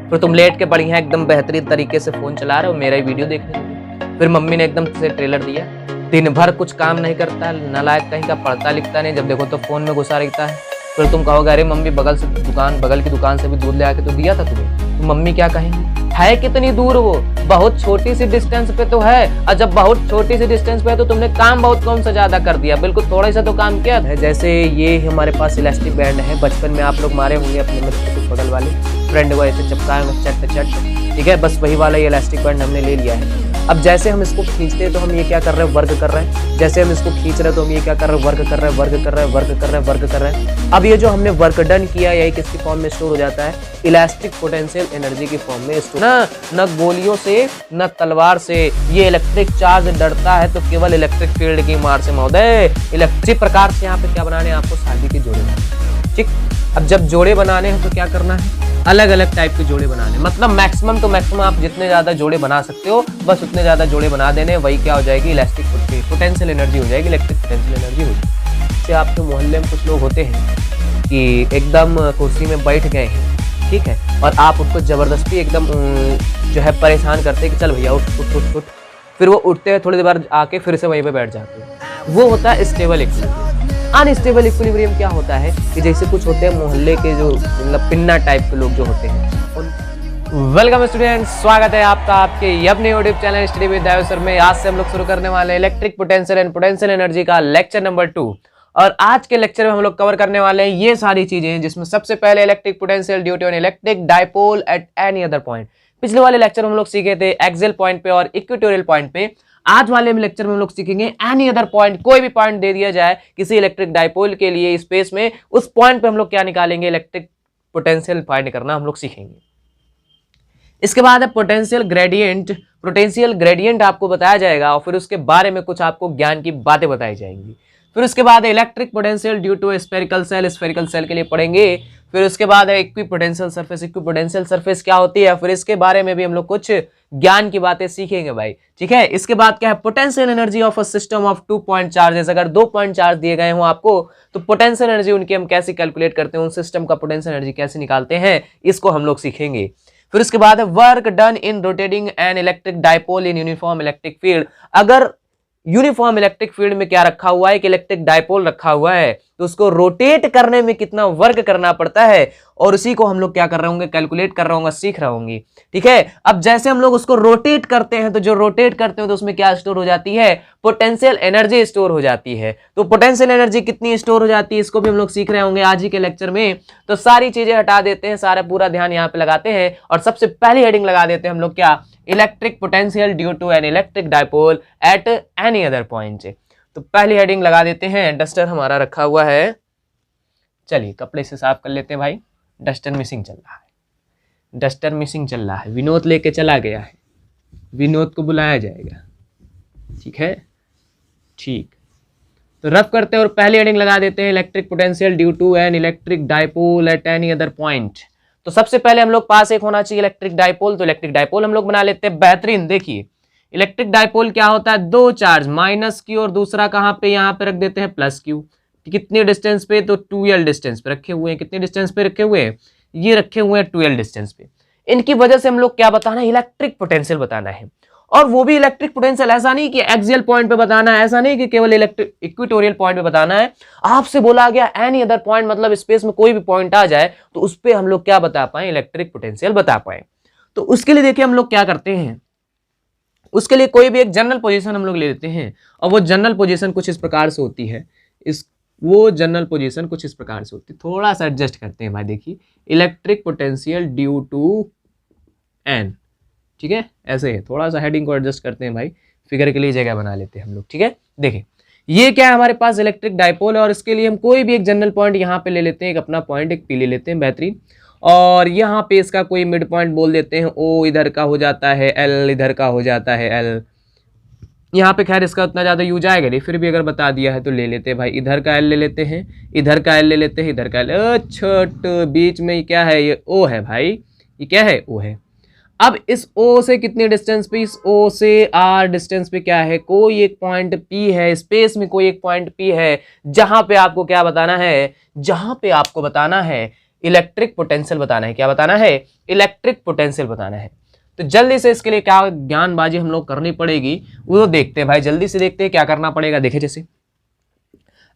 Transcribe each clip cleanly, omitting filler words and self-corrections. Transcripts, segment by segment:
फिर तुम लेट के बढ़िया एकदम बेहतरीन तरीके से फोन चला रहे हो, मेरा ही वीडियो देखने लगे। फिर मम्मी ने एकदम से ट्रेलर दिया, दिन भर कुछ काम नहीं करता, नालायक कहीं का, पढ़ता लिखता नहीं, जब देखो तो फोन में घुसा रहता है। फिर तुम कहोगे अरे मम्मी बगल की दुकान से भी दूध ले आके तो दिया था तुम्हें, तो मम्मी क्या कहेंगी, है कितनी दूर वो, बहुत छोटी सी डिस्टेंस पे तो है, और जब बहुत छोटी सी डिस्टेंस पे है तो तुमने काम बहुत कम से ज्यादा कर दिया, बिल्कुल थोड़ा सा तो काम किया है। जैसे ये हमारे पास इलास्टिक बैंड है, बचपन में आप लोग मारे होंगे अपने मित्र के बगल वाले फ्रेंड को, ऐसे चिपकाए होंगे चट चट, ठीक है, बस वही वाला ये इलास्टिक बैंड हमने ले लिया है। अब जैसे हम इसको खींचते हैं तो हम ये क्या कर रहे हैं, वर्क कर रहे हैं, जैसे हम इसको खींच रहे हैं तो हम ये क्या कर रहे हैं, वर्क कर रहे हैं, वर्क कर रहे हैं, वर्क कर रहे हैं, वर्क कर रहे हैं। अब ये जो हमने वर्क डन किया यही किसकी फॉर्म में स्टोर हो जाता है, इलास्टिक पोटेंशियल एनर्जी की फॉर्म में स्टोर। न गोलियों से न तलवार से ये इलेक्ट्रिक चार्ज डरता है, तो केवल इलेक्ट्रिक फील्ड की मार से महोदय। इलेक्ट्रिक प्रकार से यहाँ पे क्या बनाने हैं आपको, शादी के जोड़े बनाने, ठीक। अब जब जोड़े बनाने हैं तो क्या करना है, अलग अलग टाइप के जोड़े बनाने, मतलब मैक्सिमम तो मैक्सिमम आप जितने ज्यादा जोड़े बना सकते हो बस उतने ज्यादा जोड़े बना देने, वही क्या हो जाएगी, इलास्टिक पोटेंशियल एनर्जी हो जाएगी, इलेक्ट्रिक पोटेंशियल एनर्जी हो जाएगी। जैसे आपके मोहल्ले में कुछ लोग होते हैं कि एकदम कुर्सी में बैठ गए हैं, ठीक है, और आप उसको जबरदस्ती एकदम जो है परेशान करते हैं कि चल भैया उठ उठ उठ उठ, फिर वो उठते हैं, थोड़ी देर बाद आके फिर से वहीं पे बैठ जाते हैं, वो होता है स्टेबल इक्विलिब्रियम। अनस्टेबल इक्विलिब्रियम क्या होता है कि जैसे कुछ होते हैं मोहल्ले के जो मतलब पिन्ना टाइप के लोग जो होते हैं। वेलकम स्टूडेंट्स, स्वागत है आपका आपके अपने यूट्यूब चैनल स्टडी विद दायो सर में। आज से हम लोग शुरू करने वाले हैं electric potential and potential energy का लेक्चर नंबर 2। और आज के लेक्चर में हम लोग कवर करने वाले हैं ये सारी चीजें, जिसमें सबसे पहले electric potential due to an electric dipole at any other point. पिछले वाले लेक्चर में हम लोग सीखे थे एक्सियल पॉइंट पे और इक्वेटोरियल पॉइंट पे। आज वाले लेक्चर में हम लोग सीखेंगे एनी अदर पॉइंट, कोई भी पॉइंट दे दिया जाए किसी इलेक्ट्रिक डायपोल के लिए स्पेस में, उस पॉइंट पे हम लोग क्या निकालेंगे, इलेक्ट्रिक पोटेंशियल फाइंड करना हम लोग सीखेंगे। इसके बाद है पोटेंशियल ग्रेडियंट। पोटेंशियल ग्रेडियंट आपको बताया जाएगा और फिर उसके बारे में कुछ आपको ज्ञान की बातें बताई जाएंगी। फिर उसके बाद है electric potential due to spherical shell, spherical shell के लिए पढ़ेंगे। फिर उसके बाद है इक्विपोटेंशियल सरफेस, इक्विपोटेंशियल सरफेस क्या होती है, फिर इसके बारे में भी हम लोग कुछ ज्ञान की बातें सीखेंगे भाई, ठीक है। इसके बाद क्या है, potential energy of a system of 2 point charges. अगर 2 पॉइंट चार्ज दिए गए हो आपको तो पोटेंशियल एनर्जी उनकी हम कैसे कैलकुलेट करते हैं, उन सिस्टम का पोटेंशियल एनर्जी कैसे निकालते हैं, इसको हम लोग सीखेंगे। फिर उसके बाद है work done in rotating N electric dipole in uniform electric field. अगर यूनिफॉर्म इलेक्ट्रिक फील्ड में क्या रखा हुआ है, एक इलेक्ट्रिक डायपोल रखा हुआ है, तो उसको रोटेट करने में कितना वर्क करना पड़ता है, और उसी को हम लोग क्या कर रहे होंगे, कैलकुलेट कर रहे होंगे, सीख रहे होंगे, ठीक है। अब जैसे हम लोग उसको रोटेट करते हैं तो जो रोटेट करते हैं तो उसमें क्या स्टोर हो जाती है, पोटेंशियल एनर्जी स्टोर हो जाती है। तो पोटेंशियल एनर्जी कितनी स्टोर हो जाती है, इसको भी हम लोग सीख रहे होंगे आज ही के लेक्चर में। तो सारी चीजें हटा देते हैं, सारा पूरा ध्यान यहाँ पे लगाते हैं और सबसे पहली हेडिंग लगा देते हैं हम लोग क्या, electric potential due to an electric dipole at any other point. तो पहली हेडिंग लगा देते हैं। डस्टर हमारा रखा हुआ है, चलिए कपड़े से साफ कर लेते हैं भाई। डस्टर मिसिंग चल रहा है, डस्टर मिसिंग चल रहा है, विनोद लेके चला गया है, विनोद को बुलाया जाएगा, ठीक है, ठीक। तो रफ करते हैं और पहली हेडिंग लगा देते हैं electric potential due to an electric dipole at any other point. तो सबसे पहले हम लोग पास एक होना चाहिए इलेक्ट्रिक डायपोल, तो इलेक्ट्रिक डायपोल हम लोग बना लेते हैं। बेहतरीन, देखिए इलेक्ट्रिक डायपोल क्या होता है, 2 चार्ज माइनस क्यू और दूसरा कहां पे, यहां पे रख देते हैं प्लस क्यू। कितनी डिस्टेंस पे, तो 2l डिस्टेंस पे रखे हुए हैं। कितने डिस्टेंस पे रखे हुए हैं, ये रखे हुए हैं 2l डिस्टेंस पे। इनकी वजह से हम लोग क्या बताना है, इलेक्ट्रिक पोटेंशियल बताना है। और वो भी इलेक्ट्रिक पोटेंशियल ऐसा नहीं कि एक्सियल पॉइंट पे बताना है, ऐसा नहीं कि केवल इलेक्ट्रिक इक्वेटोरियल पॉइंट पे बताना है। आपसे बोला गया एनी अदर पॉइंट, मतलब स्पेस में कोई भी पॉइंट आ जाए तो उस पर हम लोग क्या बता पाए, इलेक्ट्रिक पोटेंशियल बता पाए। तो उसके लिए देखिए हम लोग क्या करते हैं, उसके लिए कोई भी एक जनरल पोजीशन हम लोग ले लेते हैं, और वो जनरल पोजीशन कुछ इस प्रकार से होती है, वो जनरल पोजीशन कुछ इस प्रकार से होती है। थोड़ा सा एडजस्ट करते हैं भाई, देखिए electric potential due to an, ठीक है, ऐसे है। थोड़ा सा हेडिंग को एडजस्ट करते हैं भाई, फिगर के लिए जगह बना लेते हैं हम लोग, ठीक है। देखिए ये क्या है, हमारे पास इलेक्ट्रिक डायपोल है और इसके लिए हम कोई भी एक जनरल पॉइंट यहाँ पे ले लेते हैं, एक अपना पॉइंट एक पी ले लेते हैं, बेहतरीन। और यहाँ पे इसका कोई मिड पॉइंट बोल देते हैं, ओ इधर का हो जाता है, एल इधर का हो जाता है, एल यहाँ पे खैर इसका उतना ज़्यादा यूज आएगा नहीं, फिर भी अगर बता दिया है तो ले लेते हैं भाई। इधर का एल ले लेते हैं, इधर का एल ले लेते हैं, इधर का एल, छोट बीच में क्या है, ये ओ है भाई, ये क्या है, ओ है। अब इस O से कितने डिस्टेंस पे, इस O से R डिस्टेंस पे क्या है, कोई एक पॉइंट P है, स्पेस में कोई एक पॉइंट P है, जहां पे आपको क्या बताना है, जहां पे आपको बताना है इलेक्ट्रिक पोटेंशियल बताना है। क्या बताना है? इलेक्ट्रिक पोटेंशियल बताना है। तो जल्दी से इसके लिए क्या ज्ञानबाजी हम लोग करनी पड़ेगी वो देखते हैं भाई, जल्दी से देखते हैं क्या करना पड़ेगा। देखिए जैसे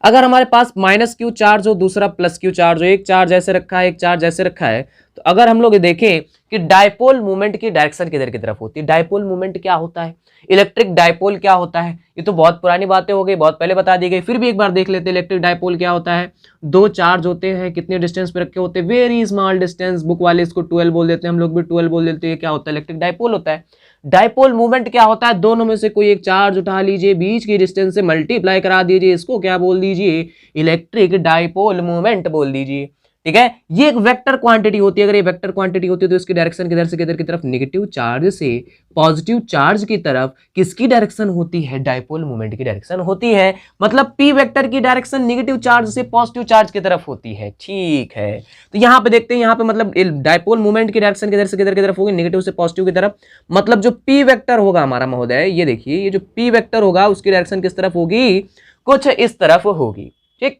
अगर हमारे पास माइनस क्यू चार्ज हो, दूसरा प्लस क्यू चार्ज हो, एक चार्ज ऐसे रखा है, एक चार्ज ऐसे रखा है, तो अगर हम लोग देखें कि डायपोल मूवमेंट की डायरेक्शन किधर की तरफ होती है। डायपोल मूवमेंट क्या होता है, इलेक्ट्रिक डायपोल क्या होता है, ये तो बहुत पुरानी बातें हो गई, बहुत पहले बता दी गई, फिर भी एक बार देख लेते हैं। इलेक्ट्रिक डायपोल क्या होता है? दो चार्ज होते हैं, कितने डिस्टेंस पे रखे होते हैं? वेरी स्मॉल डिस्टेंस, बुक वाले इसको 12 बोल देते हैं, हम लोग भी 12 बोल देते हैं। क्या होता है? इलेक्ट्रिक डायपोल होता है। डायपोल मूवमेंट क्या होता है? दोनों में से कोई एक चार्ज उठा लीजिए, बीच की डिस्टेंस से मल्टीप्लाई करा दीजिए, इसको क्या बोल दीजिए? इलेक्ट्रिक डायपोल मूवमेंट बोल दीजिए। ठीक है, ये एक वेक्टर क्वांटिटी होती है। अगर ये वेक्टर क्वांटिटी होती है तो इसकी डायरेक्शन किधर से किधर की तरफ? नेगेटिव चार्ज से पॉजिटिव चार्ज की तरफ किसकी डायरेक्शन होती है? डायपोल मूवमेंट की डायरेक्शन होती है। मतलब पी वेक्टर की डायरेक्शन नेगेटिव चार्ज से पॉजिटिव चार्ज की तरफ होती है। ठीक है, तो यहां पे देखते हैं, यहां पे मतलब डायपोल मूवमेंट की डायरेक्शन किधर से किधर की तरफ होगी? नेगेटिव से पॉजिटिव की तरफ। मतलब जो पी वेक्टर होगा हमारा महोदय, ये देखिए, ये जो पी वेक्टर होगा उसकी डायरेक्शन किस तरफ होगी? कुछ इस तरफ होगी। ठीक,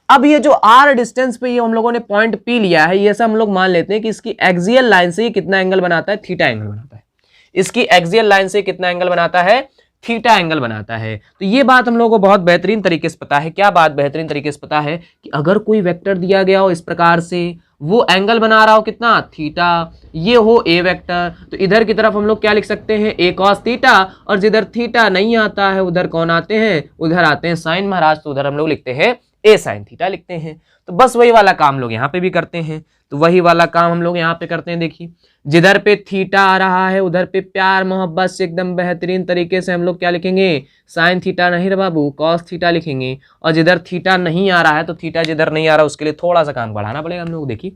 अब ये जो आर डिस्टेंस पे ये हम लोगों ने पॉइंट पी लिया है, ये सब हम लोग मान लेते हैं कि इसकी एक्सियल लाइन से ये कितना एंगल बनाता है? थीटा एंगल बनाता है। इसकी एक्सियल लाइन से कितना एंगल बनाता है? थीटा एंगल बनाता है। तो ये बात हम लोगों को बहुत बेहतरीन तरीके से पता है। क्या बात बेहतरीन तरीके से पता है? कि अगर कोई वेक्टर दिया गया हो इस प्रकार से, वो एंगल बना रहा हो कितना? थीटा, ये हो ए वेक्टर, तो इधर की तरफ हम लोग क्या लिख सकते हैं? ए कॉस थीटा, और जिधर थीटा नहीं आता है उधर कौन आते हैं? उधर आते हैं साइन महाराज, तो उधर हम लोग लिखते हैं ए साइन थीटा लिखते हैं। तो बस वही वाला काम लोग यहाँ पे भी करते हैं। तो वही वाला काम हम लोग यहाँ पे करते हैं। देखिए, जिधर पे थीटा आ रहा है उधर पे प्यार मोहब्बत से एकदम बेहतरीन तरीके से हम लोग क्या लिखेंगे? साइन थीटा नहीं रे बाबू, कॉस थीटा लिखेंगे। और जिधर थीटा नहीं आ रहा है, तो थीटा जिधर नहीं आ रहा उसके लिए थोड़ा सा काम बढ़ाना पड़ेगा हम लोग। देखिए,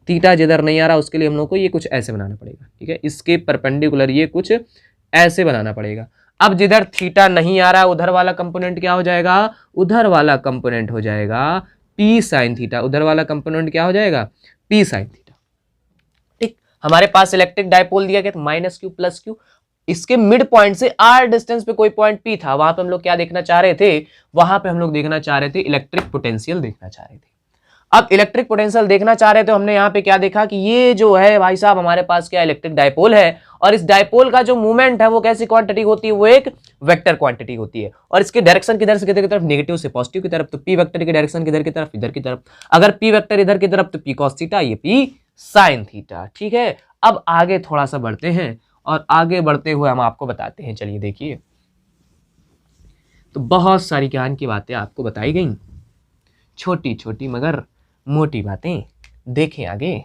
थीटा जिधर नहीं आ रहा उसके लिए हम लोग को ये कुछ ऐसे बनाना पड़ेगा। ठीक है, इसके परपेंडिकुलर ये कुछ ऐसे बनाना पड़ेगा। अब जिधर थीटा नहीं आ रहा है उधर वाला कंपोनेंट क्या हो जाएगा? उधर वाला कंपोनेंट हो जाएगा पी साइन थीटा। उधर वाला कंपोनेंट क्या हो जाएगा? P sine theta. ठीक, हमारे पास इलेक्ट्रिक डायपोल दिया गया था माइनस क्यू प्लस क्यू। इसके मिड पॉइंट से आर डिस्टेंस पे कोई पॉइंट पी था, वहां पे हम लोग क्या देखना चाह रहे थे? वहां पे हम लोग देखना चाह रहे थे इलेक्ट्रिक पोटेंशियल देखना चाह रहे थे। अब इलेक्ट्रिक पोटेंशियल देखना चाह रहे थे, हमने यहाँ पे क्या देखा कि ये जो है भाई साहब हमारे पास क्या इलेक्ट्रिक डायपोल है, और इस डायपोल का जो मूवमेंट है वो कैसी क्वांटिटी होती है? वो एक वेक्टर क्वांटिटी होती है। और इसकी डायरेक्शन किधर से किधर की तरफ? नेगेटिव से पॉजिटिव की तरफ। तो पी वेक्टर की डायरेक्शन किधर की तरफ? इधर की तरफ। अगर पी वेक्टर इधर की तरफ तो पी कॉस थीटा, ये पी साइन थीटा। ठीक है, अब आगे थोड़ा सा बढ़ते हैं, और आगे बढ़ते हुए हम आपको बताते हैं। चलिए देखिए, तो बहुत सारी ज्ञान की बातें आपको बताई गई, छोटी छोटी मगर मोटी बातें। देखें आगे,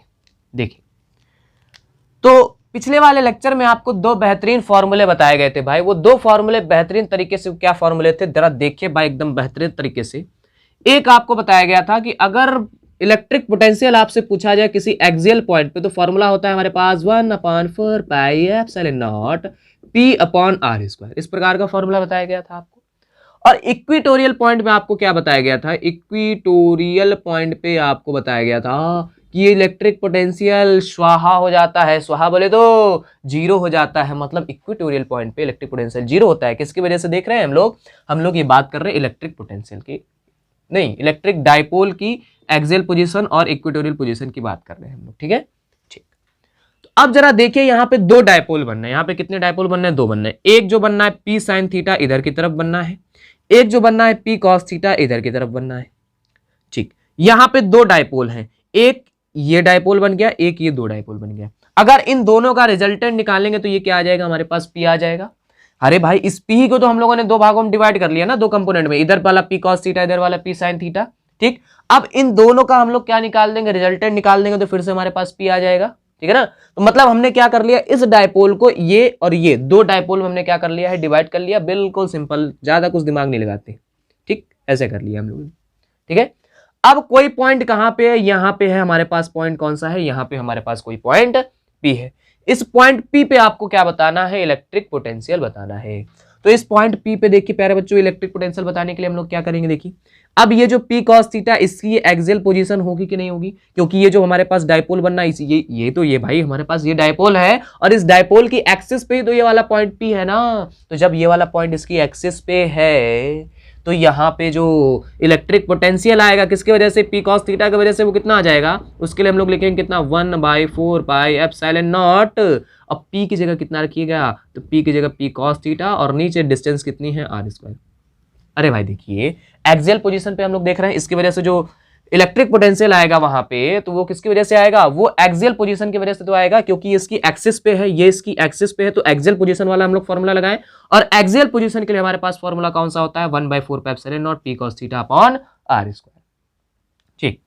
देखें। तो पिछले वाले लेक्चर में आपको दो बेहतरीन फॉर्मूले बताए गए थे भाई। वो दो फॉर्मूले बेहतरीन तरीके से, क्या फॉर्मूले थे जरा देखिए भाई, एकदम बेहतरीन तरीके से। एक आपको बताया गया था कि अगर इलेक्ट्रिक पोटेंशियल आपसे पूछा जाए किसी एक्सियल पॉइंट पे, तो फॉर्मूला होता है हमारे पास 1/4 pi epsilon naught P upon r²। इस प्रकार का फॉर्मूला बताया गया था आपको। और इक्वेटोरियल पॉइंट पे आपको क्या बताया गया था? इक्वेटोरियल पॉइंट पे आपको बताया गया था कि ये इलेक्ट्रिक पोटेंशियल स्वाहा हो जाता है। स्वाहा बोले तो जीरो हो जाता है। मतलब इक्वेटोरियल पॉइंट पे इलेक्ट्रिक पोटेंशियल जीरो होता है। किसकी वजह से देख रहे हैं हम लोग ये बात कर रहे हैं इलेक्ट्रिक पोटेंशियल की, नहीं, इलेक्ट्रिक डायपोल की एक्सियल पोजीशन और इक्वेटोरियल पोजीशन की बात कर रहे हैं हम लोग। ठीक है, ठीक। तो अब जरा देखिए, यहाँ पे दो डायपोल बनना है। यहाँ पे कितने डायपोल बनने हैं? दो बनना है। एक जो बनना है पी साइन थीटा, इधर की तरफ बनना है। एक जो बनना है पी कॉस थीटा, इधर की तरफ बनना है। ठीक, यहां पे दो डायपोल हैं, एक ये डायपोल बन गया, एक ये दो डायपोल बन गया। अगर इन दोनों का रिजल्टेंट निकालेंगे तो ये क्या आ जाएगा? हमारे पास पी आ जाएगा। अरे भाई, इस पी को तो हम लोगों ने दो भागों में डिवाइड कर लिया ना, दो कंपोनेंट में, इधर वाला पी कॉस थीटा, इधर वाला पी साइन थीटा। ठीक, अब इन दोनों का हम लोग क्या निकाल देंगे? रिजल्टेंट निकाल देंगे, तो फिर से हमारे पास पी आ जाएगा। ठीक है ना? तो मतलब हमने क्या कर लिया, इस डायपोल को ये और ये दो डायपोल में हमने क्या कर लिया है? डिवाइड कर लिया। बिल्कुल सिंपल, ज्यादा कुछ दिमाग नहीं लगाते। ठीक, ऐसे कर लिया हम लोगों ने। ठीक है, अब कोई पॉइंट कहां पे है? यहां पे है हमारे पास। पॉइंट कौन सा है? यहां पे हमारे पास कोई पॉइंट P है। इस पॉइंट P पे आपको क्या बताना है? इलेक्ट्रिक पोटेंशियल बताना है। तो इस पॉइंट P पे देखिए प्यारे बच्चों, इलेक्ट्रिक पोटेंशियल बताने के लिए हम लोग क्या करेंगे? देखिए, अब ये जो P cos थीटा, इसकी एक्सियल पोजीशन होगी कि नहीं होगी? क्योंकि ये जो हमारे पास डायपोल बनना है, ये तो ये भाई हमारे पास ये डायपोल है, और इस डायपोल की एक्सिस पे ही तो ये वाला पॉइंट P है ना। तो जब ये वाला पॉइंट इसकी एक्सिस पे है तो यहाँ पे जो इलेक्ट्रिक पोटेंशियल आएगा किसकी वजह से, पी कॉस थीटा की वजह से, वो कितना आ जाएगा, उसके लिए हम लोग लिखेंगे कितना 1/4 एप्सिलॉन नॉट। अब पी की जगह कितना रखिएगा, तो पी की जगह पी कॉस थीटा और नीचे डिस्टेंस कितनी है r²। अरे भाई देखिए एक्सियल पोजीशन पे हम लोग देख रहे हैं, इसकी वजह से जो इलेक्ट्रिक पोटेंशियल आएगा वहां पे, तो वो किसकी वजह से आएगा, वो एक्सियल पोजीशन की वजह से तो आएगा, क्योंकि इसकी एक्सिस पे है, ये इसकी एक्सिस पे है, तो एक्सियल पोजीशन वाला हम लोग फॉर्मूला लगाएं। और एक्सियल पोजीशन के लिए हमारे पास फॉर्मूला कौन सा होता है, 1/4 epsilon not P cos theta upon r²। ठीक,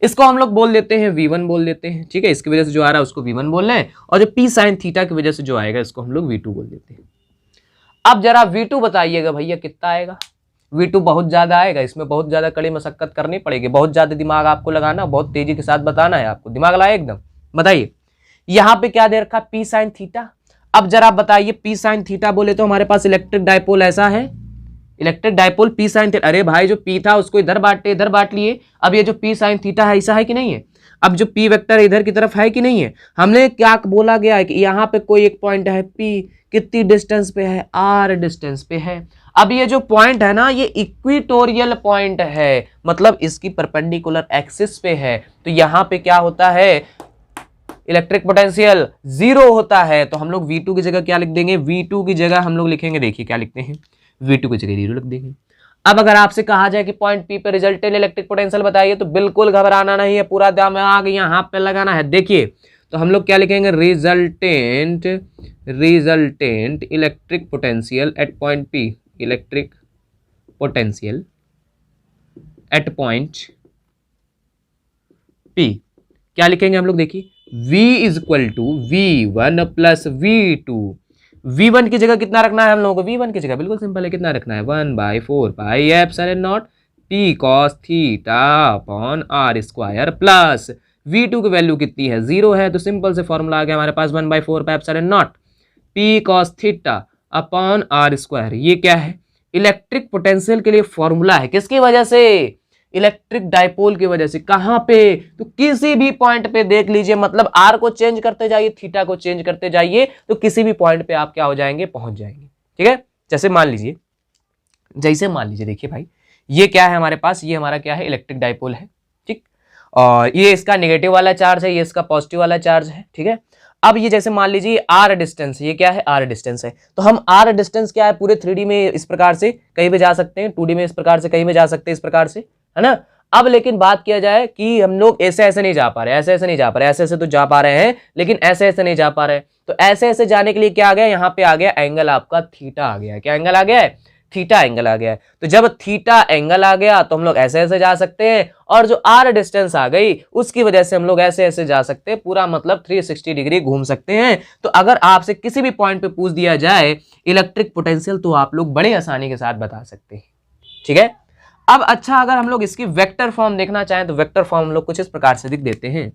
इसको हम लोग बोल देते हैं v1 बोल देते हैं। ठीक है, इसकी वजह से जो आ रहा है उसको v1 बोल रहे हैं, और जो p sin थीटा की वजह से जो आएगा इसको हम लोग v2 बोल देते हैं। अब जरा v2 बताइएगा भैया कितना आएगा। v2 बहुत ज्यादा आएगा, इसमें बहुत ज्यादा कड़ी मशक्कत करनी पड़ेगी, बहुत ज्यादा दिमाग आपको लगाना, बहुत तेजी के साथ बताना है आपको, दिमाग लाए एकदम। बताइए यहाँ पे क्या दे रखा है, p sin थीटा। अब जरा बताइए p sin थीटा बोले तो हमारे पास इलेक्ट्रिक डायपोल ऐसा है, electric dipole p sin theta. अरे भाई जो p था उसको इधर बांटे, इधर बांट लिए। अब ये जो p sin थीटा है ऐसा है कि नहीं है, अब जो p वेक्टर इधर की तरफ है कि नहीं है। हमने क्या बोला गया है कि यहाँ पे कोई एक पॉइंट है, p कितनी डिस्टेंस पे है, r डिस्टेंस पे है। अब ये जो पॉइंट है ना, ये इक्वेटोरियल पॉइंट है, मतलब इसकी परपेंडिकुलर एक्सिस पे है, तो यहाँ पे क्या होता है, इलेक्ट्रिक पोटेंशियल 0 होता है। तो हम लोग v2 की जगह क्या लिख देंगे, v2 की जगह हम लोग लिखेंगे, देखिए क्या लिखते हैं, v2 की जगह 0 लिख देंगे। अब अगर आपसे कहा जाए कि पॉइंट P पे रिजल्टेंट इलेक्ट्रिक पोटेंशियल बताइए, तो बिल्कुल घबराना नहीं है, पूरा दिमाग यहाँ पे लगाना है। देखिए तो हम लोग क्या लिखेंगे, resultant electric potential at point P, electric potential at point P क्या लिखेंगे हम लोग, देखिए V is equal to V1 plus V2। V1 की जगह कितना रखना है हम लोगों को, V1 की जगह बिल्कुल सिंपल है, कितना रखना है, 1/4 epsilon naught P cos theta upon r² plus V2 की वैल्यू कितनी है, 0 है, तो सिंपल से फॉर्मूला आ गया हमारे पास 1/4 epsilon naught P cos theta upon r²। ये क्या है, इलेक्ट्रिक पोटेंशियल के लिए फॉर्मूला है, किसकी वजह से, इलेक्ट्रिक डायपोल की वजह से। कहां पे, तो किसी भी पॉइंट पे देख लीजिए, मतलब r को चेंज करते जाइए, थीटा को चेंज करते जाइए, तो किसी भी पॉइंट पे आप क्या हो जाएंगे, पहुंच जाएंगे। ठीक है, जैसे मान लीजिए देखिए भाई ये क्या है हमारे पास, ये हमारा क्या है, इलेक्ट्रिक डायपोल है। ठीक, और ये इसका नेगेटिव वाला चार्ज है, ये इसका पॉजिटिव वाला चार्ज है। ठीक है, अब ये जैसे मान लीजिए r डिस्टेंस, ये क्या है, r डिस्टेंस है, तो हम r डिस्टेंस क्या है, पूरे 3D में इस प्रकार से कहीं भी जा सकते हैं, 2D में इस प्रकार से कहीं भी जा सकते हैं, इस प्रकार से, है ना। अब लेकिन बात किया जाए कि हम लोग ऐसे नहीं जा पा रहे, ऐसे नहीं जा पा रहे, ऐसे तो जा पा रहे हैं, लेकिन ऐसे नहीं जा पा रहे। तो ऐसे जाने के लिए क्या आ गया, यहाँ पे आ गया एंगल आपका थीटा आ गया, क्या एंगल आ गया है, थीटा एंगल आ गया है। तो जब थीटा एंगल आ गया तो हम लोग ऐसे जा सकते हैं, और जो r डिस्टेंस आ गई उसकी वजह से हम लोग ऐसे जा सकते हैं, पूरा मतलब 360 डिग्री घूम सकते हैं। तो अगर आपसे किसी भी पॉइंट पे पूछ दिया जाए इलेक्ट्रिक पोटेंशियल, तो आप लोग बड़े आसानी के साथ बता सकते हैं। ठीक है, अब अच्छा अगर हम लोग इसकी वेक्टर फॉर्म देखना चाहें, तो वेक्टर फॉर्म हम लोग कुछ इस प्रकार से लिख देते हैं,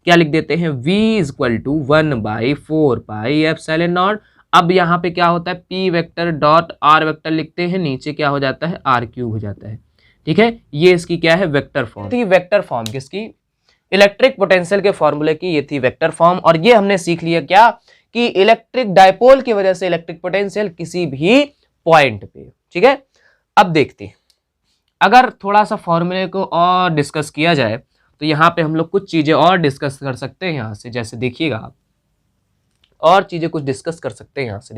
क्या लिख देते हैं, v is equal to 1/4 epsilon naught. अब यहाँ पे क्या होता है, p vector dot r vector लिखते हैं, नीचे क्या हो जाता है, r³ हो जाता है। ठीक है, ये इसकी क्या है, वेक्टर फॉर्म थी। वेक्टर फॉर्म किसकी, इलेक्ट्रिक पोटेंशियल के फॉर्मूले की ये थी वेक्टर फॉर्म। और ये हमने सीख लिया क्या, कि इलेक्ट्रिक डायपोल की वजह से इलेक्ट्रिक पोटेंशियल किसी भी पॉइंट पे। ठीक है, अब देखते हैं, अगर थोड़ा सा फॉर्मूले को और डिस्कस किया जाए, तो यहाँ पे हम लोग कुछ चीजें और डिस्कस कर सकते हैं यहाँ से। जैसे देखिएगा आप, और चीजें कुछ डिस्कस कर सकते हैं यहाँ से।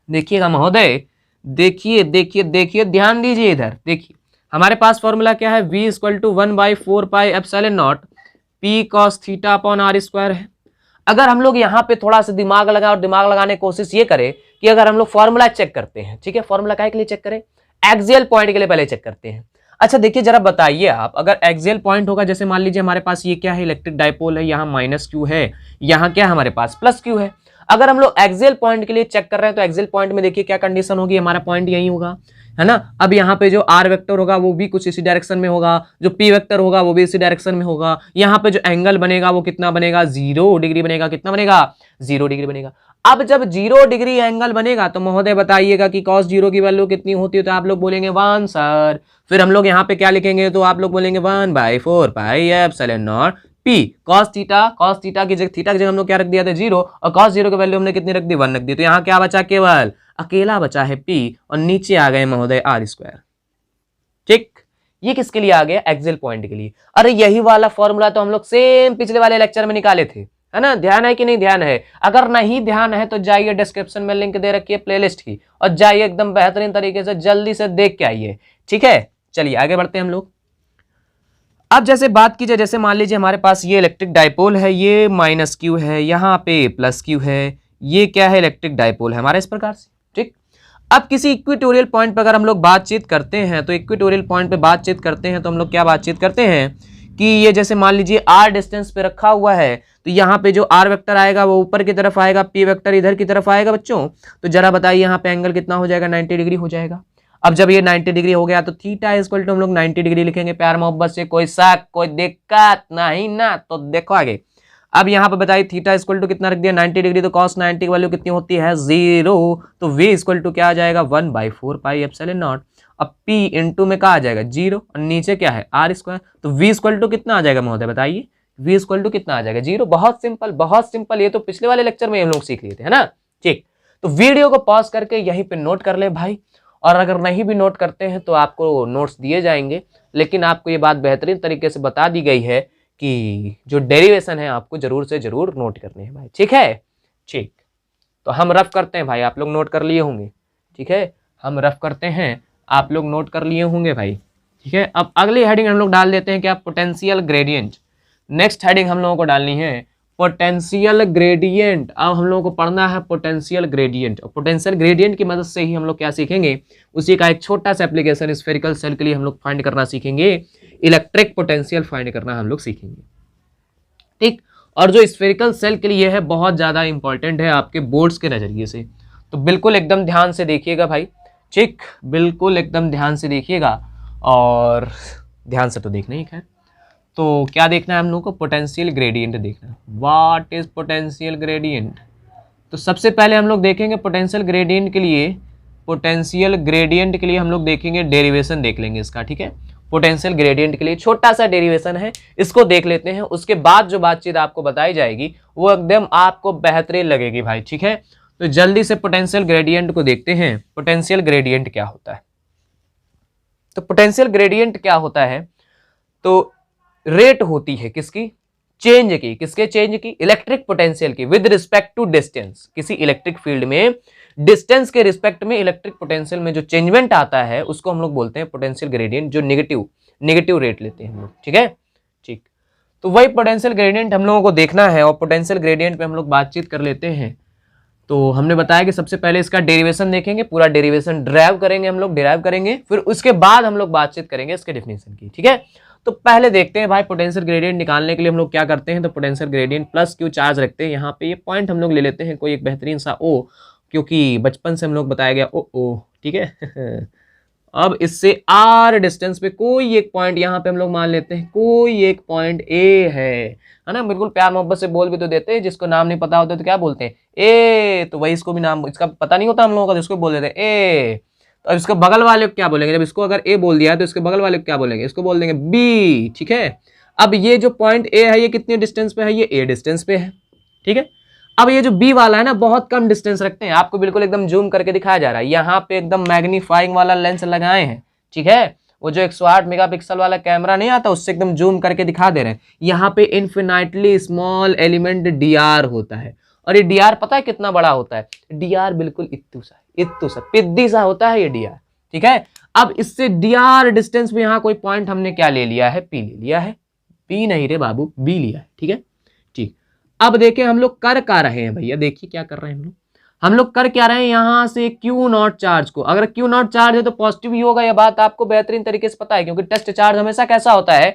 देखिएगा महोदय, देखिए ध्यान दीजिए इधर। देखिए हमारे पास फॉर्मूला क्या है, v equal to 1/4 epsilon naught p cos theta upon r² है। अगर हम लोग यहाँ पे थोड़ा सा दिमाग लगाएं, और दिमाग लगाने की कोशिश ये करें कि अगर हम लोग फॉर्मूला चेक करते हैं, ठीक है, फॉर्मूला काहे के लिए चेक करें, एक्सियल पॉइंट के लिए पहले चेक करते हैं। अच्छा देखिए जरा बताइए आप, अगर एक्सियल पॉइंट होगा, जैसे मान लीजिए हमारे पास ये क्या है, इलेक्ट्रिक डायपोल है, यहाँ -q है, यहाँ क्या है हमारे पास +q है। अगर हम लोग एक्सियल पॉइंट के लिए चेक कर रहे हैं, तो एक्सियल पॉइंट में देखिए क्या कंडीशन होगी, हमारा पॉइंट यही होगा, है ना। अब यहाँ पे जो r वेक्टर होगा वो भी कुछ इसी डायरेक्शन में होगा, जो p वेक्टर होगा वो भी इसी डायरेक्शन में होगा। यहाँ पे जो एंगल बनेगा वो कितना बनेगा, 0 डिग्री बनेगा। कितना बनेगा, 0 डिग्री बनेगा। अब जब 0 डिग्री एंगल बनेगा, तो महोदय बताइएगा कि cos 0 की वैल्यू कितनी होती है, तो आप लोग बोलेंगे 1 सर। फिर हम लोग यहाँ पे क्या लिखेंगे, तो आप लोग बोलेंगे 1/4 epsilon naught P cos theta की जगह, थीटा की जगह हम लोग क्या रख दिया था 0, और cos 0 की वैल्यू हमने कितनी रख दी 1 रख दी। तो यहाँ क्या बचा, केवल अकेला बचा है P, और नीचे आ गए महोदय r²। ठीक, ये किसके लिए आ गया, एक्सियल पॉइंट के लिए। अरे यही वाला फॉर्मूला तो हम लोग सेम पिछले वाले लेक्चर में निकाले थे, है ना। ध्यान है कि नहीं ध्यान है? अगर नहीं ध्यान है तो जाइए डिस्क्रिप्शन में लिंक दे रखी है प्लेलिस्ट की, और जाइए एकदम बेहतरीन तरीके से जल्दी से देख के आइए। ठीक है, चलिए आगे बढ़ते हैं हम लोग। अब जैसे बात की जाए, जैसे मान लीजिए हमारे पास ये इलेक्ट्रिक डाइपोल है, ये माइनस क्यू है, यहाँ पे प्लस क्यू है, ये क्या है, इलेक्ट्रिक डाइपोल है हमारा इस प्रकार से। ठीक, अब किसी इक्वेटोरियल पॉइंट पर अगर हम लोग बातचीत करते हैं, तो इक्वेटोरियल पॉइंट पे बातचीत करते हैं तो हम लोग क्या बातचीत करते हैं कि ये जैसे मान लीजिए r डिस्टेंस पे रखा हुआ है, तो यहाँ पे जो r वेक्टर आएगा वो ऊपर की तरफ आएगा, p वेक्टर इधर की तरफ आएगा बच्चों। तो जरा बताइए यहाँ पे एंगल कितना हो जाएगा, 90 डिग्री हो जाएगा। अब जब ये 90 डिग्री हो गया तो थीटा इक्वल टू हम लोग 90 डिग्री लिखेंगे, प्यार मोहब्बत से, कोई शक कोई दिक्कत नहीं ना। तो देखो आगे, अब यहाँ पे बताइए थीटा इक्वल टू कितना रख दिया 90 डिग्री, तो cos 90 की वैल्यू कितनी होती है 0, तो v इक्वल टू क्या आ जाएगा 1/4 पाई एप्सिलॉन नॉट। अब p इंटू में क्या आ जाएगा 0, और नीचे क्या है r², तो v इक्वल टू कितना आ जाएगा महोदय बताइए, v इक्वल टू कितना आ जाएगा 0। बहुत सिंपल बहुत सिंपल, ये तो पिछले वाले लेक्चर में हम लोग सीख लिए थे, है ना। ठीक, तो वीडियो को पॉज करके यहीं पे नोट कर ले भाई, और अगर नहीं भी नोट करते हैं तो आपको नोट्स दिए जाएंगे, लेकिन आपको ये बात बेहतरीन तरीके से बता दी गई है कि जो डेरिवेशन है आपको जरूर से जरूर नोट करने हैं भाई। ठीक है, ठीक, तो हम रफ करते हैं भाई, आप लोग नोट कर लिए होंगे। ठीक है, हम रफ करते हैं, आप लोग नोट कर लिए होंगे भाई। ठीक है, अब अगली हेडिंग हम लोग डाल देते हैं क्या, पोटेंशियल ग्रेडियंट। नेक्स्ट हेडिंग हम लोगों को डालनी है पोटेंशियल ग्रेडियंट। अब हम लोगों को पढ़ना है पोटेंशियल ग्रेडियंट, और पोटेंशियल ग्रेडियंट की मदद से ही हम लोग क्या सीखेंगे, उसी का एक छोटा सा एप्लीकेशन स्फेरिकल सेल के लिए हम लोग फाइंड करना सीखेंगे, इलेक्ट्रिक पोटेंशियल फाइंड करना हम लोग सीखेंगे। ठीक, और जो स्फेरिकल सेल के लिए है बहुत ज़्यादा इंपॉर्टेंट है आपके बोर्ड्स के नज़रिए से, तो बिल्कुल एकदम ध्यान से देखिएगा भाई। ठीक, बिल्कुल एकदम ध्यान से देखिएगा, और ध्यान से तो देखना ही खैर। तो क्या देखना है हम लोग को, पोटेंशियल ग्रेडियंट देखना है। What is potential gradient? तो सबसे पहले हम लोग देखेंगे पोटेंशियल ग्रेडियंट के लिए, पोटेंशियल ग्रेडियंट के लिए हम लोग देखेंगे डेरिवेशन देख लेंगे इसका। ठीक है, पोटेंशियल ग्रेडियंट के लिए छोटा सा डेरिवेशन है, इसको देख लेते हैं। उसके बाद जो बातचीत आपको बताई जाएगी वो एकदम आपको बेहतरीन लगेगी भाई। ठीक है, तो जल्दी से पोटेंशियल ग्रेडियंट को देखते हैं। पोटेंशियल ग्रेडियंट क्या होता है? तो पोटेंशियल ग्रेडियंट क्या होता है, तो रेट होती है किसकी, चेंज की, किसके चेंज की, इलेक्ट्रिक पोटेंशियल की विद रिस्पेक्ट टू डिस्टेंस। किसी इलेक्ट्रिक फील्ड में डिस्टेंस के रिस्पेक्ट में इलेक्ट्रिक पोटेंशियल में जो चेंजमेंट आता है उसको हम लोग बोलते हैं पोटेंशियल ग्रेडियंट, जो नेगेटिव रेट लेते हैं हम लोग। ठीक है, ठीक, तो वही पोटेंशियल ग्रेडियंट हम लोगों को देखना है, और पोटेंशियल ग्रेडियंट पे हम लोग बातचीत कर लेते हैं। तो हमने बताया कि सबसे पहले इसका डेरिवेशन देखेंगे, पूरा डेरिवेशन डिराइव करेंगे हम लोग, डिराइव करेंगे, फिर उसके बाद हम लोग बातचीत करेंगे इसके डेफिनेशन की। ठीक है, तो पहले देखते हैं भाई पोटेंशियल ग्रेडियंट निकालने के लिए हम लोग क्या करते हैं। तो potential gradient plus Q charge रखते हैं यहाँ पे, ये पॉइंट हम लोग ले लेते हैं कोई एक बेहतरीन सा ओ, क्योंकि बचपन से हम लोग बताया गया ओ। ठीक है अब इससे आर डिस्टेंस पे कोई एक पॉइंट यहाँ पे हम लोग मान लेते हैं, कोई एक पॉइंट ए है ना। बिल्कुल प्यार मोहब्बत से बोल भी तो देते हैं, जिसको नाम नहीं पता होता तो क्या बोलते हैं ए, तो वही इसको भी नाम इसका पता नहीं होता हम लोगों का, जिसको बोल देते हैं ए। तो अब इसके बगल वाले को क्या बोलेंगे, जब इसको अगर ए बोल दिया तो इसके बगल वाले को क्या बोलेंगे, इसको बोल देंगे बी। ठीक है, अब ये जो पॉइंट ए है ये कितने डिस्टेंस पे है, ये ए डिस्टेंस पे है। ठीक है, अब ये जो बी वाला है ना बहुत कम डिस्टेंस रखते हैं, आपको बिल्कुल एकदम जूम करके दिखाया जा रहा है, यहाँ पे एकदम मैग्नीफाइंग वाला लेंस लगाए हैं। ठीक है, वो जो 108 मेगापिक्सल वाला कैमरा नहीं आता उससे एकदम जूम करके दिखा दे रहे हैं। यहाँ पे infinitely small element D R होता है, और ये डी आर पता है कितना बड़ा होता है, डी आर बिल्कुल इत्तू सा पिद्दी सा होता है ये डी आर। ठीक है, अब इससे डी आर डिस्टेंस में यहाँ कोई पॉइंट हमने क्या ले लिया है, पी ले लिया है, पी नहीं रे बाबू बी लिया है। ठीक है, ठीक, अब देखें हम लोग कर क्या रहे हैं भैया, देखिए क्या कर रहे हैं हम लोग कर क्या रहे हैं, यहाँ से क्यू नॉट चार्ज को, अगर क्यू नॉट चार्ज है तो पॉजिटिव ही होगा, यह बात आपको बेहतरीन तरीके से पता है, क्योंकि टेस्ट चार्ज हमेशा कैसा होता है,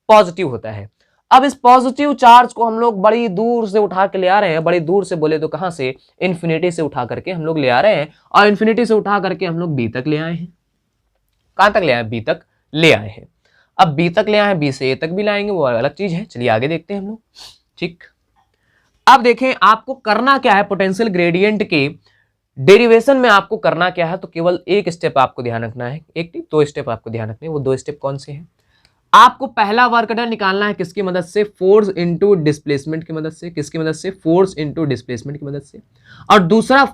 पॉजिटिव होता है। अब इस पॉजिटिव चार्ज को हम लोग बड़ी दूर से उठा के ले आ रहे हैं, बड़ी दूर से बोले तो कहां से, इन्फिनिटी से उठा करके हम लोग ले आ रहे हैं, और इन्फिनिटी से उठा करके हम लोग बी तक ले आए हैं। कहां तक ले आए, बी तक ले आए हैं। अब बी तक ले आए, बी से ए तक भी लाएंगे, वो अलग चीज है। चलिए आगे देखते हैं हम लोग। ठीक, अब देखें आपको करना क्या है, पोटेंशियल ग्रेडियंट के डेरिवेशन में आपको करना क्या है, तो केवल एक स्टेप आपको ध्यान रखना है, एक दो स्टेप आपको ध्यान रखने हैं। वो दो स्टेप कौन से हैं, आपको पहला वर्क डन निकालना है किसकी मदद से, फोर्स इनटू डिस्प्लेसमेंट की मदद से, किसकी मदद से, फोर्स इनटू डिस्प्लेसमेंट की मदद से। और दूसरा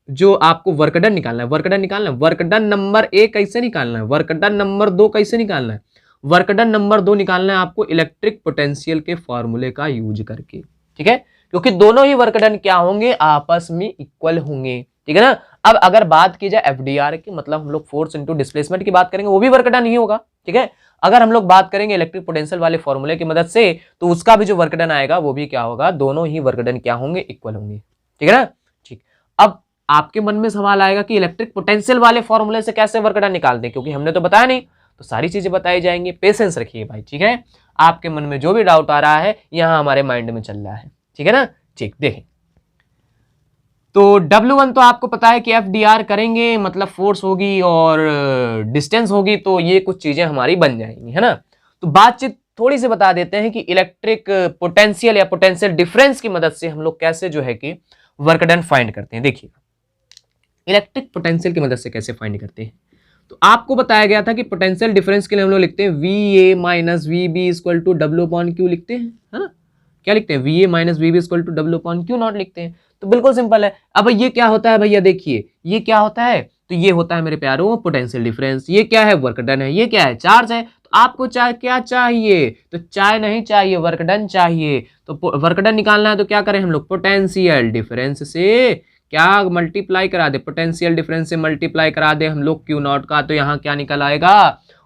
जो आपको वर्क डन निकालना है, वर्क डन निकालना है, वर्क डन नंबर 1 कैसे निकालना है, वर्क डन नंबर 2 कैसे निकालना है, वर्क डन नंबर 2 निकालना है आपको इलेक्ट्रिक पोटेंशियल के फॉर्मूले का यूज करके, ठीक है, क्योंकि दोनों ही वर्क डन क्या होंगे, आपस में इक्वल होंगे, ठीक है ना। अब अगर बात की जाए एफडीआर की, मतलब हम लोग फोर्स इनटू डिस्प्लेसमेंट की बात करेंगे, वो भी वर्क डन ही होगा, ठीक है। अगर हम लोग बात करेंगे इलेक्ट्रिक पोटेंशियल वाले फॉर्मूले की मदद से, तो उसका भी जो वर्क डन आएगा वो भी क्या होगा, दोनों ही वर्क डन क्या होंगे, इक्वल होंगे, ठीक है ना। ठीक, अब आपके मन में सवाल आएगा कि इलेक्ट्रिक पोटेंशियल वाले फॉर्मूले से कैसे वर्क डन निकालते हैं, क्योंकि हमने तो बताया नहीं, तो सारी चीजें बताई जाएंगी, पेशेंस रखिए भाई, ठीक है। आपके मन में जो भी डाउट आ रहा है यहां हमारे माइंड में चल रहा है, ठीक है ना। ठीक, देखें तो W1 तो आपको पता है कि FDR करेंगे मतलब फोर्स होगी और डिस्टेंस होगी, तो ये कुछ चीजें हमारी बन जाएंगी, है ना। तो बातचीत थोड़ी सी बता देते हैं कि इलेक्ट्रिक पोटेंशियल या पोटेंशियल डिफरेंस की मदद से हम लोग कैसे जो है कि वर्क डन फाइंड करते हैं। देखिए इलेक्ट्रिक पोटेंशियल की मदद से कैसे फाइंड करते हैं, तो आपको बताया गया था कि पोटेंशियल डिफरेंस के लिए हम लोग लिखते हैं VA minus VB equal to W/Q लिखते हैं, है ना। क्या लिखते हैं, VA minus VB equal to W/Q naught लिखते हैं। तो बिल्कुल सिंपल है। अब ये क्या होता है भैया, देखिए ये क्या होता है, तो ये होता है मेरे प्यारों पोटेंशियल डिफरेंस। ये क्या है, वर्क डन है। ये क्या है, चार्ज है। तो आपको चाहे क्या चाहिए, तो चाय नहीं चाहिए, वर्क डन चाहिए। तो वर्क डन निकालना है तो क्या करें हम लोग, पोटेंशियल डिफरेंस से क्या मल्टीप्लाई करा दे, पोटेंशियल डिफरेंस से मल्टीप्लाई करा दे हम लोग Q नॉट का, तो यहाँ क्या निकल आएगा,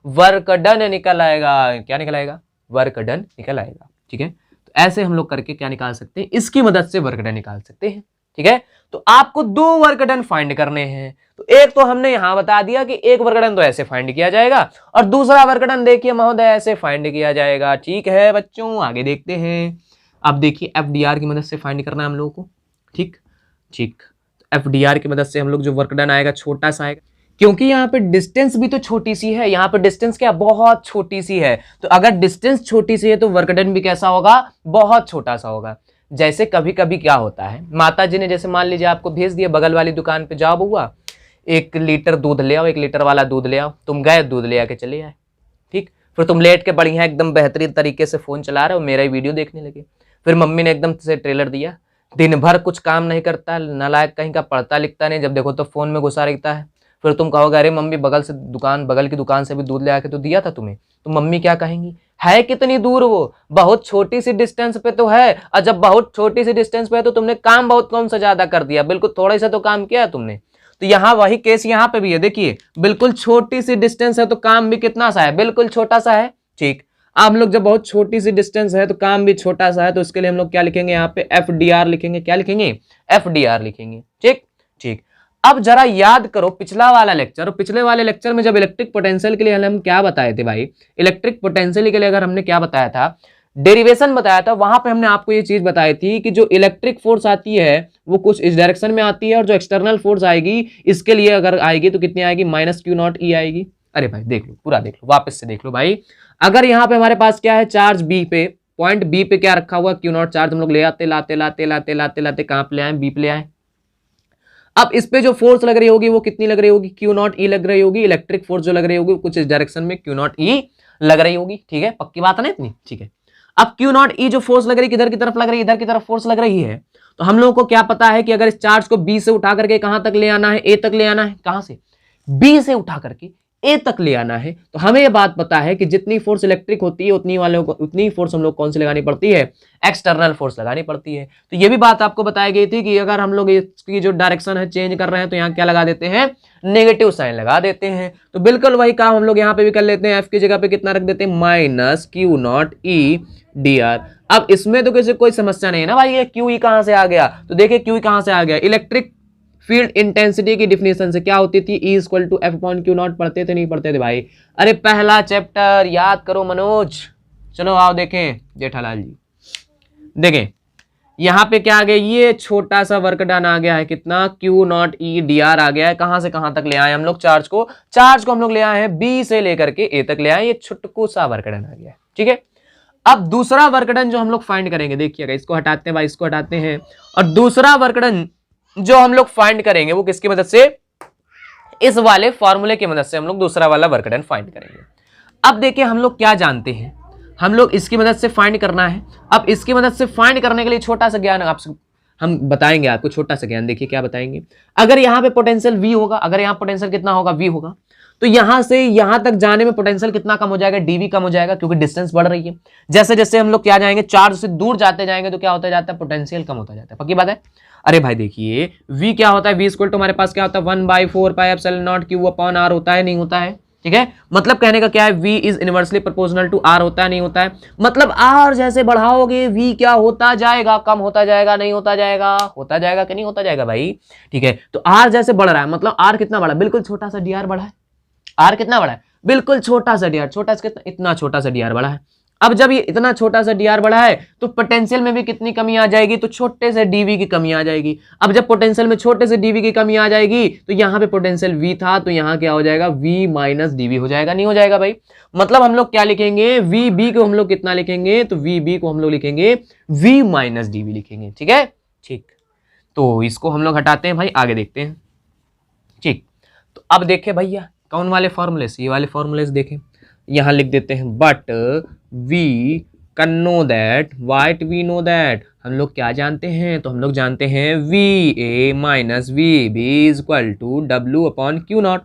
वर्क डन निकल आएगा। क्या निकल आएगा, वर्क डन निकल आएगा, ठीक है। तो ऐसे हम लोग करके क्या निकाल सकते हैं, इसकी मदद से वर्क डन निकाल सकते हैं, ठीक है। तो आपको 2 वर्क डन फाइंड करने हैं। तो एक तो हमने यहां बता दिया कि एक वर्क डन तो ऐसे फाइंड किया जाएगा, और दूसरा वर्क डन देखिए महोदय ऐसे फाइंड किया जाएगा, ठीक है बच्चों। आगे देखते हैं। अब देखिए एफडीआर की मदद से फाइंड करना है हम लोगों को, ठीक ठीक। एफडीआर की मदद से हम लोग जो वर्क डन आएगा छोटा सा आएगा, क्योंकि यहाँ पे डिस्टेंस भी तो छोटी सी है। यहाँ पे डिस्टेंस क्या, बहुत छोटी सी है। तो अगर डिस्टेंस छोटी सी है तो वर्क डन भी कैसा होगा, बहुत छोटा सा होगा। जैसे कभी कभी क्या होता है, माता जी ने जैसे मान लीजिए आपको भेज दिया बगल वाली दुकान पे, जाओ बउआ 1 लीटर दूध ले आओ, 1 लीटर वाला दूध ले आओ। तुम गए दूध ले आके चले आए, ठीक। फिर तुम लेट के बढ़िया एकदम बेहतरीन तरीके से फोन चला रहे हो, मेरा ही वीडियो देखने लगे। फिर मम्मी ने एकदम से ट्रेलर दिया, दिन भर कुछ काम नहीं करता, नालायक कहीं का, पढ़ता लिखता नहीं, जब देखो तो फोन में घुसा रहता है। फिर तुम कहोगे अरे मम्मी बगल की दुकान से भी दूध ले आके तो दिया था तुम्हें। तो मम्मी क्या कहेंगी, है कितनी दूर, वो बहुत छोटी सी डिस्टेंस पे तो है, और जब बहुत छोटी सी डिस्टेंस पे है तो तुमने काम बहुत कम से ज्यादा कर दिया, बिल्कुल थोड़ा सा तो काम किया तुमने। तो यहाँ वही केस यहाँ पे भी है। देखिए बिल्कुल छोटी सी डिस्टेंस है तो काम भी कितना सा है, बिल्कुल छोटा सा है, ठीक। आप लोग जब बहुत छोटी सी डिस्टेंस है तो काम भी छोटा सा है, तो इसके लिए हम लोग क्या लिखेंगे, यहाँ पे FDR लिखेंगे। क्या लिखेंगे, FDR लिखेंगे, ठीक ठीक। अब जरा याद करो पिछला वाला लेक्चर, और पिछले वाले लेक्चर में जब इलेक्ट्रिक पोटेंशियल के लिए हम क्या बताए थे भाई, इलेक्ट्रिक पोटेंशियल के लिए अगर हमने क्या बताया था, डेरिवेशन बताया था, वहां पे हमने आपको ये चीज बताई थी कि जो इलेक्ट्रिक फोर्स आती है वो कुछ इस डायरेक्शन में आती है, और जो एक्सटर्नल फोर्स आएगी इसके लिए अगर आएगी तो कितनी आएगी, -Q0E आएगी। अरे भाई देख लो, पूरा देख लो, वापस से देख लो भाई। अगर यहाँ पे हमारे पास क्या है, चार्ज B पे, पॉइंट B पे क्या रखा हुआ, Q0 चार्ज हम लोग ले आते लाते लाते लाते लाते लाते कहां पे ले आए, B पे ले आए। अब इस पे जो फोर्स लग रही होगी वो कितनी लग रही होगी, Q0E लग रही होगी। इलेक्ट्रिक फोर्स जो लग रही होगी कुछ इस डायरेक्शन में Q0E लग रही होगी, ठीक है, पक्की बात है ना इतनी, ठीक है। अब Q0E जो फोर्स लग रही है किधर की तरफ लग रही है, इधर की तरफ फोर्स लग रही है। तो हम लोगों को क्या पता है कि अगर इस चार्ज को B से उठा करके कहां तक ले आना है, A तक ले आना है। कहां से, B से उठा करके A तक ले आना है। तो हमें यह बात पता है कि जितनी फोर्स इलेक्ट्रिक होती है उतनी फोर्स हम लोग कौन सी लगानी पड़ती है, एक्सटर्नल फोर्स लगानी पड़ती है। तो ये भी बात आपको बताई गई थी कि अगर हम लोग इसकी जो डायरेक्शन है चेंज कर रहे हैं तो यहाँ क्या लगा देते हैं, नेगेटिव साइन लगा देते हैं। तो बिल्कुल वही काम हम लोग यहाँ पे भी कर लेते हैं। F की जगह पे कितना रख देते हैं, -Q0E/dr। अब इसमें तो किसी कोई समस्या नहीं है ना भाई, ये QE कहां से आ गया, तो देखिए QE कहां से आ गया, इलेक्ट्रिक फील्ड इंटेंसिटी की डिफिनेशन से क्या होती थी, E=F/Q0 पढ़ते थे नहीं पढ़ते थे भाई, अरे पहला चैप्टर याद करो मनोज। चलो आओ देखें जेठालाल जी, देखें यहां पे क्या आ गया, ये छोटा सा वर्क डन आ गया है, कितना, Q0E/dr आ गया है। कहां से कहां तक ले आए हम लोग, चार्ज को हम लोग ले आए हैं B से लेकर के A तक ले आए, ये छुटकू सा वर्क डन आ गया है, ठीक है। अब दूसरा वर्क डन जो हम लोग फाइंड करेंगे, देखिएगा इसको हटाते हैं भाई, इसको हटाते हैं, और दूसरा वर्क डन जो हम लोग फाइंड करेंगे वो किसकी मदद से, इस वाले फॉर्मूले की मदद से हम लोग दूसरा वाला वर्क डन फाइंड करेंगे। अब देखिए हम लोग क्या जानते हैं, हम लोग इसकी मदद से फाइंड करना है। अब इसकी मदद से फाइंड करने के लिए छोटा सा ज्ञान आपसे हम बताएंगे, आपको छोटा सा ज्ञान। देखिए क्या बताएंगे, अगर यहाँ पे पोटेंशियल V होगा, अगर यहाँ पोटेंशियल कितना होगा, V होगा, तो यहां से यहां तक जाने में पोटेंशियल कितना कम हो जाएगा, dV कम हो जाएगा, क्योंकि डिस्टेंस बढ़ रही है। जैसे जैसे हम लोग क्या जाएंगे, चार्ज से दूर जाते जाएंगे तो क्या होता जाता है, पोटेंशियल कम होता जाता है। पक्की बात है। अरे भाई देखिए V क्या होता है, V इक्वल टू हमारे पास क्या होता है, 1/4πε0 Q/R होता है, नहीं होता है। ठीक है, मतलब कहने का क्या है, V is inversely proportional to R होता है, नहीं होता है। मतलब R जैसे बढ़ाओगे V क्या होता जाएगा, कम होता जाएगा, नहीं होता जाएगा, होता जाएगा कि नहीं होता जाएगा भाई। ठीक है, तो R जैसे बढ़ रहा है, मतलब R कितना बढ़ा, बिल्कुल छोटा सा dr बढ़ा है। R कितना बड़ा है, बिल्कुल छोटा सा dr, छोटा सा कितना, इतना छोटा सा dr बढ़ा है। अब जब ये इतना छोटा सा dr बढ़ा है तो पोटेंशियल में भी कितनी कमी आ जाएगी, तो छोटे से dv की कमी आ जाएगी। अब जब पोटेंशियल में छोटे से dv की कमी आ जाएगी तो यहाँ पे पोटेंशियल v था, तो यहाँ क्या हो जाएगा, v माइनस dv हो जाएगा, नहीं हो जाएगा भाई। मतलब हम लोग क्या लिखेंगे, vb को हम लोग कितना लिखेंगे, तो vb को हम लोग लिखेंगे v माइनस dv लिखेंगे। ठीक है, ठीक, तो इसको हम लोग हटाते हैं भाई, आगे देखते हैं। ठीक, तो अब देखे भैया कौन वाले फॉर्मूले, ये वाले फॉर्मूले देखें, यहां लिख देते हैं, but we can know that, white we know that, हम लोग क्या जानते हैं, तो हम लोग जानते हैं V A minus V B is equal to W upon Q naught.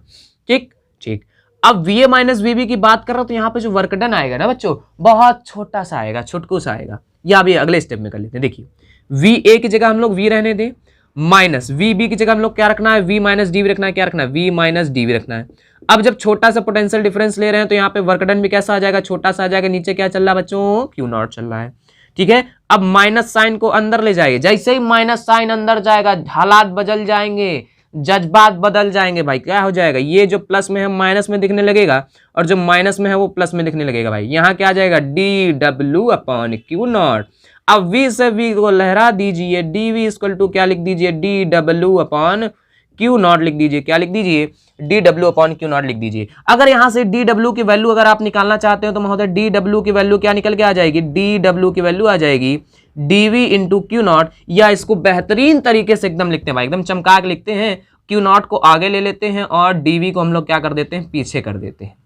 ठीक ठीक, अब V A minus V B की बात कर रहा हूं तो यहाँ पे जो वर्क डन आएगा ना बच्चों, बहुत छोटा सा आएगा, छुटकू सा आएगा। या अभी अगले स्टेप में कर लेते हैं। देखिए वी ए की जगह हम लोग वी रहने दें, माइनस वी बी की जगह हम लोग क्या रखना है, वी माइनस डी वी रखना है, क्या रखना है, वी माइनस डी वी रखना है। अब जब छोटा सा पोटेंशियल डिफरेंस ले रहे हैं तो यहाँ पे वर्क डन भी कैसा आ जाएगा, छोटा सा आ जाएगा। नीचे क्या चल रहा है बच्चों, क्यू नॉट चल रहा है। ठीक है, अब माइनस साइन को अंदर ले जाइए, जैसे ही माइनस साइन अंदर जाएगा हालात बदल जाएंगे, जज्बात बदल जाएंगे भाई। क्या हो जाएगा, ये जो प्लस में है माइनस में दिखने लगेगा, और जो माइनस में है वो प्लस में दिखने लगेगा भाई। यहाँ क्या आ जाएगा, D W upon Q not. अब v से v को लहरा दीजिए, dv इक्वल टू क्या लिख दीजिए, D W upon Q not लिख दीजिए। क्या लिख दीजिए, D W upon Q not लिख दीजिए। अगर यहां से डी डब्ल्यू की वैल्यू अगर आप निकालना चाहते हो तो महोदय डी डब्ल्यू की वैल्यू क्या निकल के आ जाएगी, डी डब्ल्यू की वैल्यू आ जाएगी डीवी इंटू क्यू नॉट। या इसको बेहतरीन तरीके से एकदम लिखते हैं भाई, एकदम चमका के लिखते हैं, क्यू नॉट को आगे ले लेते हैं और डीवी को हम लोग क्या कर देते हैं, पीछे कर देते हैं।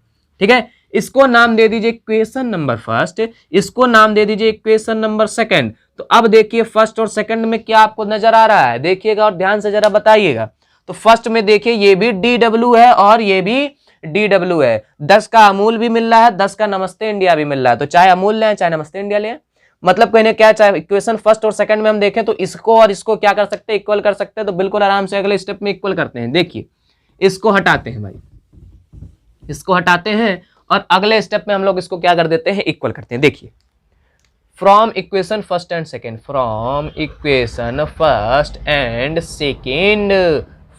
ठीक है, इसको नाम दे दीजिए इक्वेशन नंबर फर्स्ट, इसको नाम दे दीजिए इक्वेशन नंबर सेकंड। तो अब देखिए फर्स्ट और सेकंड में क्या आपको नजर आ रहा है, देखिएगा और ध्यान से जरा बताइएगा। तो फर्स्ट में देखिए ये भी डी डब्ल्यू है और ये भी डी डब्ल्यू है। 10 का अमूल भी मिल रहा है, 10 का नमस्ते इंडिया भी मिल रहा है। तो चाहे अमूल लें चाहे नमस्ते इंडिया लें, मतलब कहने क्या, चाहे इक्वेशन फर्स्ट और सेकंड में हम देखें तो इसको और इसको क्या कर सकते हैं, इक्वल कर सकते हैं। तो बिल्कुल आराम से अगले स्टेप में इक्वल करते हैं। देखिए इसको हटाते हैं भाई, इसको हटाते हैं और अगले स्टेप में हम लोग इसको क्या कर देते हैं, इक्वल करते हैं। देखिए from equation first and second, from equation first and second,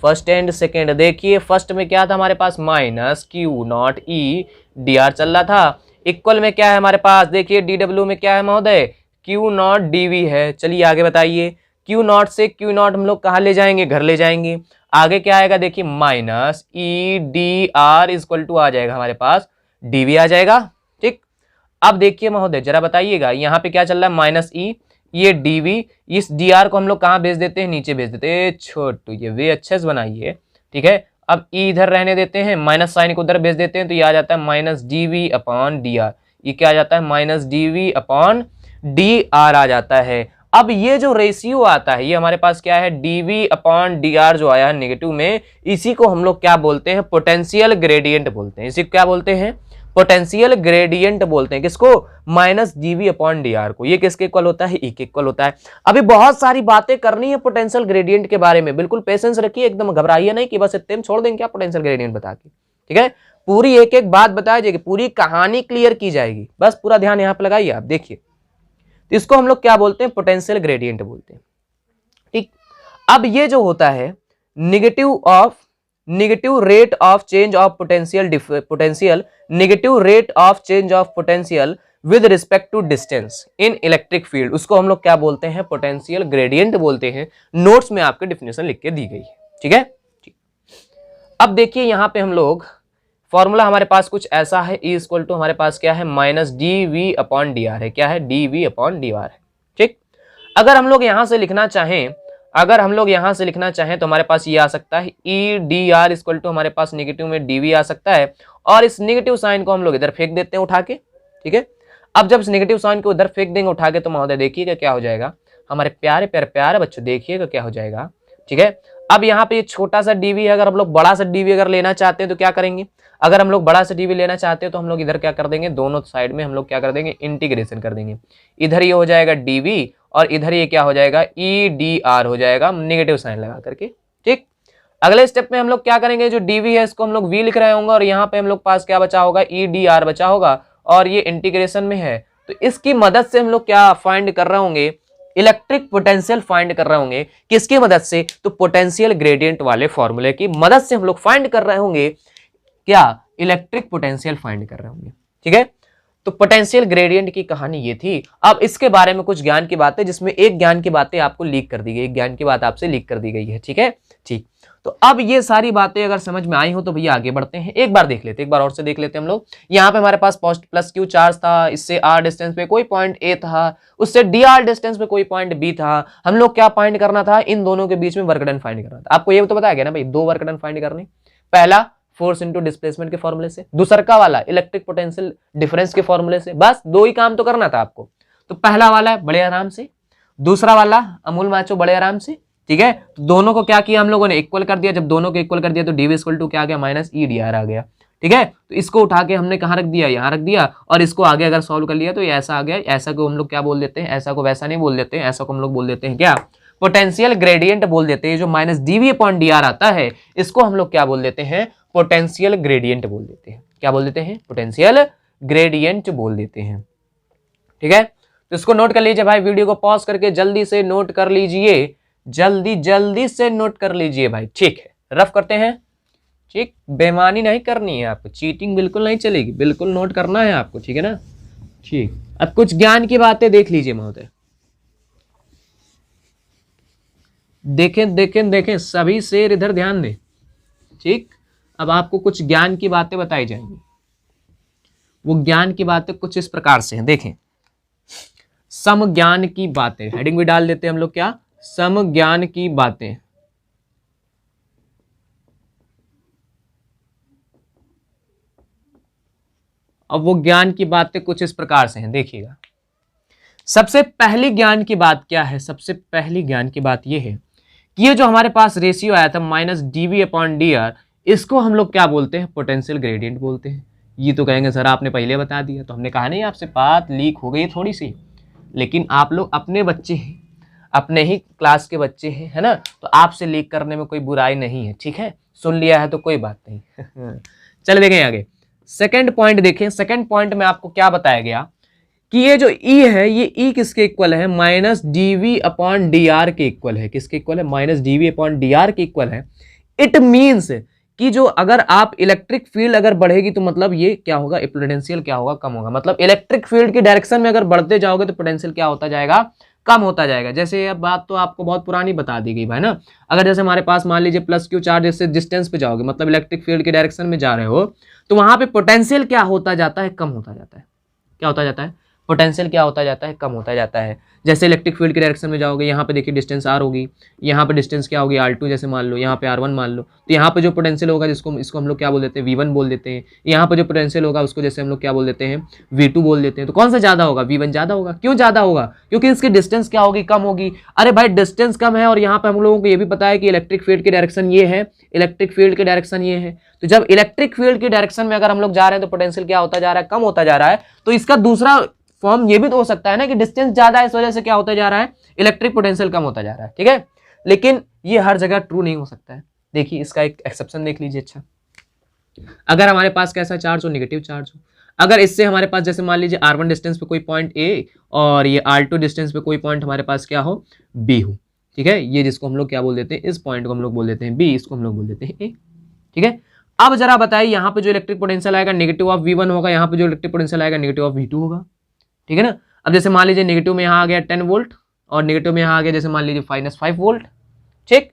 first and second. देखिए फर्स्ट में क्या था हमारे पास, minus Q naught E D R चल रहा था। इक्वल में क्या है हमारे पास, देखिए डी डब्ल्यू में क्या है महोदय, क्यू नॉट डी वी है। चलिए आगे बताइए, क्यू नॉट से क्यू नॉट हम लोग कहाँ ले जाएंगे, घर ले जाएंगे। आगे क्या आएगा, देखिए minus E D R equal to आ जाएगा हमारे पास डीवी आ जाएगा। ठीक, अब देखिए महोदय जरा बताइएगा, यहाँ पे क्या चल रहा है, माइनस ई, ये डीवी, इस डी आर को हम लोग कहाँ भेज देते हैं, नीचे भेज देते हैं। छोटू ये वे अच्छे से बनाइए। ठीक है, अब ई इधर रहने देते हैं, माइनस साइन को उधर भेज देते हैं, तो ये आ जाता है minus D V upon D R. ये क्या आ जाता है, minus D V upon D R आ जाता है। अब ये जो रेशियो आता है ये हमारे पास क्या है, डीवी अपॉन डी आर जो आया है नेगेटिव में, इसी को हम लोग क्या बोलते हैं, पोटेंशियल ग्रेडियंट बोलते हैं। इसी को क्या बोलते हैं, पोटेंशियल ग्रेडियंट बोलते हैं। किसको, minus dV upon D r को। ये किसके इक्वल होता है, ई के इक्वल होता है। अभी बहुत सारी बातें करनी है पोटेंशियल ग्रेडियंट के बारे में, बिल्कुल पेशेंस रखिए, एकदम घबराइए नहीं कि बस इतने में छोड़ देंगे क्या पोटेंशियल ग्रेडियंट बता के। ठीक है, पूरी एक एक बात बताई जाएगी, पूरी कहानी क्लियर की जाएगी, बस पूरा ध्यान यहाँ पे लगाइए आप। देखिए तो इसको हम लोग क्या बोलते हैं, पोटेंशियल ग्रेडियंट बोलते हैं। ठीक, अब ये जो होता है negative rate of change of potential negative rate of change of potential with respect to distance in electric field, उसको हम लोग क्या बोलते हैं, पोटेंशियल ग्रेडियंट बोलते हैं। नोट्स में आपके डिफिनेशन लिख के दी गई है। ठीक है, ठीक। अब देखिए यहाँ पे हम लोग फॉर्मूला हमारे पास कुछ ऐसा है, ई इक्वल टू हमारे पास क्या है, minus D V upon D R है। क्या है, d V upon D R है। ठीक, अगर हम लोग यहां से लिखना चाहें, अगर हम लोग यहाँ से लिखना चाहें तो हमारे पास ये आ सकता है E D R equal to हमारे पास नेगेटिव में डीवी आ सकता है, और इस नेगेटिव साइन को हम लोग इधर फेंक देते हैं उठा के, ठीक है। अब जब इस नेगेटिव साइन को इधर फेंक देंगे उठा के, तो महोदय देखिएगा क्या हो जाएगा, हमारे प्यारे प्यारे प्यारे बच्चों देखिएगा क्या हो जाएगा, ठीक है। अब यहाँ पे ये छोटा सा डीवी है, अगर हम लोग बड़ा सा डीवी अगर लेना चाहते हैं तो क्या करेंगे, अगर हम लोग बड़ा सा डीवी लेना चाहते हैं तो हम लोग इधर क्या कर देंगे, दोनों साइड में हम लोग क्या कर देंगे, इंटीग्रेशन कर देंगे। इधर ये हो जाएगा डीवी और इधर ये क्या हो जाएगा, ई डी आर हो जाएगा, नेगेटिव साइन लगा करके, ठीक। अगले स्टेप में हम लोग क्या करेंगे, जो डीवी है इसको हम लोग वी लिख रहे होंगे और यहाँ पे हम लोग पास क्या बचा होगा, ई डी आर बचा होगा, और ये इंटीग्रेशन में है, तो इसकी मदद से हम लोग क्या फाइंड कर रहे होंगे, इलेक्ट्रिक पोटेंशियल फाइंड कर रहे होंगे। किसकी मदद से, तो पोटेंशियल ग्रेडियंट वाले फॉर्मूले की मदद से हम लोग फाइंड कर रहे होंगे, क्या, इलेक्ट्रिक पोटेंशियल फाइंड कर रहे होंगे, ठीक है। तो पोटेंशियल ग्रेडियंट की कहानी ये थी। अब इसके बारे में कुछ ज्ञान की बातें, जिसमें एक ज्ञान की बातें आपको लीक कर दी गई, एक ज्ञान की बात आपसे लीक कर दी गई है, ठीक है, ठीक। तो अब ये सारी बातें अगर समझ में आई हो तो भैया आगे बढ़ते हैं, एक बार देख लेते हैं, एक बार और से देख लेते हैं हम लोग। यहाँ पे हमारे पास प्लस क्यू चार्ज था, इससे आर डिस्टेंस पे कोई पॉइंट ए था, उससे डी आर डिस्टेंस पे कोई पॉइंट बी था। हम लोग क्या फाइंड करना था, इन दोनों के बीच में वर्क डन फाइंड करना था। आपको ये तो बताया गया ना भाई, दो वर्क डन फाइंड करने, पहला फोर्स इनटू डिस्प्लेसमेंट के फॉर्मूले से, दूसरा वाला इलेक्ट्रिक पोटेंशियल डिफरेंस के फॉर्मूले से। बस दो ही काम तो करना था आपको। तो पहला वाला बड़े आराम से, दूसरा वाला अमूल माचो बड़े आराम से, ठीक है। तो दोनों को क्या किया हम लोगों ने, इक्वल कर दिया। जब दोनों को इक्वल कर दिया तो डीवी इक्वल टू क्या आ गया, माइनस ई डी आर आ गया, ठीक है। तो इसको उठा के हमने कहाँ रख दिया, यहाँ रख दिया, और इसको आगे अगर सॉल्व कर लिया तो ये ऐसा आ गया। ऐसा को हम लोग क्या बोल देते हैं, ऐसा को वैसा नहीं बोल देते हैं, ऐसा को हम लोग बोल देते हैं क्या, पोटेंशियल ग्रेडियंट बोल देते हैं। जो minus dV upon D r आता है इसको हम लोग क्या बोल देते हैं, पोटेंशियल ग्रेडियंट बोल देते हैं। क्या बोल देते हैं, पोटेंशियल ग्रेडियंट बोल देते हैं, ठीक है। तो इसको नोट कर लीजिए भाई, वीडियो को पॉज करके जल्दी से नोट कर लीजिए, जल्दी से नोट कर लीजिए भाई, ठीक है। रफ करते हैं, ठीक, बेईमानी नहीं करनी है आपको, चीटिंग बिल्कुल नहीं चलेगी, बिल्कुल नोट करना है आपको, ठीक है ना, ठीक। अब कुछ ज्ञान की बातें देख लीजिए महोदय, देखें देखें देखें, सभी शेर इधर ध्यान दें, ठीक। अब आपको कुछ ज्ञान की बातें बताई जाएंगी। वो ज्ञान की बातें कुछ इस प्रकार से हैं, देखें। सम ज्ञान की बातें, हेडिंग भी डाल देते हैं हम लोग, क्या, सम ज्ञान की बातें। अब वो ज्ञान की बातें कुछ इस प्रकार से हैं, देखिएगा। सबसे पहली ज्ञान की बात क्या है, सबसे पहली ज्ञान की बात यह है कि ये जो हमारे पास रेशियो आया था minus dV upon D r, इसको हम लोग क्या बोलते हैं, पोटेंशियल ग्रेडियंट बोलते हैं। ये तो कहेंगे सर आपने पहले बता दिया, तो हमने कहा नहीं आपसे, बात लीक हो गई थोड़ी सी, लेकिन आप लोग अपने बच्चे हैं, अपने ही क्लास के बच्चे हैं, है ना, तो आपसे लीक करने में कोई बुराई नहीं है, ठीक है। सुन लिया है तो कोई बात नहीं। चले देखें आगे, सेकंड पॉइंट देखें। सेकंड पॉइंट में आपको क्या बताया गया कि ये जो ई है, ये ई किसके इक्वल है, minus dV upon D r के इक्वल है। किसके इक्वल है, minus dV upon D r के इक्वल है। इट मीन्स कि जो अगर आप इलेक्ट्रिक फील्ड अगर बढ़ेगी तो मतलब ये क्या होगा, पोटेंशियल क्या होगा, कम होगा। मतलब इलेक्ट्रिक फील्ड की डायरेक्शन में अगर बढ़ते जाओगे तो पोटेंशियल क्या होता जाएगा, कम होता जाएगा। जैसे अब बात तो आपको बहुत पुरानी बता दी गई भाई ना, अगर जैसे हमारे पास मान लीजिए प्लस क्यू चार्ज से डिस्टेंस पे जाओगे, मतलब इलेक्ट्रिक फील्ड की डायरेक्शन में जा रहे हो, तो वहां पे पोटेंशियल क्या होता जाता है, कम होता जाता है। क्या होता जाता है, पोटेंशियल क्या होता जाता है, कम होता जाता है। जैसे इलेक्ट्रिक फील्ड की डायरेक्शन में जाओगे, यहाँ पे देखिए डिस्टेंस आर होगी, यहाँ पे डिस्टेंस क्या होगी, R2 जैसे मान लो, यहाँ पे R1 मान लो, तो यहाँ पे जो पोटेंशियल होगा जिसको इसको हम लोग क्या बोल देते हैं, V1 बोल देते हैं। यहाँ पे जो पोटेंशियल होगा उसको जैसे हम लोग क्या बोल देते हैं, V2 बोल देते हैं। तो कौन सा ज्यादा होगा, V1 ज्यादा होगा। क्यों ज्यादा होगा, क्योंकि इसकी डिस्टेंस क्या होगी, कम होगी। अरे भाई डिस्टेंस कम है और यहाँ पे हम लोगों को ये भी पता है कि इलेक्ट्रिक फील्ड की डायरेक्शन ये है, इलेक्ट्रिक फील्ड की डायरेक्शन ये है। तो जब इलेक्ट्रिक फील्ड की डायरेक्शन में अगर हम लोग जा रहे हैं तो पोटेंशियल क्या होता जा रहा है, कम होता जा रहा है। तो इसका दूसरा फॉर्म ये भी तो हो सकता है ना कि डिस्टेंस ज्यादा है, इस वजह से क्या होता जा रहा है, इलेक्ट्रिक पोटेंशियल कम होता जा रहा है, ठीक है। लेकिन ये हर जगह ट्रू नहीं हो सकता है। देखिए इसका एक एक्सेप्शन देख लीजिए। अच्छा, अगर हमारे पास कैसा चार्ज हो, नेगेटिव चार्ज हो, अगर इससे हमारे पास जैसे मान लीजिए R1 डिस्टेंस पे कोई पॉइंट A और ये R2 डिस्टेंस पे कोई पॉइंट हमारे पास क्या हो, B हो, ठीक है। ये जिसको हम लोग क्या बोल देते हैं, इस पॉइंट को हम लोग बोल देते हैं B, इसको हम लोग बोल देते हैं A, ठीक है। अब जरा बताइए, यहाँ पे जो इलेक्ट्रिक पोटेंशियल आएगा नेगेटिव ऑफ V1 होगा, यहाँ पे जो इलेक्ट्रिक पोटेंशियल आएगा नेगेटिव ऑफ V2 होगा, ठीक है ना। अब जैसे मान लीजिए नेगेटिव में यहाँ आ गया 10 वोल्ट और नेगेटिव में यहाँ आ गया जैसे मान लीजिए -5 वोल्ट, ठीक।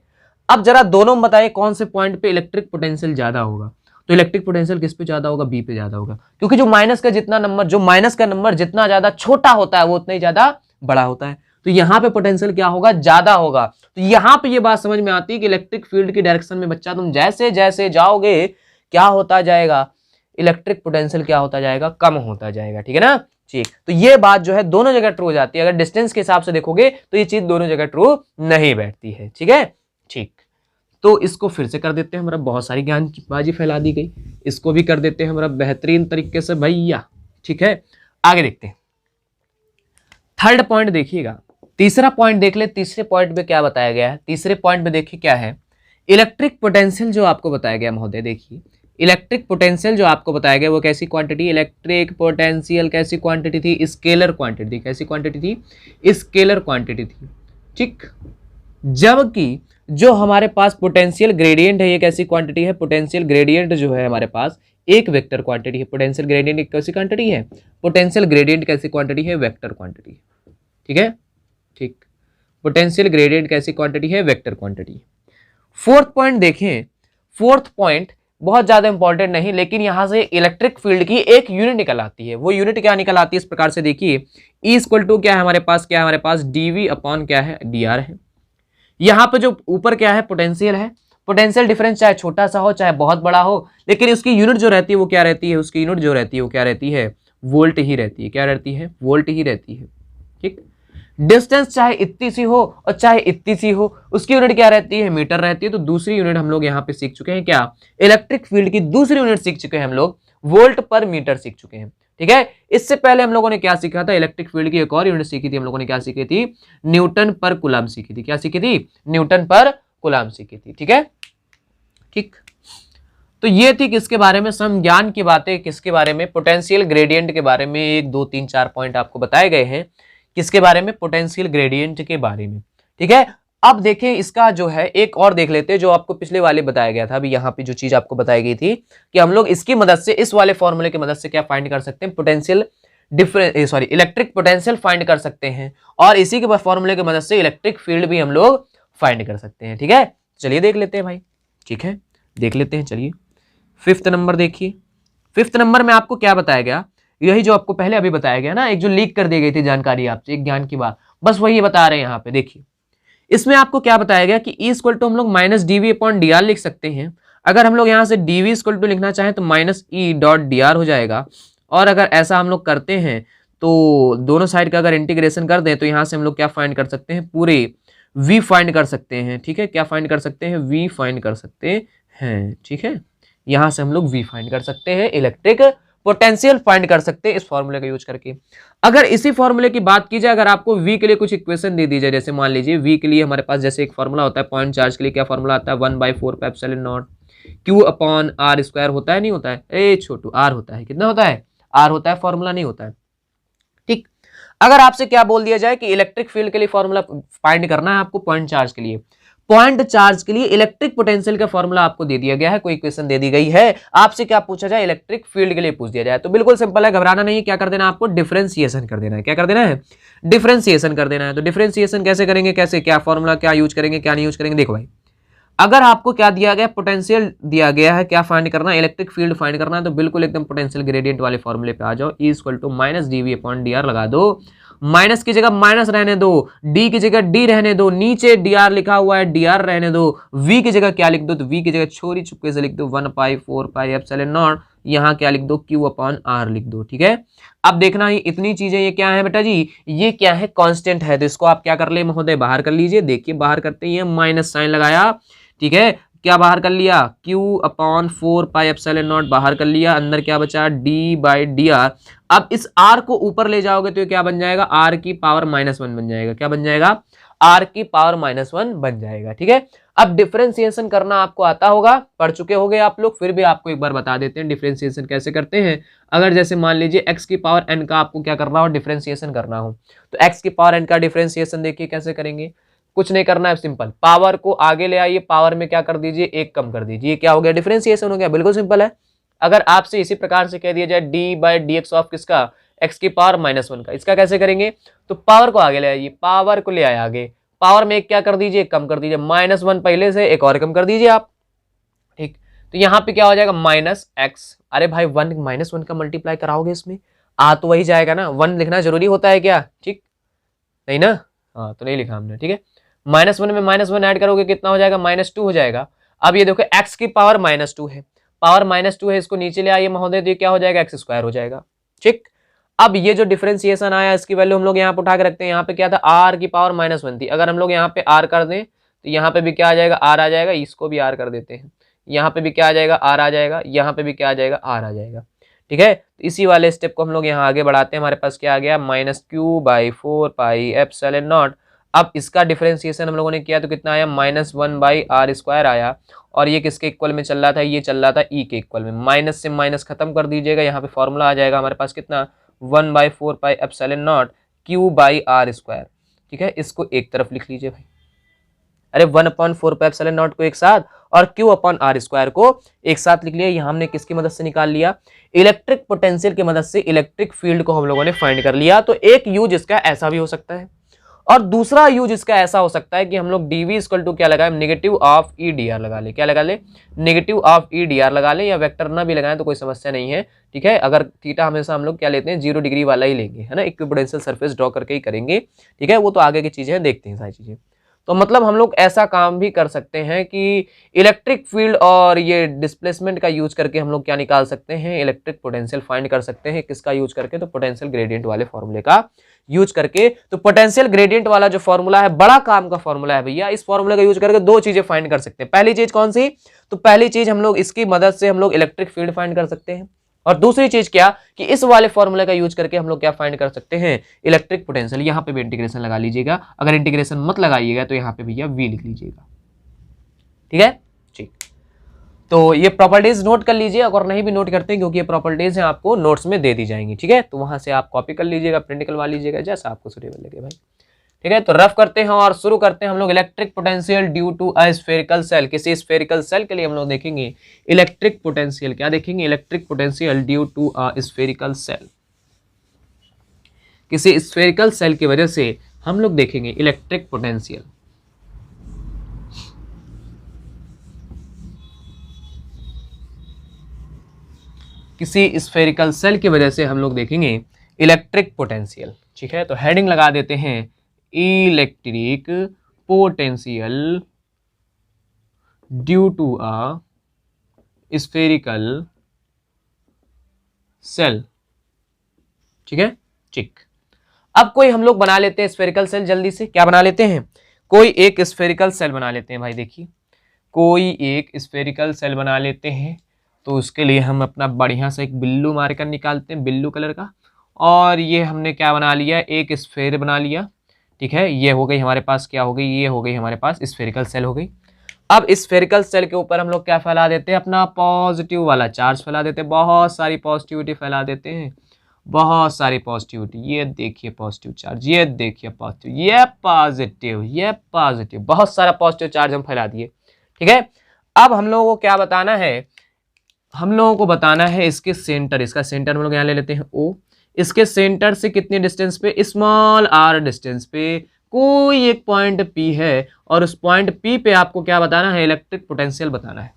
अब जरा दोनों में बताइए कौन से पॉइंट पे इलेक्ट्रिक पोटेंशियल ज्यादा होगा। तो इलेक्ट्रिक पोटेंशियल किस पे ज्यादा होगा, बी पे ज्यादा होगा, क्योंकि जो माइनस का नंबर जितना ज्यादा छोटा होता है वो उतना ही ज्यादा बड़ा होता है। तो यहाँ पे पोटेंशियल क्या होगा, ज्यादा होगा। तो यहाँ पे ये बात समझ में आती है कि इलेक्ट्रिक फील्ड की डायरेक्शन में बच्चा तुम जैसे जैसे जाओगे क्या होता जाएगा, इलेक्ट्रिक पोटेंशियल क्या होता जाएगा, कम होता जाएगा। ठीक है ना, ठीक। तो ये बात जो है दोनों जगह ट्रू हो जाती है। अगर डिस्टेंस के हिसाब से देखोगे तो ये चीज दोनों जगह ट्रू नहीं बैठती है। ठीक है, ठीक। तो इसको फिर से कर देते हैं, हमारा बहुत सारी ज्ञान की बाजी फैला दी गई, इसको भी कर देते हैं हमारा बेहतरीन तरीके से भैया। ठीक है, आगे देखते हैं। थर्ड पॉइंट देखिएगा, तीसरा पॉइंट देख ले, तीसरे पॉइंट में क्या बताया गया है। तीसरे पॉइंट में देखिए क्या है, इलेक्ट्रिक पोटेंशियल जो आपको बताया गया महोदय, देखिए इलेक्ट्रिक पोटेंशियल जो आपको बताया गया वो कैसी क्वांटिटी, इलेक्ट्रिक पोटेंशियल कैसी क्वांटिटी थी, स्केलर क्वांटिटी थी। कैसी क्वांटिटी थी, स्केलर क्वांटिटी थी। ठीक, जबकि जो हमारे पास पोटेंशियल ग्रेडियंट है ये कैसी क्वांटिटी है, पोटेंशियल ग्रेडियंट जो है हमारे पास एक वेक्टर क्वांटिटी है। पोटेंशियल ग्रेडियंट एक कैसी क्वांटिटी है, पोटेंशियल ग्रेडियंट कैसी क्वांटिटी है, वेक्टर क्वांटिटी। ठीक है, ठीक, पोटेंशियल ग्रेडियंट कैसी क्वांटिटी है, वेक्टर क्वांटिटी। फोर्थ पॉइंट देखें, फोर्थ पॉइंट बहुत ज्यादा इंपॉर्टेंट नहीं, लेकिन यहां से इलेक्ट्रिक फील्ड की एक यूनिट निकल आती है। वो यूनिट क्या निकल आती है, इस प्रकार से देखिए, E इक्वल टू क्या है हमारे पास, क्या है हमारे पास, dV अपॉन क्या है, dr है। यहां पे जो ऊपर क्या है, पोटेंशियल है। पोटेंशियल डिफरेंस चाहे छोटा सा हो चाहे बहुत बड़ा हो, लेकिन उसकी यूनिट जो रहती है वो क्या रहती है, उसकी यूनिट जो रहती है वो क्या रहती है, वोल्ट ही रहती है। क्या रहती है, वोल्ट ही रहती है। ठीक, डिस्टेंस चाहे इतनी सी हो और चाहे इतनी सी हो, उसकी यूनिट क्या रहती है, मीटर रहती है। तो दूसरी यूनिट हम लोग यहाँ पे सीख चुके हैं, क्या, इलेक्ट्रिक फील्ड की दूसरी यूनिट सीख चुके हैं हम लोग, वोल्ट पर मीटर सीख चुके हैं। ठीक है, इससे पहले हम लोगों ने क्या सीखा था, इलेक्ट्रिक फील्ड की एक और यूनिट सीखी थी हम लोगों ने, क्या सीखी थी, न्यूटन पर कूलम सीखी थी। क्या सीखी थी, न्यूटन पर कूलम सीखी थी। ठीक है, ठीक। तो ये थी किसके बारे में, समज्ञान की बातें, किसके बारे में, पोटेंशियल ग्रेडियंट के बारे में। 1 2 3 4 पॉइंट आपको बताए गए हैं, किसके बारे में, पोटेंशियल ग्रेडियंट के बारे में। ठीक है, अब देखें इसका जो है एक और देख लेते हैं, जो आपको पिछले वाले बताया गया था। अभी यहाँ पे जो चीज आपको बताई गई थी कि हम लोग इसकी मदद से, इस वाले फॉर्मूले की मदद से क्या फाइंड कर सकते हैं, potential difference, sorry electric potential find कर सकते हैं, और इसी के फॉर्मूले की मदद से इलेक्ट्रिक फील्ड भी हम लोग फाइंड कर सकते हैं। ठीक है, चलिए देख लेते हैं भाई। ठीक है, देख लेते हैं, चलिए। 5th नंबर देखिए, 5th नंबर में आपको क्या बताया गया, यही जो आपको पहले अभी बताया गया ना, एक जो लीक कर दी गई थी जानकारी आपसे, एक ज्ञान की बात, बस वही बता रहे हैं यहाँ पे। देखिए इसमें आपको क्या बताया गया कि E इक्वल टू हम लोग माइनस dV अपॉन dr लिख सकते हैं। अगर हम लोग यहाँ से dV इक्वल टू लिखना चाहें तो माइनस E डॉट dr हो जाएगा। और अगर ऐसा हम लोग करते हैं तो दोनों साइड का अगर इंटीग्रेशन कर दें तो यहाँ से हम लोग क्या फाइंड कर सकते हैं, पूरे V फाइंड कर सकते हैं। ठीक है, क्या फाइंड कर सकते हैं, V फाइंड कर सकते हैं। ठीक है, यहां से हम लोग V फाइंड कर सकते हैं, इलेक्ट्रिक पोटेंशियल फाइंड कर सकते हैं इस फॉर्मूले का यूज करके। अगर इसी फॉर्मूले की बात की जाए, अगर आपको V के लिए कुछ इक्वेशन दे दी जाए, जैसे मान लीजिए V के लिए हमारे पास जैसे एक फॉर्मूला होता है, पॉइंट चार्ज के लिए क्या फॉर्मूला आता है, 1/4 pi epsilon not Q upon R square होता है, नहीं होता है, ए छोटू, R होता है। कितना होता है, R होता है, फॉर्मूला नहीं होता है। ठीक, अगर आपसे क्या बोल दिया जाए कि इलेक्ट्रिक फील्ड के लिए फॉर्मूला फाइंड करना है आपको, पॉइंट चार्ज के लिए, पॉइंट चार्ज के लिए इलेक्ट्रिक पोटेंशियल का फॉर्मूला आपको दे दिया गया है, कोई इक्वेशन दे दी गई है, आपसे क्या पूछा जाए, इलेक्ट्रिक फील्ड के लिए पूछ दिया जाए, तो बिल्कुल सिंपल है, घबराना नहीं है। क्या कर देना आपको, डिफरेंशिएशन कर देना है। क्या कर देना है, डिफरेंशिएशन कर देना है। तो डिफरेंशिएशन कैसे करेंगे, कैसे, क्या फॉर्मूला क्या यूज करेंगे, क्या नहीं यूज करेंगे। देखो भाई, अगर आपको क्या दिया गया, पोटेंशियल दिया गया है, क्या फाइंड करना है, इलेक्ट्रिक फील्ड फाइंड करना है, तो बिल्कुल एकदम पोटेंशियल ग्रेडियंट वाले फॉर्मूले पे आ जाओ। E equal to minus dV upon dr लगा दो, माइनस की जगह माइनस रहने दो, डी की जगह डी रहने दो, नीचे dr लिखा हुआ है dr रहने दो, v की जगह क्या लिख दो, तो v की जगह छोरी चुपके से लिख दो 1/4 पाई एप्सिलॉन नॉट, यहाँ क्या लिख दो, q अपॉन r लिख दो। ठीक है, अब देखना ही इतनी चीजें ये क्या है बेटा जी, ये क्या है, कांस्टेंट है, तो इसको आप क्या कर ले महोदय, बाहर कर लीजिए। देखिए बाहर करते ही माइनस साइन लगाया। ठीक है, क्या बाहर कर लिया, Q upon 4 pi epsilon not बाहर कर लिया, अंदर क्या बचा, d/dr। अब इस r को ऊपर ले जाओगे तो ये क्या बन जाएगा, r की पावर -1 बन जाएगा। क्या बन जाएगा, r की पावर -1 बन जाएगा। ठीक है, अब डिफरेंशिएशन करना आपको आता होगा, पढ़ चुके होंगे आप लोग, फिर भी आपको एक बार बता देते हैं डिफरेंशिएशन कैसे करते हैं। अगर जैसे मान लीजिए x की पावर n का आपको क्या करना हो, डिफरेंशिएशन करना हो, तो x की पावर n का डिफरेंशिएशन देखिए कैसे करेंगे, कुछ नहीं करना है, सिंपल पावर को आगे ले आइए, पावर में क्या कर दीजिए, एक कम कर दीजिए, क्या हो गया, डिफरेंशिएशन हो गया। बिल्कुल सिंपल है। अगर आपसे इसी प्रकार से कह दिया जाए d/dx ऑफ किसका, x की पावर -1 का, इसका कैसे करेंगे, तो पावर को आगे ले आइए, पावर को ले आए आगे, पावर में एक क्या कर दीजिए, कम कर दीजिए, -1 पहले से एक और कम कर दीजिए आप। ठीक, तो यहाँ पे क्या हो जाएगा, -x। अरे भाई 1 -1 का मल्टीप्लाई कराओगे इसमें, आ तो वही जाएगा ना, 1 लिखना जरूरी होता है क्या, ठीक नहीं ना, हाँ तो नहीं लिखा हमने, ठीक है। -1 में -1 ऐड करोगे कितना हो जाएगा, -2 हो जाएगा। अब ये देखो x की पावर -2 है, पावर -2 है, इसको नीचे ले आइए महोदय, तो ये क्या हो जाएगा, x² हो जाएगा, ठीक। अब ये जो डिफरेंशिएशन आया इसकी वैल्यू हम लोग यहाँ पे उठा के रखते हैं, यहाँ पे क्या था, r की पावर -1 थी, अगर हम लोग यहाँ पे r कर दें तो यहाँ पे भी क्या आ जाएगा, r आ जाएगा, इसको भी r कर देते हैं, यहाँ पे भी क्या आ जाएगा, r आ जाएगा, यहाँ पे भी क्या आ जाएगा, r आ जाएगा, ठीक है। तो इसी वाले स्टेप को हम लोग यहाँ आगे बढ़ाते हैं, हमारे पास क्या आ गया, -q/4πε0। अब इसका डिफरेंशिएशन हम लोगों ने किया तो कितना आया, -1/r² आया, और ये किसके इक्वल में चल रहा था, ये चल रहा था e के इक्वल में। माइनस से माइनस खत्म कर दीजिएगा, यहाँ पे फॉर्मूला आ जाएगा हमारे पास कितना, 1/4πε0 q/r², ठीक है। इसको एक तरफ लिख लीजिए भाई, अरे 1/4πε0 को एक साथ और q/r² को एक साथ लिख लिया। यहाँ हमने किसकी मदद से निकाल लिया, इलेक्ट्रिक पोटेंशियल की मदद से इलेक्ट्रिक फील्ड को हम लोगों ने फाइंड कर लिया। तो एक यूज इसका ऐसा भी हो सकता है, और दूसरा यूज इसका ऐसा हो सकता है कि हम लोग dv इक्वल टू क्या लगाए, negative of E D R लगा ले, क्या लगा ले, negative of E D R लगा ले, या वेक्टर ना भी लगाएं तो कोई समस्या नहीं है, ठीक है। अगर थीटा हमेशा हम लोग क्या लेते हैं, 0 डिग्री वाला ही लेंगे, है ना, इक्विपोटेंशियल सरफेस ड्रॉ करके ही करेंगे, ठीक है। वो तो आगे की चीजें हैं, देखते हैं सारी चीजें। तो मतलब हम लोग ऐसा काम भी कर सकते हैं कि इलेक्ट्रिक फील्ड और ये डिस्प्लेसमेंट का यूज करके हम लोग क्या निकाल सकते हैं, इलेक्ट्रिक पोटेंशियल फाइंड कर सकते हैं। किसका यूज करके, तो पोटेंशियल ग्रेडियंट वाले फॉर्मूले का यूज करके। तो पोटेंशियल ग्रेडियंट वाला जो फॉर्मूला है बड़ा काम का फॉर्मूला है भैया, इस फॉर्मूले का यूज करके दो चीजें फाइंड कर सकते हैं। पहली चीज कौन सी, तो पहली चीज हम लोग इसकी मदद से हम लोग इलेक्ट्रिक फील्ड फाइंड कर सकते हैं, और दूसरी चीज क्या कि इस वाले फॉर्मूले का यूज करके हम लोग क्या फाइंड कर सकते हैं, इलेक्ट्रिक पोटेंशियल। यहाँ पे भी इंटीग्रेशन लगा लीजिएगा, अगर इंटीग्रेशन मत लगाइएगा तो यहाँ पे भैया v लिख लीजिएगा, ठीक है, ठीक। तो ये प्रॉपर्टीज नोट कर लीजिए, अगर नहीं भी नोट करते हैं क्योंकि ये प्रॉपर्टीज हैं आपको नोट्स में दे दी जाएंगी, ठीक है। तो वहां से आप कॉपी कर लीजिएगा, प्रिंट करवा लीजिएगा, जैसा आपको सुटेबल लगे भाई, ठीक है। तो रफ करते हैं और शुरू करते हैं हम लोग। Electric potential due to a spherical shell, किसी स्फेरिकल सेल के लिए हम लोग देखेंगे इलेक्ट्रिक पोटेंशियल, क्या देखेंगे, electric potential due to a spherical shell. किसी स्फेरिकल सेल की वजह से हम लोग देखेंगे इलेक्ट्रिक पोटेंशियल। किसी स्फेरिकल सेल की वजह से हम लोग देखेंगे इलेक्ट्रिक पोटेंशियल, ठीक है। तो हेडिंग लगा देते हैं electric potential due to a spherical shell, ठीक है, ठीक। अब कोई हम लोग बना लेते हैं स्फेरिकल सेल, जल्दी से क्या बना लेते हैं, कोई एक स्फेरिकल सेल बना लेते हैं भाई। देखिए कोई एक स्फेरिकल सेल बना लेते हैं, तो उसके लिए हम अपना बढ़िया से एक बिल्लू मार्कर निकालते हैं, बिल्लू कलर का, और ये हमने क्या बना लिया, एक स्फेयर बना लिया, ठीक है। ये हो गई हमारे पास, क्या हो गई, ये हो गई हमारे पास स्फेरिकल सेल हो गई। अब स्फेरिकल सेल के ऊपर हम लोग क्या फैला देते हैं, अपना पॉजिटिव वाला चार्ज फैला देते हैं, बहुत सारी पॉजिटिविटी फैला देते हैं, बहुत सारी पॉजिटिविटी। ये देखिए पॉजिटिव चार्ज, ये देखिए पॉजिटिव, ये पॉजिटिव, ये पॉजिटिव, बहुत सारा पॉजिटिव चार्ज हम फैला दिए, ठीक है। अब हम लोगों को क्या बताना है, हम लोगों को बताना है इसके सेंटर, इसका सेंटर हम लोग यहाँ ले लेते हैं O, इसके सेंटर से कितने डिस्टेंस पे, स्मॉल r डिस्टेंस पे कोई एक पॉइंट P है, और उस पॉइंट P पे आपको क्या बताना है, इलेक्ट्रिक पोटेंशियल बताना है,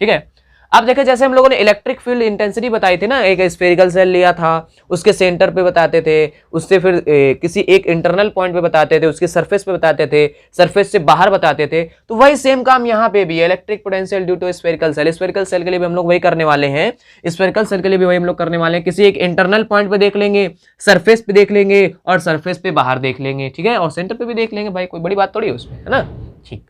ठीक है। अब देखिए जैसे हम लोगों ने इलेक्ट्रिक फील्ड इंटेंसिटी बताई थी ना, एक स्फेरिकल सेल लिया था, उसके सेंटर पे बताते थे, उससे फिर किसी एक इंटरनल पॉइंट पे बताते थे, उसके सरफेस पे बताते थे, सरफेस से बाहर बताते थे। तो वही सेम काम यहाँ पे भी है, electric potential due to spherical shell. Spherical shell के लिए भी हम लोग वही करने वाले हैं, स्फेरिकल सेल के लिए भी वही हम लोग करने वाले हैं, किसी एक इंटरनल पॉइंट पे देख लेंगे, सरफेस पे देख लेंगे, और सरफेस पे बाहर देख लेंगे, ठीक है, और सेंटर पे भी देख लेंगे भाई, कोई बड़ी बात थोड़ी है उसमें, है ना, ठीक।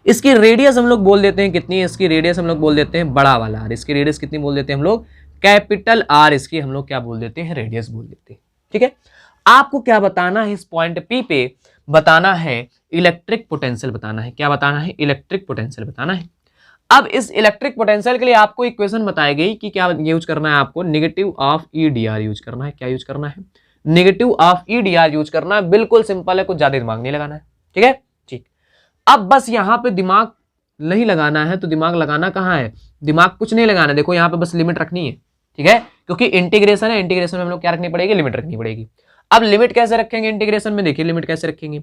इसकी रेडियस हम लोग बोल देते हैं कितनी है, इसकी रेडियस हम लोग बोल देते हैं बड़ा वाला आर। इसकी रेडियस कितनी बोल देते हैं हम लोग, कैपिटल आर, इसकी हम लोग क्या बोल देते हैं, रेडियस बोल देते हैं, ठीक है। आपको क्या बताना है, इस पॉइंट पी पे बताना है इलेक्ट्रिक पोटेंशियल बताना है, क्या बताना है, इलेक्ट्रिक पोटेंशियल बताना है। अब इस इलेक्ट्रिक पोटेंशियल के लिए आपको इक्वेशन बताई गई कि क्या यूज करना है, आपको negative of E D R use करना है, क्या यूज करना है, negative of E D R use करना है। बिल्कुल सिंपल है, कुछ ज्यादा दिमाग नहीं लगाना है, ठीक है, ठीक। अब बस यहाँ पे दिमाग नहीं लगाना है, तो दिमाग लगाना कहाँ है, दिमाग कुछ नहीं लगाना है, देखो यहाँ पे बस लिमिट रखनी है, ठीक है, क्योंकि इंटीग्रेशन है, इंटीग्रेशन में हम लोग क्या रखनी पड़ेगी, लिमिट रखनी पड़ेगी। अब लिमिट कैसे रखेंगे इंटीग्रेशन में, देखिए लिमिट कैसे रखेंगे।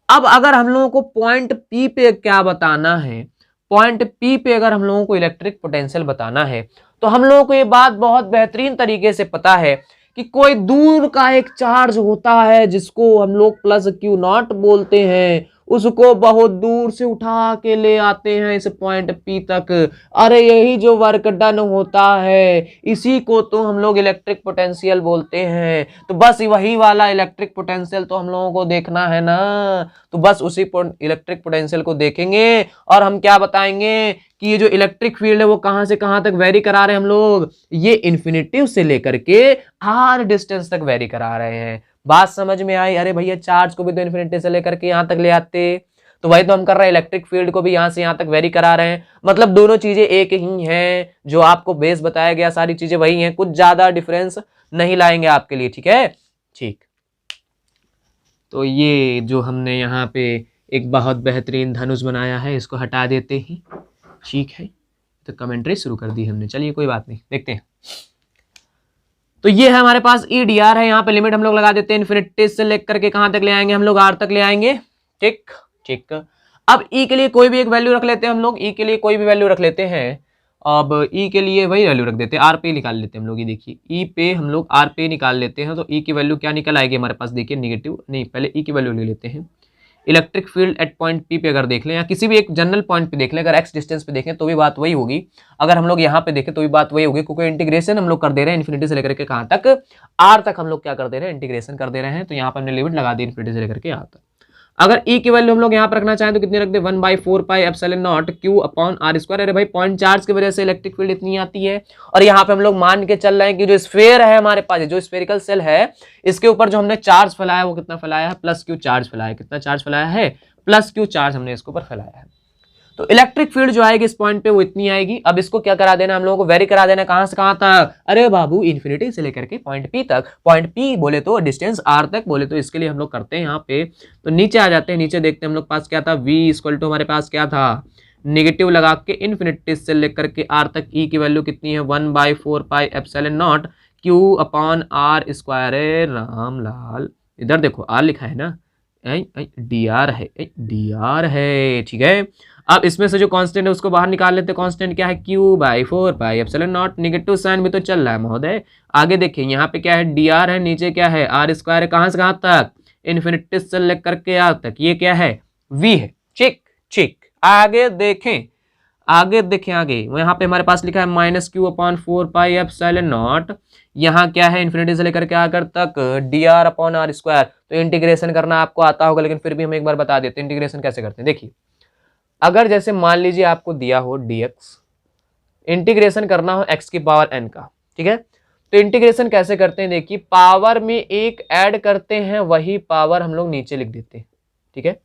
अब अगर हम लोगों को पॉइंट पी पे क्या बताना है, पॉइंट पी पे अगर हम लोगों को इलेक्ट्रिक पोटेंशियल बताना है, तो हम लोगों को ये बात बहुत बेहतरीन तरीके से पता है कि कोई दूर का एक चार्ज होता है जिसको हम लोग प्लस क्यू नॉट बोलते हैं, उसको बहुत दूर से उठा के ले आते हैं इस पॉइंट पी तक। अरे यही जो वर्क डन होता है इसी को तो हम लोग इलेक्ट्रिक पोटेंशियल बोलते हैं। तो बस वही वाला इलेक्ट्रिक पोटेंशियल तो हम लोगों को देखना है ना। तो बस उसी इलेक्ट्रिक पोटेंशियल को देखेंगे और हम क्या बताएंगे कि ये जो इलेक्ट्रिक फील्ड है वो कहां से कहां तक वेरी करा रहे हैं हम लोग, ये इन्फिनिटिव से लेकर के आर डिस्टेंस तक वेरी करा रहे हैं। बात समझ में आई? अरे भैया चार्ज को भी तो इन्फिनिटी से लेकर के यहां तक ले आते, तो वही तो हम कर रहे हैं, इलेक्ट्रिक फील्ड को भी यहां से यहां तक वेरी करा रहे हैं। मतलब दोनों चीजें एक ही हैं, जो आपको बेस बताया गया सारी चीजें वही हैं, कुछ ज्यादा डिफरेंस नहीं लाएंगे आपके लिए। ठीक है, ठीक। तो ये जो हमने यहाँ पे एक बहुत बेहतरीन धनुष बनाया है इसको हटा देते हैं। ठीक है, तो कमेंट्री शुरू कर दी हमने, चलिए कोई बात नहीं, देखते हैं। तो ये है हमारे पास ई डी आर है, यहाँ पे लिमिट हम लोग लगा देते हैं इन्फिनिटी से लेकर के कहां तक ले आएंगे हम लोग, आर तक ले आएंगे। ठीक ठीक। अब ई के लिए कोई भी एक वैल्यू रख लेते हैं हम लोग, ई के लिए कोई भी वैल्यू रख लेते हैं। अब ई के लिए वही वैल्यू रख देते हैं, आर पे निकाल लेते हैं हम लोग। ये देखिए ई पे हम लोग आर पे निकाल लेते हैं, तो ई की वैल्यू क्या निकल आएगी हमारे पास, देखिए निगेटिव नहीं, पहले ई की वैल्यू ले लेते हैं। Electric field at point P पे अगर देख लें या किसी भी एक जनरल पॉइंट पे देख लें, अगर एक्स डिस्टेंस पे देखें तो भी बात वही होगी, अगर हम लोग यहाँ पे देखें तो भी बात वही होगी, क्योंकि इंटीग्रेशन हम लोग कर दे रहे हैं इन्फिनिटी से लेकर के कहाँ तक, आर तक हम लोग क्या कर दे रहे हैं, इंटीग्रेशन कर दे रहे हैं। तो यहाँ पर हमने लिमिट लगा दी इन्फिनिटी से लेकर के आर तक। अगर ई की वैल्यू हम लोग यहाँ पर रखना चाहें तो कितनी रख दे, 1/4 pi epsilon naught Q upon are square. अरे भाई पॉइंट चार्ज की वजह से इलेक्ट्रिक फील्ड इतनी आती है, और यहाँ पे हम लोग मान के चल रहे हैं कि जो स्फीयर है हमारे पास, जो स्फेरिकल सेल है, इसके ऊपर जो हमने चार्ज फैलाया वो कितना फैलाया है, प्लस क्यू चार्ज फैलाया है। कितना चार्ज फैलाया है, प्लस क्यू चार्ज हमने इसके ऊपर फैलाया है। तो इलेक्ट्रिक फील्ड जो आएगी इस पॉइंट पे वो इतनी आएगी। अब इसको क्या करा देना हम लोगों को, वेरी करा देना, कहां से कहां तक, अरे बाबू इन्फिनिटी से लेकर के पॉइंट पी तक। पॉइंट पी बोले तो डिस्टेंस आर तक बोले तो इसके लिए हम लोग करते हैं यहाँ पे, तो नीचे आ जाते हैं, नीचे देखते हैं हम लोग पास क्या था, v इक्वल टू हमारे पास क्या था, निगेटिव लगा के इन्फिनिटी से लेकर के आर तक ई की वैल्यू कितनी है, 1/4 pi epsilon naught Q upon are square. Ram Lal इधर देखो आर लिखा है ना, डी आर है, डी आर है, ठीक है। अब इसमें से जो कांस्टेंट है उसको बाहर निकाल लेते हैं। कांस्टेंट क्या है, q/4 pi epsilon naught, negative sign भी तो चल रहा है महोदय। आगे देखिए यहाँ पे क्या है, डी आर है, नीचे क्या है, आर स्क्वायर है, कहां से कहां तक, इन्फिनिटी से लेकर के आर तक, ये क्या है, v है। ठीक ठीक। आगे देखें, आगे देखें, आगे यहाँ पे हमारे पास लिखा है -q/4 पाई एप्सिलॉन नॉट, यहाँ क्या है, इन्फिनिटी से लेकर के आकर तक dr अपॉन आर स्क्वायर। तो इंटीग्रेशन करना आपको आता होगा, लेकिन फिर भी हम एक बार बता देते हैं इंटीग्रेशन कैसे करते हैं। देखिए अगर जैसे मान लीजिए आपको दिया हो dx, इंटीग्रेशन करना हो x की पावर n का, ठीक है, तो इंटीग्रेशन कैसे करते हैं, देखिए पावर में एक ऐड करते हैं, वही पावर हम लोग नीचे लिख देते हैं। ठीक है,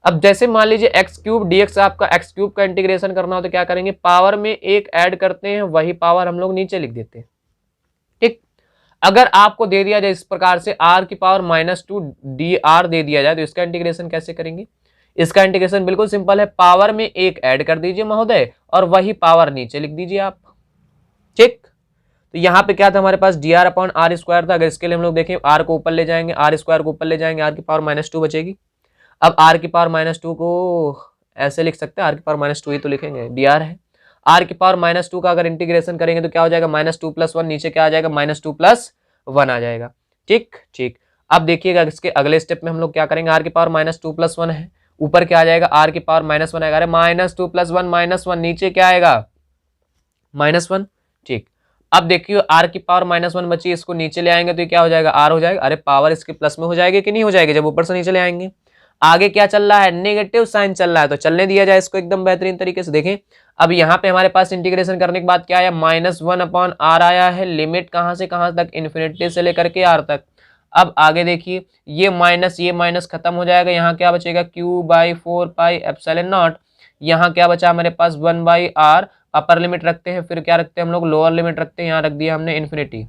अब जैसे मान लीजिए एक्स क्यूब dx, आपका एक्स क्यूब का इंटीग्रेशन करना हो तो क्या करेंगे, पावर में एक ऐड करते हैं, वही पावर हम लोग नीचे लिख देते हैं। ठीक, अगर आपको दे दिया जाए इस प्रकार से r की पावर -2 dr दे दिया जाए तो इसका इंटीग्रेशन कैसे करेंगे, इसका इंटीग्रेशन बिल्कुल सिंपल है, पावर में एक ऐड कर दीजिए महोदय और वही पावर नीचे लिख दीजिए आप। ठीक, तो यहाँ पे क्या था हमारे पास, dr अपॉन आर स्क्वायर था। अगर इसके लिए हम लोग देखें r को ऊपर ले जाएंगे, आर स्क्वायर को ऊपर ले जाएंगे, r की पावर -2 बचेगी। अब r की पावर -2 को ऐसे लिख सकते हैं, r की पावर -2 ही तो लिखेंगे, dr है। r की पावर -2 का अगर इंटीग्रेशन करेंगे तो क्या हो जाएगा, -2 + 1, नीचे क्या आ जाएगा, -2 + 1 आ जाएगा। ठीक ठीक। अब देखिएगा इसके अगले स्टेप में हम लोग क्या करेंगे, r की पावर -2 + 1 है, ऊपर क्या आ जाएगा, r की पावर -1 आएगा, अरे -2 + 1 -1, नीचे क्या आएगा, -1। ठीक, अब देखिए r की पावर -1 बची, इसको नीचे ले आएंगे तो ये क्या हो जाएगा, r हो जाएगा। अरे पावर इसके प्लस में हो जाएगी कि नहीं हो जाएगी, जब ऊपर से नीचे ले आएंगे। आगे क्या चल रहा है, नेगेटिव साइन चल रहा है, तो चलने दिया जाए इसको एकदम बेहतरीन तरीके से। देखें अब यहाँ पे हमारे पास इंटीग्रेशन करने के बाद क्या आया, -1/r आया है, लिमिट कहां से कहां तक, इन्फिनिटी से लेकर के r तक। अब आगे देखिए ये माइनस खत्म हो जाएगा, यहाँ क्या बचेगा, q/4 पाई एप्सिलॉन नॉट, यहाँ क्या बचा हमारे पास 1/r, अपर लिमिट रखते हैं, फिर क्या रखते हैं हम लोग, लोअर लिमिट रखते हैं, यहाँ रख दिया हमने इन्फिनिटी।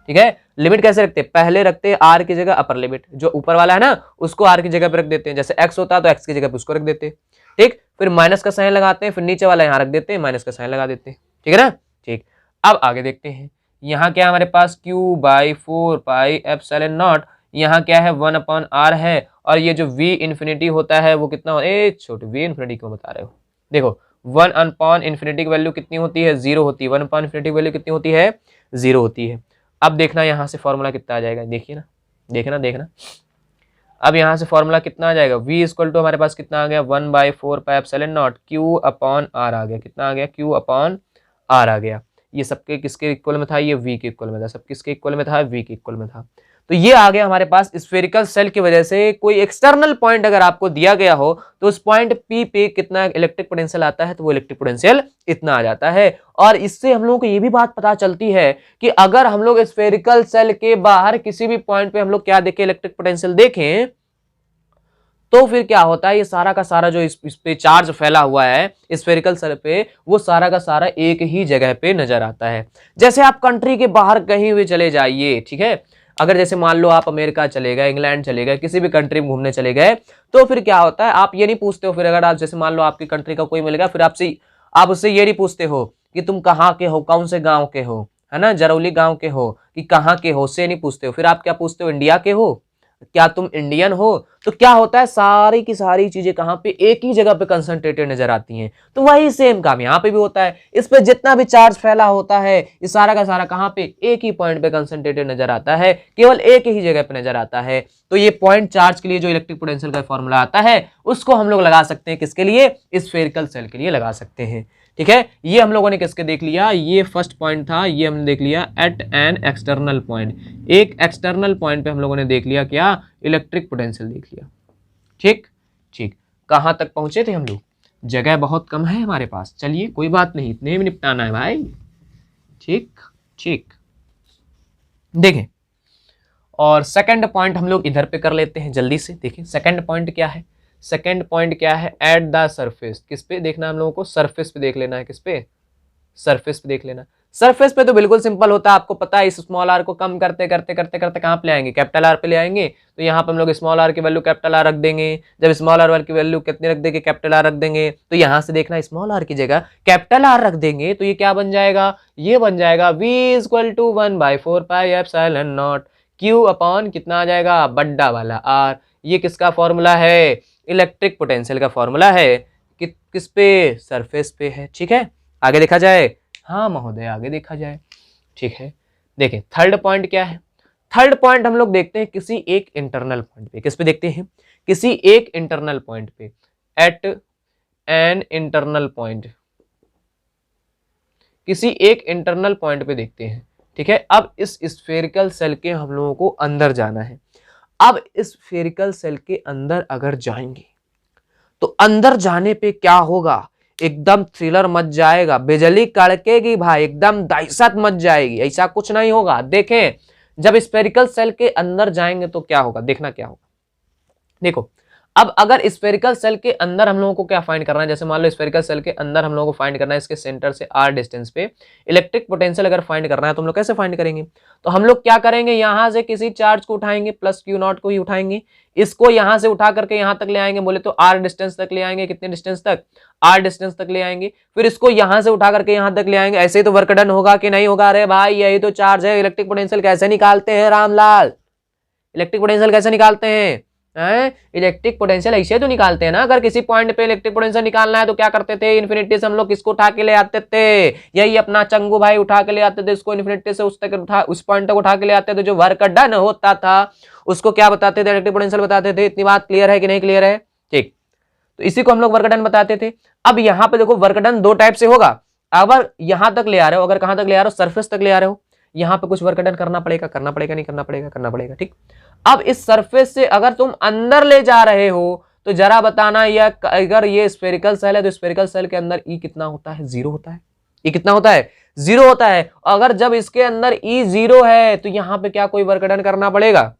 ठीक है, लिमिट कैसे रखते हैं, पहले रखते हैं r की जगह अपर लिमिट, जो ऊपर वाला है ना उसको r की जगह पे रख देते हैं, जैसे x होता है तो x की जगह पे उसको रख देते हैं। ठीक, फिर माइनस का साइन लगाते हैं, फिर नीचे वाला यहाँ रख देते हैं, माइनस का साइन लगा देते हैं। ठीक है ना। ठीक, अब आगे देखते हैं, यहाँ क्या हमारे पास q/4 पाई एप्सिलॉन नॉट, यहाँ क्या है 1/r है, और ये जो v इन्फिनिटी होता है वो कितना हो, छोटे v इन्फिनिटी क्यों बता रहे हो, देखो 1/∞ की वैल्यू कितनी होती है, 0 होती है, 1/∞ की वैल्यू कितनी होती है, 0 होती है। अब देखना यहाँ से फॉर्मूला कितना आ जाएगा, देखिए ना, देखना। अब यहाँ से फॉर्मूला कितना आ जाएगा, v इक्वल टू हमारे पास कितना आ गया 1/4πε0 q अपॉन r आ गया, कितना आ गया q अपॉन r आ गया। ये सबके किसके इक्वल में था, ये v के इक्वल में था, सब किसके इक्वल में था, v के इक्वल में था। तो ये आ गया हमारे पास स्फेरिकल सेल की वजह से कोई एक्सटर्नल पॉइंट अगर आपको दिया गया हो तो उस पॉइंट P पे कितना इलेक्ट्रिक पोटेंशियल आता है, तो वो इलेक्ट्रिक पोटेंशियल इतना आ जाता है। और इससे हम लोगों को ये भी बात पता चलती है कि अगर हम लोग स्फेरिकल सेल के बाहर किसी भी पॉइंट पे हम लोग क्या देखें, इलेक्ट्रिक पोटेंशियल देखें, तो फिर क्या होता है, ये सारा का सारा जो इस पे चार्ज फैला हुआ है स्फेरिकल सेल पे, वो सारा का सारा एक ही जगह पे नजर आता है। जैसे आप कंट्री के बाहर कहीं भी चले जाइए, ठीक है, अगर जैसे मान लो आप अमेरिका चले गए, इंग्लैंड चले गए, किसी भी कंट्री में घूमने चले गए, तो फिर क्या होता है, आप ये नहीं पूछते हो, फिर अगर आप जैसे मान लो आपकी कंट्री का कोई मिलेगा, फिर आप उससे ये नहीं पूछते हो कि तुम कहाँ के हो, कौन से गाँव के हो, है ना, जरौली गाँव के हो कि कहाँ के हो, उससे नहीं पूछते हो। फिर आप क्या पूछते हो, इंडिया के हो, क्या तुम इंडियन हो। तो क्या होता है, सारी की सारी चीजें कहां पे, एक ही जगह पे कंसंट्रेटेड नजर आती हैं। तो वही सेम काम यहाँ पे भी होता है, इस पे जितना भी चार्ज फैला होता है ये सारा का सारा कहां पे, एक ही पॉइंट पे कंसंट्रेटेड नजर आता है, केवल एक ही जगह पे नजर आता है। तो ये पॉइंट चार्ज के लिए जो इलेक्ट्रिक पोटेंशियल का फॉर्मूला आता है उसको हम लोग लगा सकते हैं, किसके लिए, स्फेरिकल सेल के लिए लगा सकते हैं। ठीक है, ये हम लोगों ने किसके देख लिया, ये फर्स्ट पॉइंट था, ये हमने देख लिया एट एन एक्सटर्नल पॉइंट, एक एक्सटर्नल पॉइंट पे हम लोगों ने देख लिया क्या, इलेक्ट्रिक पोटेंशियल देख लिया। ठीक, कहां तक पहुंचे थे हम लोग, जगह बहुत कम है हमारे पास, चलिए कोई बात नहीं, इतने में निपटाना है भाई। ठीक, देखें, और सेकंड पॉइंट हम लोग इधर पे कर लेते हैं जल्दी से। देखें सेकंड पॉइंट क्या है, सेकंड पॉइंट क्या है, एट द सरफेस, किस पे देखना हम लोगों को, सरफेस पे देख लेना है, किस पे, सरफेस पे देख लेना। सरफेस पे तो बिल्कुल सिंपल होता है, आपको पता है, इस स्मॉल आर को कम करते करते करते करते कहां पे ले आएंगे, कैपिटल आर पे ले आएंगे। तो यहाँ पे हम लोग स्मॉल आर की वैल्यू कैपिटल आर रख देंगे, जब स्मॉल आर की वैल्यू कितनी रख देंगे, कैपिटल आर रख देंगे, तो यहाँ से देखना स्मॉल आर की जगह कैपिटल आर रख देंगे, तो ये क्या बन जाएगा, ये बन जाएगा v equal to 1/4πε0 q upon कितना आ जाएगा, बड्डा वाला r। ये किसका फॉर्मूला है, इलेक्ट्रिक पोटेंशियल का फॉर्मूला है, किस पे, सरफेस पे है। ठीक है, आगे देखा जाए, हाँ महोदय आगे देखा जाए। ठीक है, देखें थर्ड पॉइंट क्या है, थर्ड पॉइंट हम लोग देखते हैं किसी एक इंटरनल पॉइंट पे, किस पे देखते हैं, किसी एक इंटरनल पॉइंट पे, एट एन इंटरनल पॉइंट, किसी एक इंटरनल पॉइंट पे देखते हैं। ठीक है, अब इस स्फेरिकल सेल के हम लोगों को अंदर जाना है। अब इस स्फेरिकल सेल के अंदर अगर जाएंगे तो अंदर जाने पे क्या होगा, एकदम थ्रिलर मच जाएगा, बिजली कड़केगी भाई, एकदम दहशत मच जाएगी। ऐसा कुछ नहीं होगा, देखें जब स्फेरिकल सेल के अंदर जाएंगे तो क्या होगा, देखना क्या होगा। देखो अब अगर स्फेरिकल सेल के अंदर हम लोगों को क्या फाइंड करना है, जैसे मान लो स्फेरिकल सेल के अंदर हम लोगों को फाइंड करना है इसके सेंटर से r डिस्टेंस पे इलेक्ट्रिक पोटेंशियल अगर फाइंड करना है तो हम लोग कैसे फाइंड करेंगे, तो हम लोग क्या करेंगे, यहां से किसी चार्ज को उठाएंगे, प्लस Q0 को ही उठाएंगे, इसको यहां से उठा करके यहां तक ले आएंगे, बोले तो r डिस्टेंस तक ले आएंगे, कितने डिस्टेंस तक, r डिस्टेंस तक ले आएंगे, फिर इसको यहां से उठा करके यहां तक ले आएंगे। ऐसे ही तो वर्क डन होगा कि नहीं होगा, अरे भाई यही तो चार्ज है, इलेक्ट्रिक पोटेंशियल कैसे निकालते हैं रामलाल, इलेक्ट्रिक पोटेंशियल कैसे निकालते हैं, इलेक्ट्रिक पोटेंशियल ऐसे तो निकालते हैं ना। अगर किसी पॉइंट पे इलेक्ट्रिक पोटेंशियल निकालना है तो क्या करते थे, इन्फिनिटी से हम लोग किसको उठा के ले आते थे, यही अपना चंगू भाई उठा के ले आते थे, इसको इन्फिनिटी से उस पॉइंट तक उठा के ले आते थे, जो वर्क डन होता था उसको क्या बताते थे, इलेक्ट्रिक पोटेंशियल बताते थे। इतनी बात क्लियर है कि नहीं क्लियर है, ठीक, तो इसी को हम लोग वर्क डन बताते थे। अब यहाँ पे देखो वर्क डन दो टाइप से होगा, अगर यहां तक ले आ रहे हो, अगर कहां तक ले आ रहे हो, सरफेस तक ले आ रहे हो, यहाँ पे कुछ वर्क डन करना पड़ेगा, नहीं करना पड़ेगा, ठीक। अब इस सरफेस से अगर तुम अंदर ले जा रहे हो तो जरा बताना, या अगर ये स्फेरिकल सेल है तो स्फेरिकल सेल के अंदर ई कितना होता है, 0 होता है, ई कितना होता है, 0 होता है। अगर जब इसके अंदर ई 0 है तो यहां पे क्या कोई वर्क डन करना पड़ेगा,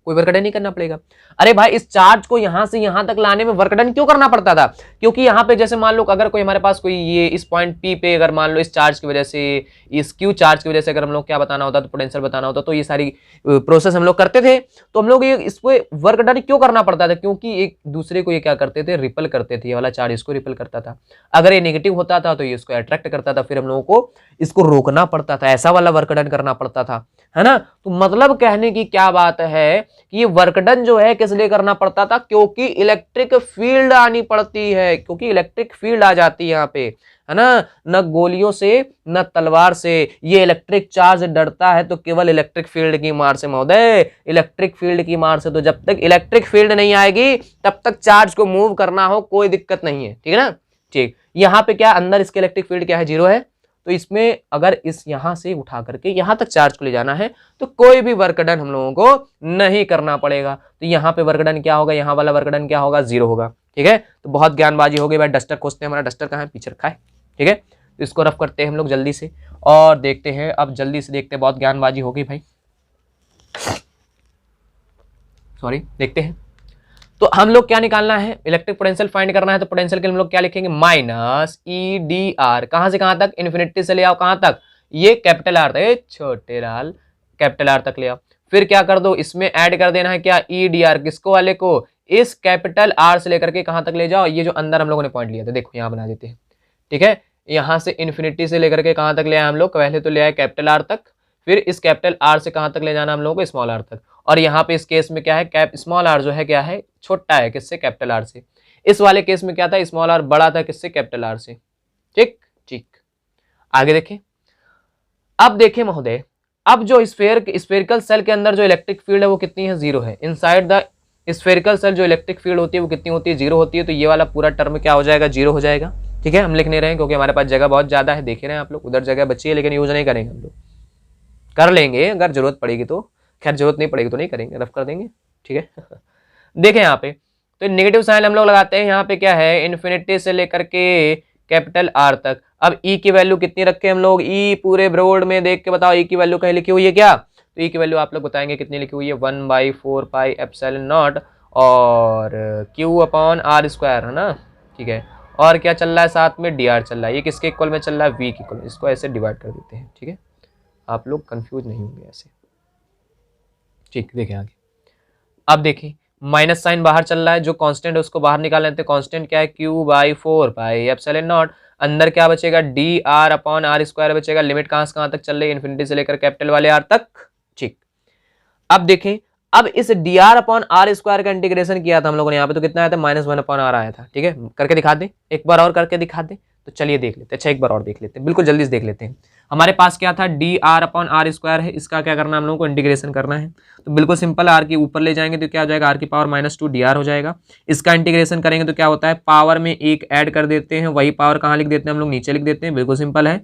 कोई वर्क डन नहीं करना पड़ेगा। अरे भाई इस चार्ज को यहां से यहां तक लाने में वर्क डन क्यों करना पड़ता था, क्योंकि यहां पे जैसे मान लो अगर कोई हमारे पास कोई ये इस पॉइंट पी पे अगर मान लो इस चार्ज की वजह से, इस क्यू चार्ज की वजह से अगर हम लोग क्या बताना होता तो पोटेंशियल बताना होता, तो ये सारी प्रोसेस हम लोग करते थे। तो हम लोग ये इस पे वर्क डन क्यों करना पड़ता था, क्योंकि एक दूसरे को ये क्या करते थे, रिपल करते थे, ये वाला चार्ज इसको रिपल करता था। अगर ये नेगेटिव होता था तो ये इसको अट्रैक्ट करता था, फिर हम लोगों को इसको रोकना पड़ता था, ऐसा वाला वर्क डन करना पड़ता था, है ना। तो मतलब कहने की क्या बात है कि ये वर्क डन जो है किस लिए करना पड़ता था, क्योंकि इलेक्ट्रिक फील्ड आनी पड़ती है, क्योंकि इलेक्ट्रिक फील्ड आ जाती है यहाँ पे, है ना, न गोलियों से न तलवार से, ये इलेक्ट्रिक चार्ज डरता है तो केवल इलेक्ट्रिक फील्ड की मार से महोदय, इलेक्ट्रिक फील्ड की मार से। तो जब तक इलेक्ट्रिक फील्ड नहीं आएगी तब तक चार्ज को मूव करना हो कोई दिक्कत नहीं है, ठीक है ना। ठीक, यहाँ पे क्या अंदर इसके इलेक्ट्रिक फील्ड क्या है, 0 है, तो इसमें अगर इस यहां से उठा करके यहां तक चार्ज को ले जाना है तो कोई भी वर्क डन हम लोगों को नहीं करना पड़ेगा। तो यहाँ पे वर्क डन क्या होगा, यहाँ वाला वर्क डन क्या होगा, 0 होगा, ठीक है। तो बहुत ज्ञानबाजी हो गई भाई। डस्टर खोजते हैं, हमारा डस्टर कहाँ है, पीछे रखा है, ठीक है। तो इसको रफ करते हैं हम लोग जल्दी से और देखते हैं, अब जल्दी से देखते हैं, बहुत ज्ञानबाजी हो गई भाई, सॉरी। देखते हैं तो हम लोग क्या निकालना है, इलेक्ट्रिक पोटेंशियल फाइंड करना है। तो पोटेंशियल के लिए हम लोग क्या लिखेंगे, माइनस EDR, कहां से कहां तक, इन्फिनिटी से ले आओ, कहां तक, ये कैपिटल आर तक, छोटे लाल कैपिटल आर तक ले आओ। फिर क्या कर दो, इसमें ऐड कर देना है क्या, EDR, किसको वाले को, इस कैपिटल आर से लेकर के कहां तक ले जाओ, ये जो अंदर हम लोगों ने पॉइंट लिया था, देखो यहां बना देते हैं, ठीक है। यहां से इन्फिनिटी से लेकर के कहां तक ले आए हम लोग, पहले तो ले आए कैपिटल आर तक, फिर इस कैपिटल आर से कहां तक ले जाना हम लोगों को, स्मॉल आर तक। और यहाँ पे इस केस में क्या है, कैप स्मॉल आर जो है क्या है, छोटा है किससे, कैपिटल आर से। इस वाले केस में क्या था, स्मॉल आर बड़ा था किससे, कैपिटल आर से, ठीक ठीक। आगे देखें, अब देखें महोदय, अब जो स्फेरिकल सेल के अंदर जो इलेक्ट्रिक फील्ड है वो कितनी है, 0 है। इनसाइड द स्फेरिकल सेल जो इलेक्ट्रिक फील्ड होती है वो कितनी होती है, 0 होती है। तो ये वाला पूरा टर्म क्या हो जाएगा, 0 हो जाएगा, ठीक है। हम लिख नहीं रहे हैं क्योंकि हमारे पास जगह बहुत ज्यादा है, देख रहे हैं आप लोग, उधर जगह बची है लेकिन यूज नहीं करेंगे हम लोग, कर लेंगे अगर जरूरत पड़ेगी तो, खैर जरूरत नहीं पड़ेगी तो नहीं करेंगे, रफ कर देंगे, ठीक है। देखें यहाँ पे तो नेगेटिव साइन हम लोग लगाते हैं, यहाँ पे क्या है, इन्फिनिटी से लेकर के कैपिटल आर तक। अब ई की वैल्यू कितनी रखे हम लोग, ई पूरे ब्रॉड में देख के बताओ ई की वैल्यू कहीं लिखी हुई है क्या, तो ई की वैल्यू आप लोग बताएंगे कितनी लिखी हुई है, 1/4 पाई एप्सिलॉन नॉट और Q/r², है ना, ठीक है। और क्या चल रहा है साथ में, dr चल रहा है, ये किसके इक्वल में चल रहा है, v के इक्वल। इसको ऐसे डिवाइड कर देते हैं, ठीक है, आप लोग कंफ्यूज नहीं होंगे ऐसे, ठीक। देखें आगे, अब देखिए माइनस साइन बाहर चल रहा है, जो कांस्टेंट है उसको बाहर निकाल लेते हैं। कांस्टेंट क्या है, Q/4 पाई एप्सिलॉन नॉट, अंदर क्या बचेगा, dr/r² बचेगा। लिमिट कहां से कहां तक चल रही है, इन्फिनिटी से लेकर कैपिटल वाले आर तक, ठीक। अब देखें, अब इस dr/r² का इंटीग्रेशन किया था हम लोगों ने, यहाँ पे तो कितना आया था, -1/r आया था, ठीक है। करके दिखा दें, एक बार और करके दिखा दें, तो चलिए देख लेते हैं। अच्छा एक बार और देख लेते हैं, बिल्कुल जल्दी से देख लेते हैं। हमारे पास क्या था, dr/r² है, इसका क्या करना है हम लोगों को, इंटीग्रेशन करना है। तो बिल्कुल सिंपल, आर के ऊपर ले जाएंगे तो क्या हो जाएगा, r⁻² dr हो जाएगा। इसका इंटीग्रेशन करेंगे तो क्या होता है, पावर में एक ऐड कर देते हैं, वही पावर कहाँ लिख देते हैं हम लोग, नीचे लिख देते हैं, बिल्कुल सिंपल है,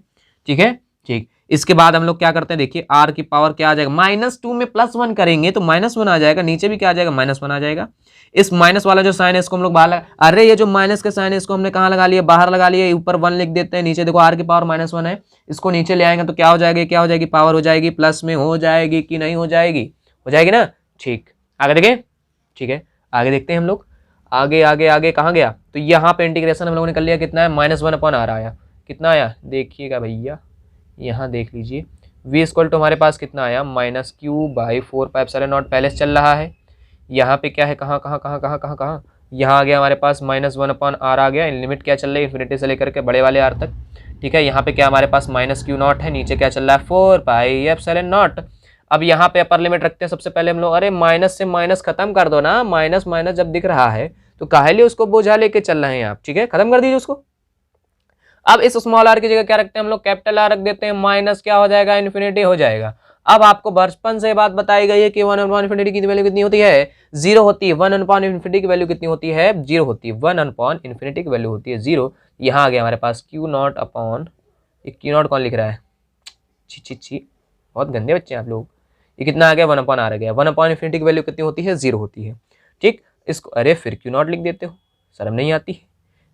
ठीक है, ठीक। इसके बाद हम लोग क्या करते हैं, देखिए r की पावर क्या आ जाएगा, -2 में +1 करेंगे तो -1 आ जाएगा, नीचे भी क्या आ जाएगा, -1 आ जाएगा। इस माइनस वाला जो साइन है इसको हम लोग बाहर लगा, अरे ये जो माइनस का साइन है इसको हमने कहाँ लगा लिया, बाहर लगा लिया, ऊपर 1 लिख देते हैं, नीचे देखो r की पावर -1 है, इसको नीचे ले आएंगे तो क्या हो जाएगी, क्या हो जाएगी, पावर हो जाएगी, प्लस में हो जाएगी कि नहीं हो जाएगी, हो जाएगी ना, ठीक। आगे देखें, ठीक है, आगे देखते हैं हम लोग, आगे आगे आगे कहाँ गया, तो यहाँ पे इंटीग्रेशन हम लोगों ने कर लिया, कितना है, -1/r आया, कितना आया देखिएगा भैया, यहाँ देख लीजिए, v = हमारे पास कितना आया, -Q/4 पाई एप्सिलॉन नॉट पहले से चल रहा है। यहाँ पे क्या है, कहाँ कहाँ कहाँ कहाँ कहाँ कहाँ, यहाँ आ गया हमारे पास -1/r आ गया। लिमिट क्या चल रही है, इन्फिनिटी से लेकर के बड़े वाले r तक, ठीक है। यहाँ पे क्या हमारे पास -Q0 है, नीचे क्या चल रहा है, 4 पाई एप्सिलॉन नॉट। अब यहाँ पे अपर लिमिट रखते हैं सबसे पहले हम लोग, अरे माइनस से माइनस खत्म कर दो ना, माइनस माइनस जब दिख रहा है तो काहे लिए उसको बोझा लेके चल रहे हैं आप, ठीक है, खत्म कर दीजिए उसको। अब इस स्मॉल आर की जगह क्या रखते हैं हम लोग, कैपिटल आर रख देते हैं, माइनस क्या हो जाएगा, इन्फिनिटी हो जाएगा। अब आपको बचपन से बात बताई गई है कि 1/∞ की वैल्यू कितनी होती है, 0 होती है। 1/∞ की वैल्यू कितनी होती है, 0 होती है। 1/∞ की वैल्यू होती है 0। यहाँ आ गया हमारे पास Q0 Q0 कौन लिख रहा है, छी, बहुत गंदे बच्चे हैं आप लोग। ये कितना आ गया, 1/r आ गया। 1/∞ की वैल्यू कितनी होती है, 0 होती है, ठीक। इसको अरे फिर Q0 लिख देते हो, शर्म नहीं आती है।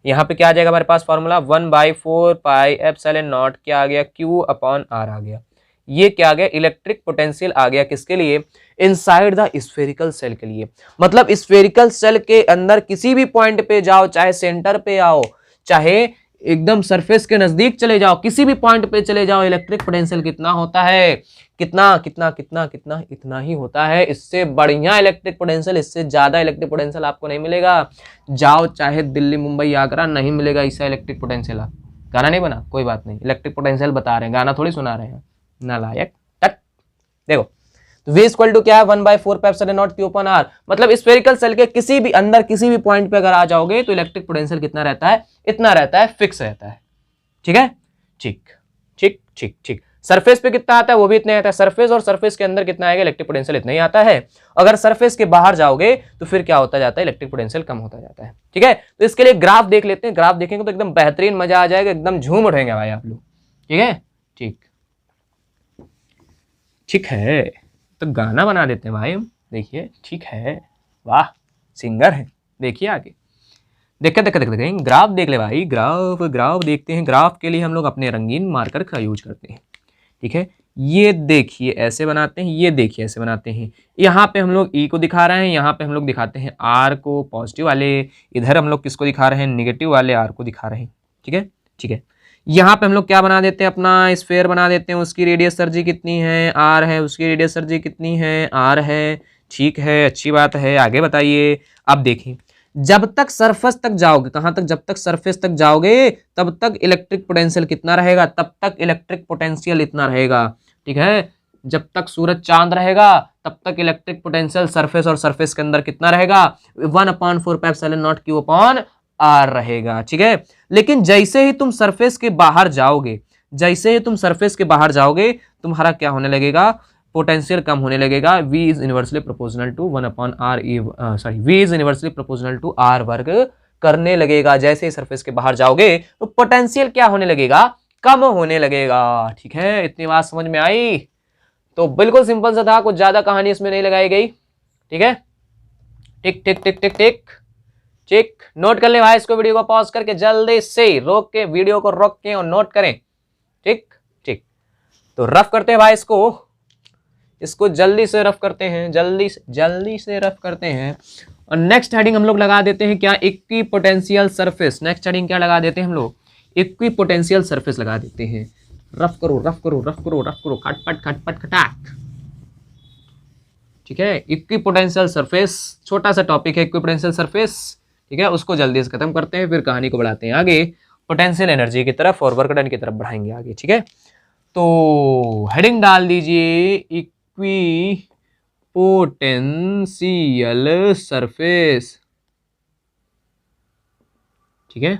यहाँ पे क्या आ जाएगा हमारे पास फॉर्मूला, 1/4 पाई एप्सिलॉन नॉट, क्या आ गया, Q/r आ गया। ये क्या आ गया, इलेक्ट्रिक पोटेंशियल आ गया, किसके लिए, इनसाइड द स्फेरिकल सेल के लिए। मतलब स्फेरिकल सेल के अंदर किसी भी पॉइंट पे जाओ, चाहे सेंटर पे आओ, चाहे एकदम सरफेस के नजदीक चले जाओ, किसी भी पॉइंट पे चले जाओ, इलेक्ट्रिक पोटेंशियल कितना होता है, कितना कितना कितना कितना, इतना ही होता है। इससे बढ़िया इलेक्ट्रिक पोटेंशियल, इससे ज्यादा इलेक्ट्रिक पोटेंशियल आपको नहीं मिलेगा। जाओ चाहे दिल्ली मुंबई आगरा, नहीं मिलेगा ऐसा इलेक्ट्रिक पोटेंशियल। आप गाना नहीं बना, कोई बात नहीं, इलेक्ट्रिक पोटेंशियल बता रहे हैं, गाना थोड़ी सुना रहे हैं, नालायक। देखो तो v = क्या है, 1/4 पाई एप्सिलॉन नॉट Q/r। मतलब स्फेरिकल सेल के किसी भी अंदर किसी भी पॉइंट पे अगर आ जाओगे तो इलेक्ट्रिक पोटेंशियल कितना रहता है, इतना रहता है, फिक्स रहता है। ठीक है, ठीक ठीक ठीक ठीक। सरफेस पे कितना आता है वो भी इतना आता है, सरफेस और सरफेस के अंदर कितना आएगा, इलेक्ट्रिक पोटेंशियल इतना ही आता है। अगर सरफेस के बाहर जाओगे तो फिर क्या होता जाता है, इलेक्ट्रिक पोटेंशियल कम होता जाता है। ठीक है, तो इसके लिए ग्राफ देख लेते हैं, ग्राफ देखेंगे तो एकदम बेहतरीन मजा आ जाएगा, एकदम झूम उठेंगे भाई आप लोग। ठीक है, ठीक ठीक है, तो गाना बना देते हैं भाई हम, देखिए ठीक है, वाह सिंगर है। देखिए आगे, देखे देखे देखे देखें, ग्राफ देख ले भाई, ग्राफ ग्राफ देखते हैं। ग्राफ के लिए हम लोग अपने रंगीन मार्कर का यूज करते हैं। ठीक है, ये देखिए ऐसे बनाते हैं, ये देखिए ऐसे बनाते हैं। यहाँ पे हम लोग ई को दिखा रहे हैं, यहाँ पे हम लोग दिखाते हैं आर को, पॉजिटिव वाले। इधर हम लोग किसको दिखा रहे हैं, निगेटिव वाले आर को दिखा रहे हैं। ठीक है, ठीक है। यहाँ पे हम लोग क्या बना देते हैं, अपना स्फेयर बना देते हैं। उसकी रेडियस सर्जी कितनी है, आर है। उसकी रेडियस सर्जी कितनी है, आर है। ठीक है, अच्छी बात है। आगे बताइए। अब देखें, जब तक सरफेस तक जाओगे, कहां तक, जब तक सरफेस तक जाओगे तब तक इलेक्ट्रिक पोटेंशियल कितना रहेगा, तब तक इलेक्ट्रिक पोटेंशियल इतना रहेगा। ठीक है, जब तक सूरज चांद रहेगा तब तक इलेक्ट्रिक पोटेंशियल सरफेस और सरफेस के अंदर कितना रहेगा, 1/4πε0q/r रहेगा। ठीक है, लेकिन जैसे ही तुम सरफेस के बाहर जाओगे, जैसे ही तुम सरफेस के बाहर जाओगे, तुम्हारा क्या होने लगेगा, पोटेंशियल कम होने लगेगा। v is inversely proportional to 1/r, v is inversely proportional to r वर्ग करने लगेगा। जैसे ही सरफेस के बाहर जाओगे तो पोटेंशियल क्या होने लगेगा, कम होने लगेगा। ठीक है, इतनी बात समझ में आई? तो बिल्कुल सिंपल सा था, कुछ ज्यादा कहानी इसमें नहीं लगाई गई। ठीक है, टिक टिक टिक टिक टिक ठीक। नोट कर ले भाई इसको, वीडियो को पॉज करके जल्दी से रोक के, वीडियो को रोक के और नोट करें। ठीक ठीक, तो रफ करते हैं भाई इसको जल्दी से रफ करते हैं, जल्दी से रफ करते हैं। और नेक्स्ट हेडिंग हम लोग लगा देते हैं क्या, इक्विपोटेंशियल सरफेस। नेक्स्ट हेडिंग क्या लगा देते हैं हम लोग, इक्विपोटेंशियल सरफेस लगा देते हैं। रफ करो रफ करो रफ करो रफ करो, खटपट खटपट खटाक। ठीक है, इक्विपोटेंशियल सरफेस छोटा सा टॉपिक है, इक्विपोटेंशियल सरफेस। ठीक है, उसको जल्दी से खत्म करते हैं, फिर कहानी को बढ़ाते हैं आगे, पोटेंशियल एनर्जी की तरफ और वर्क डन की तरफ बढ़ाएंगे आगे। ठीक है, तो हेडिंग डाल दीजिए इक्विपोटेंशियल सरफेस। ठीक है,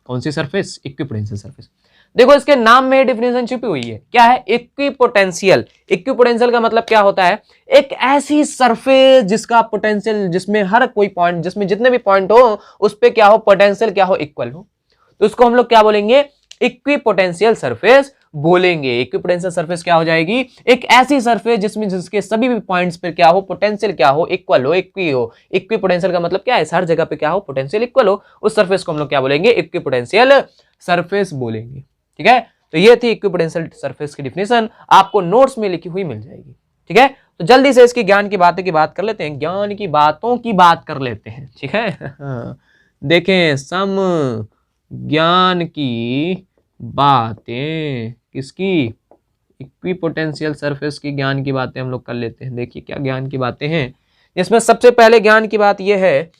कौन सी सरफेस, इक्विपोटेंशियल सरफेस। देखो इसके नाम में डिफिनेशन छिपी हुई है, क्या है, इक्विपोटेंशियल। इक्विपोटेंशियल का मतलब क्या होता है, एक ऐसी सरफेस जिसका पोटेंशियल, जिसमें हर कोई पॉइंट, जिसमें जितने भी पॉइंट हो उस पे क्या हो, पोटेंशियल क्या हो, इक्वल हो। तो उसको हम लोग क्या बोलेंगे, इक्विपोटेंशियल सरफेस बोलेंगे। इक्विपोटेंशियल सरफेस क्या हो जाएगी, एक ऐसी सरफेस जिसमें जिसके सभी भी पॉइंट्स पर क्या हो, पोटेंशियल क्या हो, इक्वल हो, इक्वी हो। इक्विपोटेंशियल का मतलब क्या है, हर जगह पे क्या हो, पोटेंशियल इक्वल हो। उस सरफेस को हम लोग क्या बोलेंगे, इक्विपोटेंशियल सरफेस बोलेंगे। ठीक है, तो ये थी इक्विपोटेंशियल सरफेस की डिफिनेशन, आपको नोट्स में लिखी हुई मिल जाएगी। ठीक है, तो जल्दी से इसकी ज्ञान की बातें की बात कर लेते हैं, ज्ञान की बातों की बात कर लेते हैं। ठीक है, देखें, सम ज्ञान की बातें, किसकी, इक्विपोटेंशियल सरफेस की ज्ञान की बातें हम लोग कर लेते हैं। देखिए क्या ज्ञान की बातें हैं, जिसमें सबसे पहले ज्ञान की बात यह है,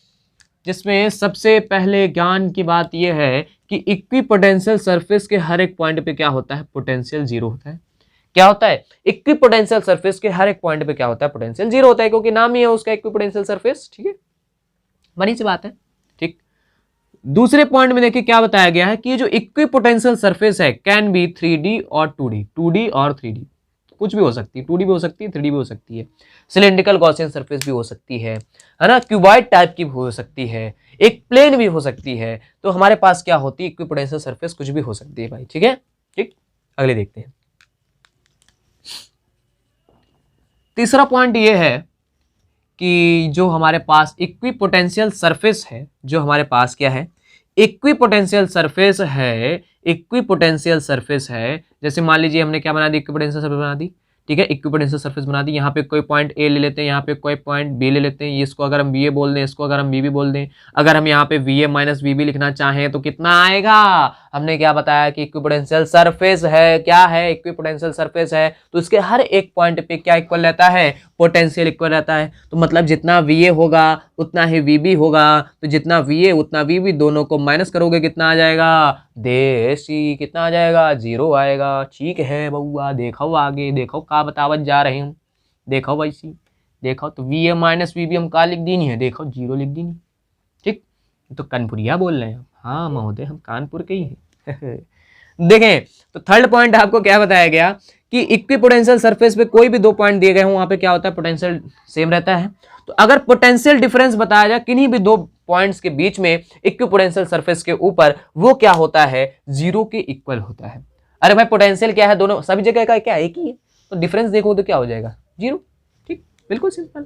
जिसमें सबसे पहले ज्ञान की बात यह है कि इक्विपोटेंशियल सरफेस के हर एक पॉइंट पे क्या होता है, पोटेंशियल जीरो होता है। क्या होता है, इक्विपोटेंशियल सरफेस के हर एक पॉइंट पे क्या होता है, पोटेंशियल जीरो होता है, क्योंकि नाम ही है उसका इक्विपोटेंशियल सरफेस। ठीक है, बनी सी बात है। ठीक, दूसरे पॉइंट में देखिए क्या बताया गया है कि ये जो इक्विपोटेंशियल सरफेस है कैन बी 3D और 2D, 2D और 3D, कुछ भी हो सकती है, 2D भी हो सकती है, 3D भी हो सकती है, सिलेंड्रिकल गॉसियन सरफेस भी हो सकती है ना, क्यूबॉइड टाइप की भी हो सकती है, एक प्लेन भी हो सकती है। तो हमारे पास क्या होती है, इक्विपोटेंशियल सरफेस कुछ भी हो सकती है भाई। ठीक है, ठीक, अगले देखते हैं। तीसरा पॉइंट ये है कि जो हमारे पास इक्विपोटेंशियल सरफेस है, जो हमारे पास क्या है, इक्विपोटेंशियल सरफेस है, इक्विपोटेंशियल सरफेस है। जैसे मान लीजिए हमने क्या बना दी, इक्विपोटेंशियल सरफेस बना दी। ठीक है, इक्विपोटेंशियल सरफेस बना दी। यहाँ पे कोई पॉइंट ए ले लेते हैं, यहाँ पे कोई पॉइंट बी ले लेते हैं। इसको अगर हम बी ए बोल दें, इसको अगर हम बी बी बोल दें, अगर हम यहाँ पे V A minus V B लिखना चाहें तो कितना आएगा, हमने क्या बताया कि इक्विपोटेंशियल सरफेस है, क्या है, इक्विपोटेंशियल सरफेस है, तो इसके हर एक पॉइंट पे क्या इक्वल रहता है, पोटेंशियल इक्वल रहता है। तो मतलब जितना वी ए होगा उतना ही वी बी होगा, तो जितना वी ए उतना वी बी, दोनों को माइनस करोगे कितना आ जाएगा, देसी, कितना आ जाएगा, 0 आएगा। ठीक है बउआ, देखो आगे, देखो का बतावत जा रहे हम, देखो वैसी, देखो तो V A minus V B हम का लिख दी नहीं है, देखो 0 लिख दी नहीं। ठीक, तो कानपुरिया बोल रहे हैं, हाँ महोदय हम कानपुर के ही हैं। देखें तो थर्ड पॉइंट आपको क्या बताया गया कि इक्विपोटेंशियल सरफेस पे कोई भी 2 पॉइंट दिए गए हों, वहां पे क्या होता है, पोटेंशियल सेम रहता है। तो अगर पोटेंशियल डिफरेंस बताया जाए किन्हीं भी 2 पॉइंट्स के बीच में इक्विपोटेंशियल सरफेस के ऊपर, वो क्या होता है, 0 के इक्वल होता है। अरे भाई पोटेंशियल क्या है, दोनों सभी जगह का क्या एक ही है, तो डिफरेंस देखो तो क्या हो जाएगा, 0। ठीक, बिल्कुल सिंपल।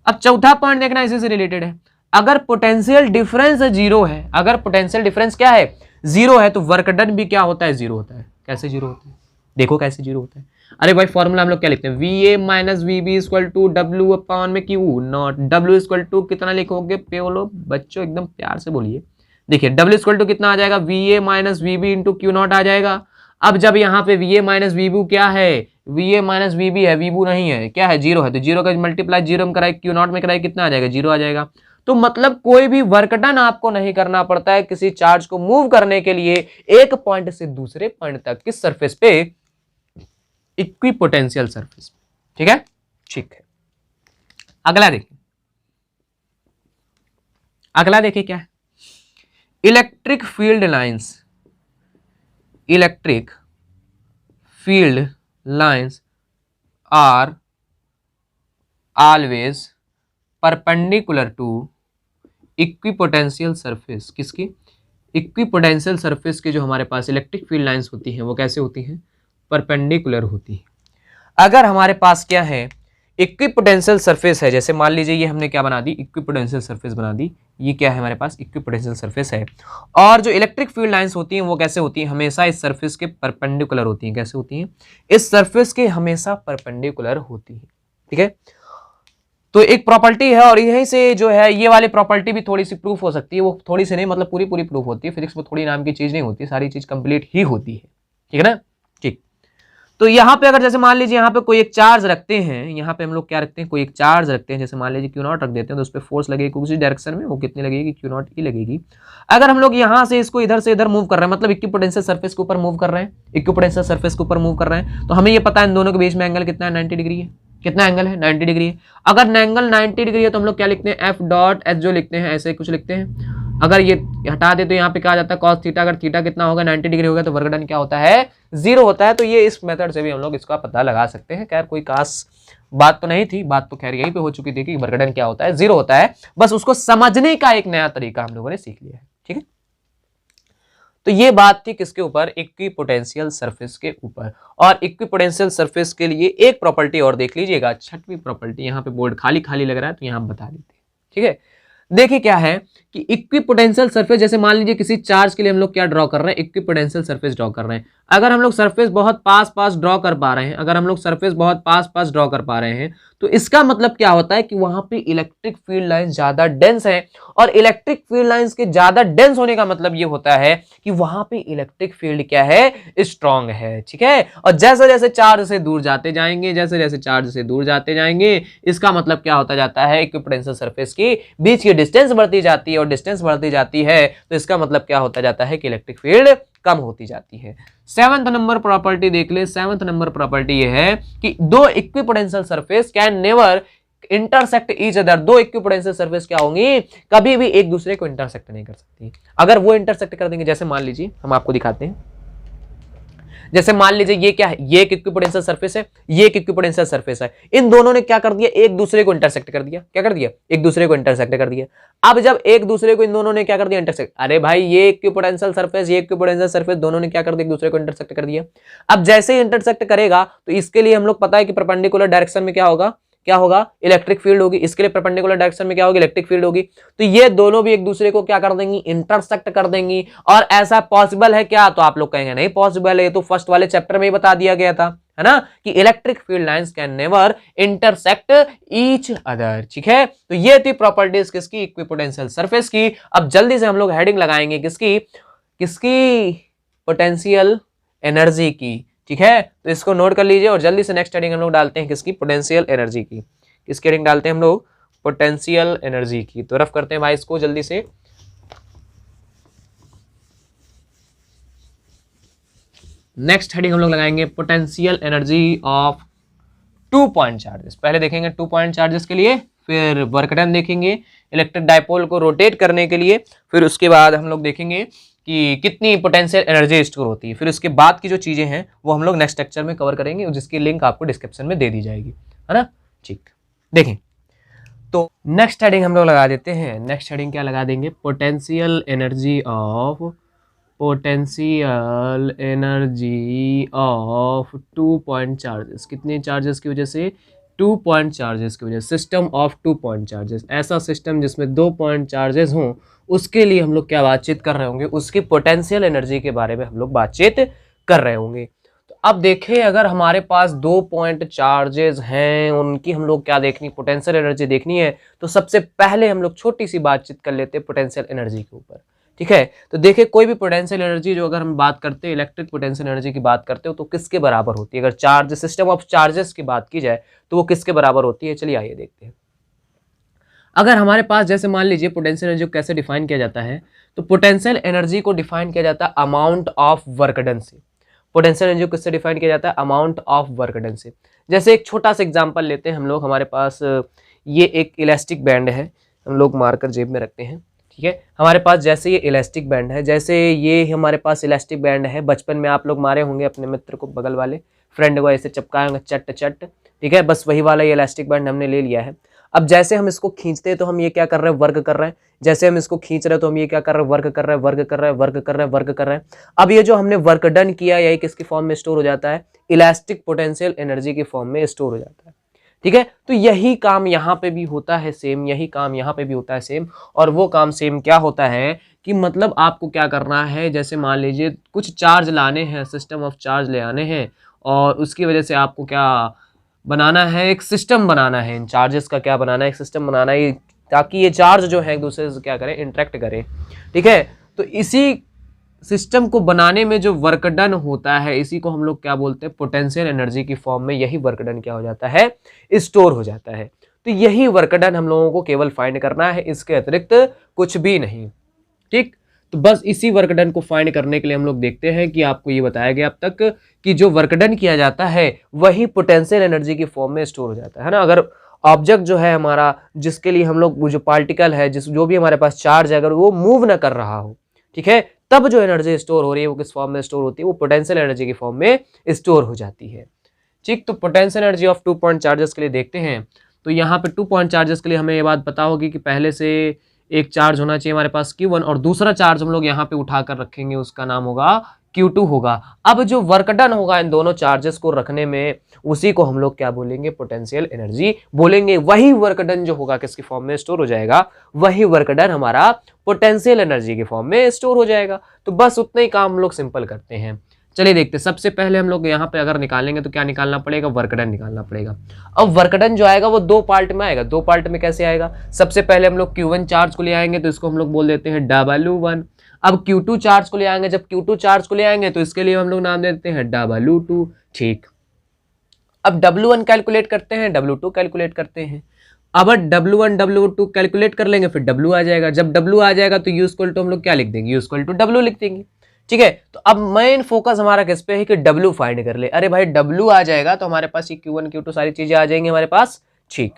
अब चौथा पॉइंट देखना इसी से रिलेटेड है। अगर पोटेंशियल डिफरेंस 0 है, अगर पोटेंशियल डिफरेंस क्या है, 0 है, तो वर्क डन भी क्या होता है, 0 होता है। कैसे 0 होता है, देखो कैसे 0 होता है। अरे भाई फॉर्मूला हम लोग क्या लिखते हैं, VA minus VB equal to W upon में Q naught, W equal to कितना लिखोगे पेलो बच्चों, एकदम प्यार से बोलिए। देखिए W इक्वल टू कितना आ जाएगा, VA minus VB into Q naught आ जाएगा। अब जब यहाँ पे VA माइनस VB क्या है, VA माइनस VB है, VB नहीं है, क्या है, 0 है, तो 0 का मल्टीप्लाई 0 में कराए, Q नॉट में कराए, कितना आ जाएगा, 0 आ जाएगा। तो मतलब कोई भी वर्क डन आपको नहीं करना पड़ता है किसी चार्ज को मूव करने के लिए एक पॉइंट से दूसरे पॉइंट तक, किस सरफेस पे, इक्विपोटेंशियल सरफेस। ठीक है, ठीक है। अगला देखिए, अगला देखिए क्या है, electric field lines, electric field lines are always perpendicular to equipotential surface. किसकी, इक्विपोटेंशियल सरफेस की जो हमारे पास इलेक्ट्रिक फील्ड लाइंस होती हैं वो कैसे होती हैं, परपेंडिकुलर होती है। अगर हमारे पास क्या है, इक्विपोटेंशियल सरफेस है, जैसे मान लीजिए ये हमने क्या बना दी, इक्विपोटेंशियल सरफेस बना दी, ये क्या है हमारे पास, इक्विपोटेंशियल सरफेस है। और जो इलेक्ट्रिक फील्ड लाइंस होती हैं वो कैसे होती हैं, हमेशा इस सरफेस के परपेंडिकुलर होती हैं। कैसे होती हैं, इस सरफेस के हमेशा परपेंडिकुलर होती है। ठीक है, तो एक प्रॉपर्टी है, और यहीं से जो है ये वाली प्रॉपर्टी भी थोड़ी सी प्रूफ हो सकती है, वो थोड़ी सी नहीं मतलब पूरी पूरी प्रूफ होती है। फिजिक्स में थोड़ी नाम की चीज नहीं होती, सारी चीज कंप्लीट ही होती है। ठीक है ना, ठीक। तो यहाँ पे अगर जैसे मान लीजिए यहाँ पे कोई एक चार्ज रखते हैं, यहाँ पे हम लोग क्या रखते हैं, कोई एक चार्ज रखते हैं, जैसे मान लीजिए Q नॉट रख देते हैं, तो उस पर फोर्स लगेगी उसी डायरेक्शन में, वो कितनी लगेगी, Q नॉट ही लगेगी। अगर हम लोग यहाँ से इसको इधर से इधर मूव कर रहे हैं, मतलब इक्विपोटेंशियल सरफेस के ऊपर मूव कर रहे हैं, इक्विपोटेंशियल सरफेस के ऊपर मूव कर रहे हैं, तो हमें ये पता है इन दोनों के बीच में एंगल कितना है, 90 डिग्री है। कितना एंगल है, 90 डिग्री है। अगर एंगल 90 डिग्री है तो हम लोग क्या लिखते हैं, F डॉट H जो लिखते हैं ऐसे कुछ लिखते हैं। अगर ये हटा दे तो यहाँ पे क्या जाता है, cos थीटा, अगर थीटा कितना होगा, 90 डिग्री होगा, तो वर्क डन क्या होता है, 0 होता है। तो ये इस मेथड से भी हम लोग इसका पता लगा सकते हैं। खैर कोई खास बात तो नहीं थी, बात तो खैर यहीं पे हो चुकी थी कि वर्क डन क्या होता है, 0 होता है। बस उसको समझने का एक नया तरीका हम लोगों ने सीख लिया है। ठीक है, तो ये बात थी किसके ऊपर, इक्विपोटेंशियल सरफेस के ऊपर। और इक्विपोटेंशियल सरफेस के लिए एक प्रॉपर्टी और देख लीजिएगा, छठवीं प्रॉपर्टी। यहाँ पे बोर्ड खाली खाली लग रहा है तो यहाँ बता देते हैं। ठीक है, देखिए क्या है कि इक्विपोटेंशियल सरफेस, जैसे मान लीजिए किसी चार्ज के लिए हम लोग क्या ड्रॉ कर रहे हैं, इक्विपोटेंशियल सरफेस ड्रॉ कर रहे हैं। अगर हम लोग सरफेस बहुत पास पास ड्रॉ कर पा रहे हैं, अगर हम लोग सरफेस बहुत पास पास ड्रॉ कर पा रहे हैं, तो इसका मतलब क्या होता है कि वहां पे इलेक्ट्रिक फील्ड लाइन ज्यादा डेंस है। और इलेक्ट्रिक फील्ड लाइंस के ज्यादा डेंस होने का मतलब ये होता है कि वहां पे इलेक्ट्रिक फील्ड क्या है, स्ट्रांग है। ठीक है, और जैसे जैसे चार्ज से दूर जाते जाएंगे, जैसे जैसे चार्ज से दूर जाते जाएंगे, इसका मतलब क्या होता जाता है, इक्विपोटेंशियल सरफेस की बीच की डिस्टेंस बढ़ती जाती है, और डिस्टेंस बढ़ती जाती है तो इसका मतलब क्या होता जाता है कि इलेक्ट्रिक फील्ड कम होती जाती है। 7th नंबर प्रॉपर्टी देख ले, 7th नंबर प्रॉपर्टी ये है कि दो equipotential surface can never intersect each other. दो इक्विपोटेंशियल सरफेस क्या होंगी, कभी भी एक दूसरे को इंटरसेक्ट नहीं कर सकती। अगर वो इंटरसेक्ट कर देंगे, जैसे मान लीजिए हम आपको दिखाते हैं, जैसे मान लीजिए ये क्या है, ये एक इक्विपोटेंशियल सरफेस है, ये एक इक्विपोटेंशियल सरफेस है। इन दोनों ने क्या कर दिया, एक दूसरे को इंटरसेक्ट कर दिया। क्या कर दिया, एक दूसरे को इंटरसेक्ट कर दिया। अब जब एक दूसरे को इन दोनों ने क्या कर दिया, इंटरसेक्ट, अरे भाई ये इक्विपोटेंशियल सरफेस, ये इक्विपोटेंशियल सरफेस, दोनों ने क्या कर दिया, एक दूसरे को इंटरसेक्ट कर दिया। अब जैसे ही इंटरसेक्ट करेगा तो इसके लिए हम लोग पता है कि परपेंडिकुलर डायरेक्शन में क्या होगा, क्या होगा, इलेक्ट्रिक फील्ड होगी। इसके लिए परपेंडिकुलर डायरेक्शन में क्या होगी, इलेक्ट्रिक फील्ड होगी। तो ये दोनों भी एक दूसरे को क्या कर देंगी, इंटरसेक्ट कर देंगी। और ऐसा पॉसिबल है क्या, तो आप लोग कहेंगे नहीं पॉसिबल है, ये तो फर्स्ट वाले चैप्टर में ही बता दिया गया था, है ना, कि electric field lines can never intersect each other. ठीक है, तो ये थी प्रॉपर्टीज किसकी, इक्विपोटेंशियल सरफेस की। अब जल्दी से हम लोग हेडिंग लगाएंगे किसकी, किसकी, पोटेंशियल एनर्जी की। ठीक है, तो इसको नोट कर लीजिए और जल्दी से नेक्स्ट हेडिंग हम लोग डालते हैं किसकी, पोटेंशियल एनर्जी की। किसकी हेडिंग डालते हैं हम लोग, पोटेंशियल एनर्जी की। तो रफ करते हैं भाई इसको जल्दी से। नेक्स्ट हेडिंग हम लोग लगाएंगे potential energy of 2 point charges. पहले देखेंगे 2 पॉइंट चार्जेस के लिए, फिर वर्क डन देखेंगे इलेक्ट्रिक डायपोल को रोटेट करने के लिए, फिर उसके बाद हम लोग देखेंगे कि कितनी पोटेंशियल एनर्जी स्टोर होती है। फिर उसके बाद की जो चीजें हैं वो हम लोग नेक्स्ट लेक्चर में कवर करेंगे, जिसकी लिंक आपको डिस्क्रिप्शन में दे दी जाएगी, है ना। ठीक, देखें तो नेक्स्ट हेडिंग हम लोग लगा देते हैं। नेक्स्ट हेडिंग क्या लगा देंगे, potential energy of 2 point charges. कितने चार्जेस की वजह से, 2 पॉइंट चार्जेस की वजह से, सिस्टम ऑफ 2 पॉइंट चार्जेस। ऐसा सिस्टम जिसमें 2 पॉइंट चार्जेस हों, उसके लिए हम लोग क्या बातचीत कर रहे होंगे, उसकी पोटेंशियल एनर्जी के बारे में हम लोग बातचीत कर रहे होंगे। तो अब देखें, अगर हमारे पास 2 पॉइंट चार्जेस हैं, उनकी हम लोग क्या देखनी, पोटेंशियल एनर्जी देखनी है, तो सबसे पहले हम लोग छोटी सी बातचीत कर लेते हैं पोटेंशियल एनर्जी के ऊपर। ठीक है, तो देखिए कोई भी पोटेंशियल एनर्जी जो अगर हम बात करते हैं, इलेक्ट्रिक पोटेंशियल एनर्जी की बात करते हो, तो किसके बराबर होती है। अगर चार्ज सिस्टम ऑफ चार्जेस की बात की जाए तो वो किसके बराबर होती है, चलिए आइए देखते हैं। अगर हमारे पास जैसे मान लीजिए पोटेंशियल एनर्जी को कैसे डिफाइन किया जाता है, तो पोटेंशियल एनर्जी को डिफाइन किया जाता है अमाउंट ऑफ वर्क डन से। पोटेंशियल एनर्जी को किससे डिफाइन किया जाता है, अमाउंट ऑफ वर्क डन से। जैसे एक छोटा सा एग्जांपल लेते हैं हम लोग, हमारे पास ये एक इलास्टिक बैंड है, हम लोग मारकर जेब में रखते हैं। ठीक है, हमारे पास जैसे ये इलास्टिक बैंड है, जैसे ये हमारे पास इलास्टिक बैंड है, बचपन में आप लोग मारे होंगे अपने मित्र को, बगल वाले फ्रेंड को ऐसे चिपकाए होंगे चट चट। ठीक है, बस वही वाला ये इलास्टिक बैंड हमने ले लिया है। अब जैसे हम इसको खींचते हैं तो हम ये क्या कर रहे हैं, वर्क कर रहे हैं। जैसे हम इसको खींच रहे हैं तो हम ये क्या कर रहे हैं, वर्क कर रहे हैं, वर्क कर रहे हैं, वर्क कर रहे हैं, वर्क कर रहे हैं। अब ये जो हमने वर्क डन किया, यही किसकी फॉर्म में स्टोर हो जाता है, इलास्टिक पोटेंशियल एनर्जी की फॉर्म में स्टोर हो जाता है। ठीक है, तो यही काम यहाँ पे भी होता है सेम, यही काम यहाँ पे भी होता है सेम। और वो काम सेम क्या होता है कि मतलब आपको क्या करना है, जैसे मान लीजिए कुछ चार्ज लाने हैं, सिस्टम ऑफ चार्ज ले आने हैं, और उसकी वजह से आपको क्या बनाना है, एक सिस्टम बनाना है। इन चार्जेस का क्या बनाना है, एक सिस्टम बनाना है, ताकि ये चार्ज जो है एक दूसरे से क्या करें, इंटरेक्ट करें। ठीक है, तो इसी सिस्टम को बनाने में जो वर्क डन होता है, इसी को हम लोग क्या बोलते हैं, पोटेंशियल एनर्जी की फॉर्म में यही वर्क डन क्या हो जाता है, स्टोर हो जाता है। तो यही वर्क डन हम लोगों को केवल फाइंड करना है, इसके अतिरिक्त कुछ भी नहीं। ठीक, तो बस इसी वर्क डन को फाइंड करने के लिए हम लोग देखते हैं कि आपको ये बताया गया अब तक कि जो वर्क डन किया जाता है वही पोटेंशियल एनर्जी की फॉर्म में स्टोर हो जाता है ना। अगर ऑब्जेक्ट जो है हमारा, जिसके लिए हम लोग, जो पार्टिकल है, जो भी हमारे पास चार्ज है, अगर वो मूव ना कर रहा हो, ठीक है, तब जो एनर्जी स्टोर हो रही है वो किस फॉर्म में स्टोर होती है, वो पोटेंशियल एनर्जी की फॉर्म में स्टोर हो जाती है। ठीक, तो potential energy of 2 point charges के लिए देखते हैं। तो यहाँ पे 2 पॉइंट चार्जेस के लिए हमें ये बात पता होगी कि पहले से एक चार्ज होना चाहिए हमारे पास Q1, और दूसरा चार्ज हम लोग यहाँ पे उठाकर रखेंगे, उसका नाम होगा Q2 होगा। अब जो वर्क डन होगा इन दोनों चार्जेस को रखने में, उसी को हम लोग क्या बोलेंगे, पोटेंशियल एनर्जी बोलेंगे। वही वर्क डन जो होगा किसकी फॉर्म में स्टोर हो जाएगा, वही वर्क डन हमारा पोटेंशियल एनर्जी के फॉर्म में स्टोर हो जाएगा। तो बस उतना ही काम हम लोग सिंपल करते हैं। चलिए देखते हैं, सबसे पहले हम लोग यहाँ पे अगर निकालेंगे तो क्या निकालना पड़ेगा, वर्क डन निकालना पड़ेगा। अब वर्क डन जो आएगा वो 2 पार्ट में आएगा। 2 पार्ट में कैसे आएगा, सबसे पहले हम लोग Q1 चार्ज को ले आएंगे, तो इसको हम लोग बोल देते हैं W1। अब Q2 चार्ज को ले आएंगे, जब Q2 चार्ज को ले आएंगे तो इसके लिए हम लोग नाम देते हैं W2। ठीक, अब W1 कैलकुलेट करते हैं, W2 कैलकुलेट करते हैं। अब W1 W2 कैलकुलेट कर लेंगे, फिर W आ जाएगा। जब W आ जाएगा तो U इक्वल टू हम लोग क्या लिख देंगे, U इक्वल टू W लिख देंगे। ठीक है, तो अब मेन फोकस हमारा किस पे है कि W फाइंड कर ले। अरे भाई W आ जाएगा तो हमारे पास ये Q1 Q2 सारी चीजें आ जाएंगी हमारे पास। ठीक,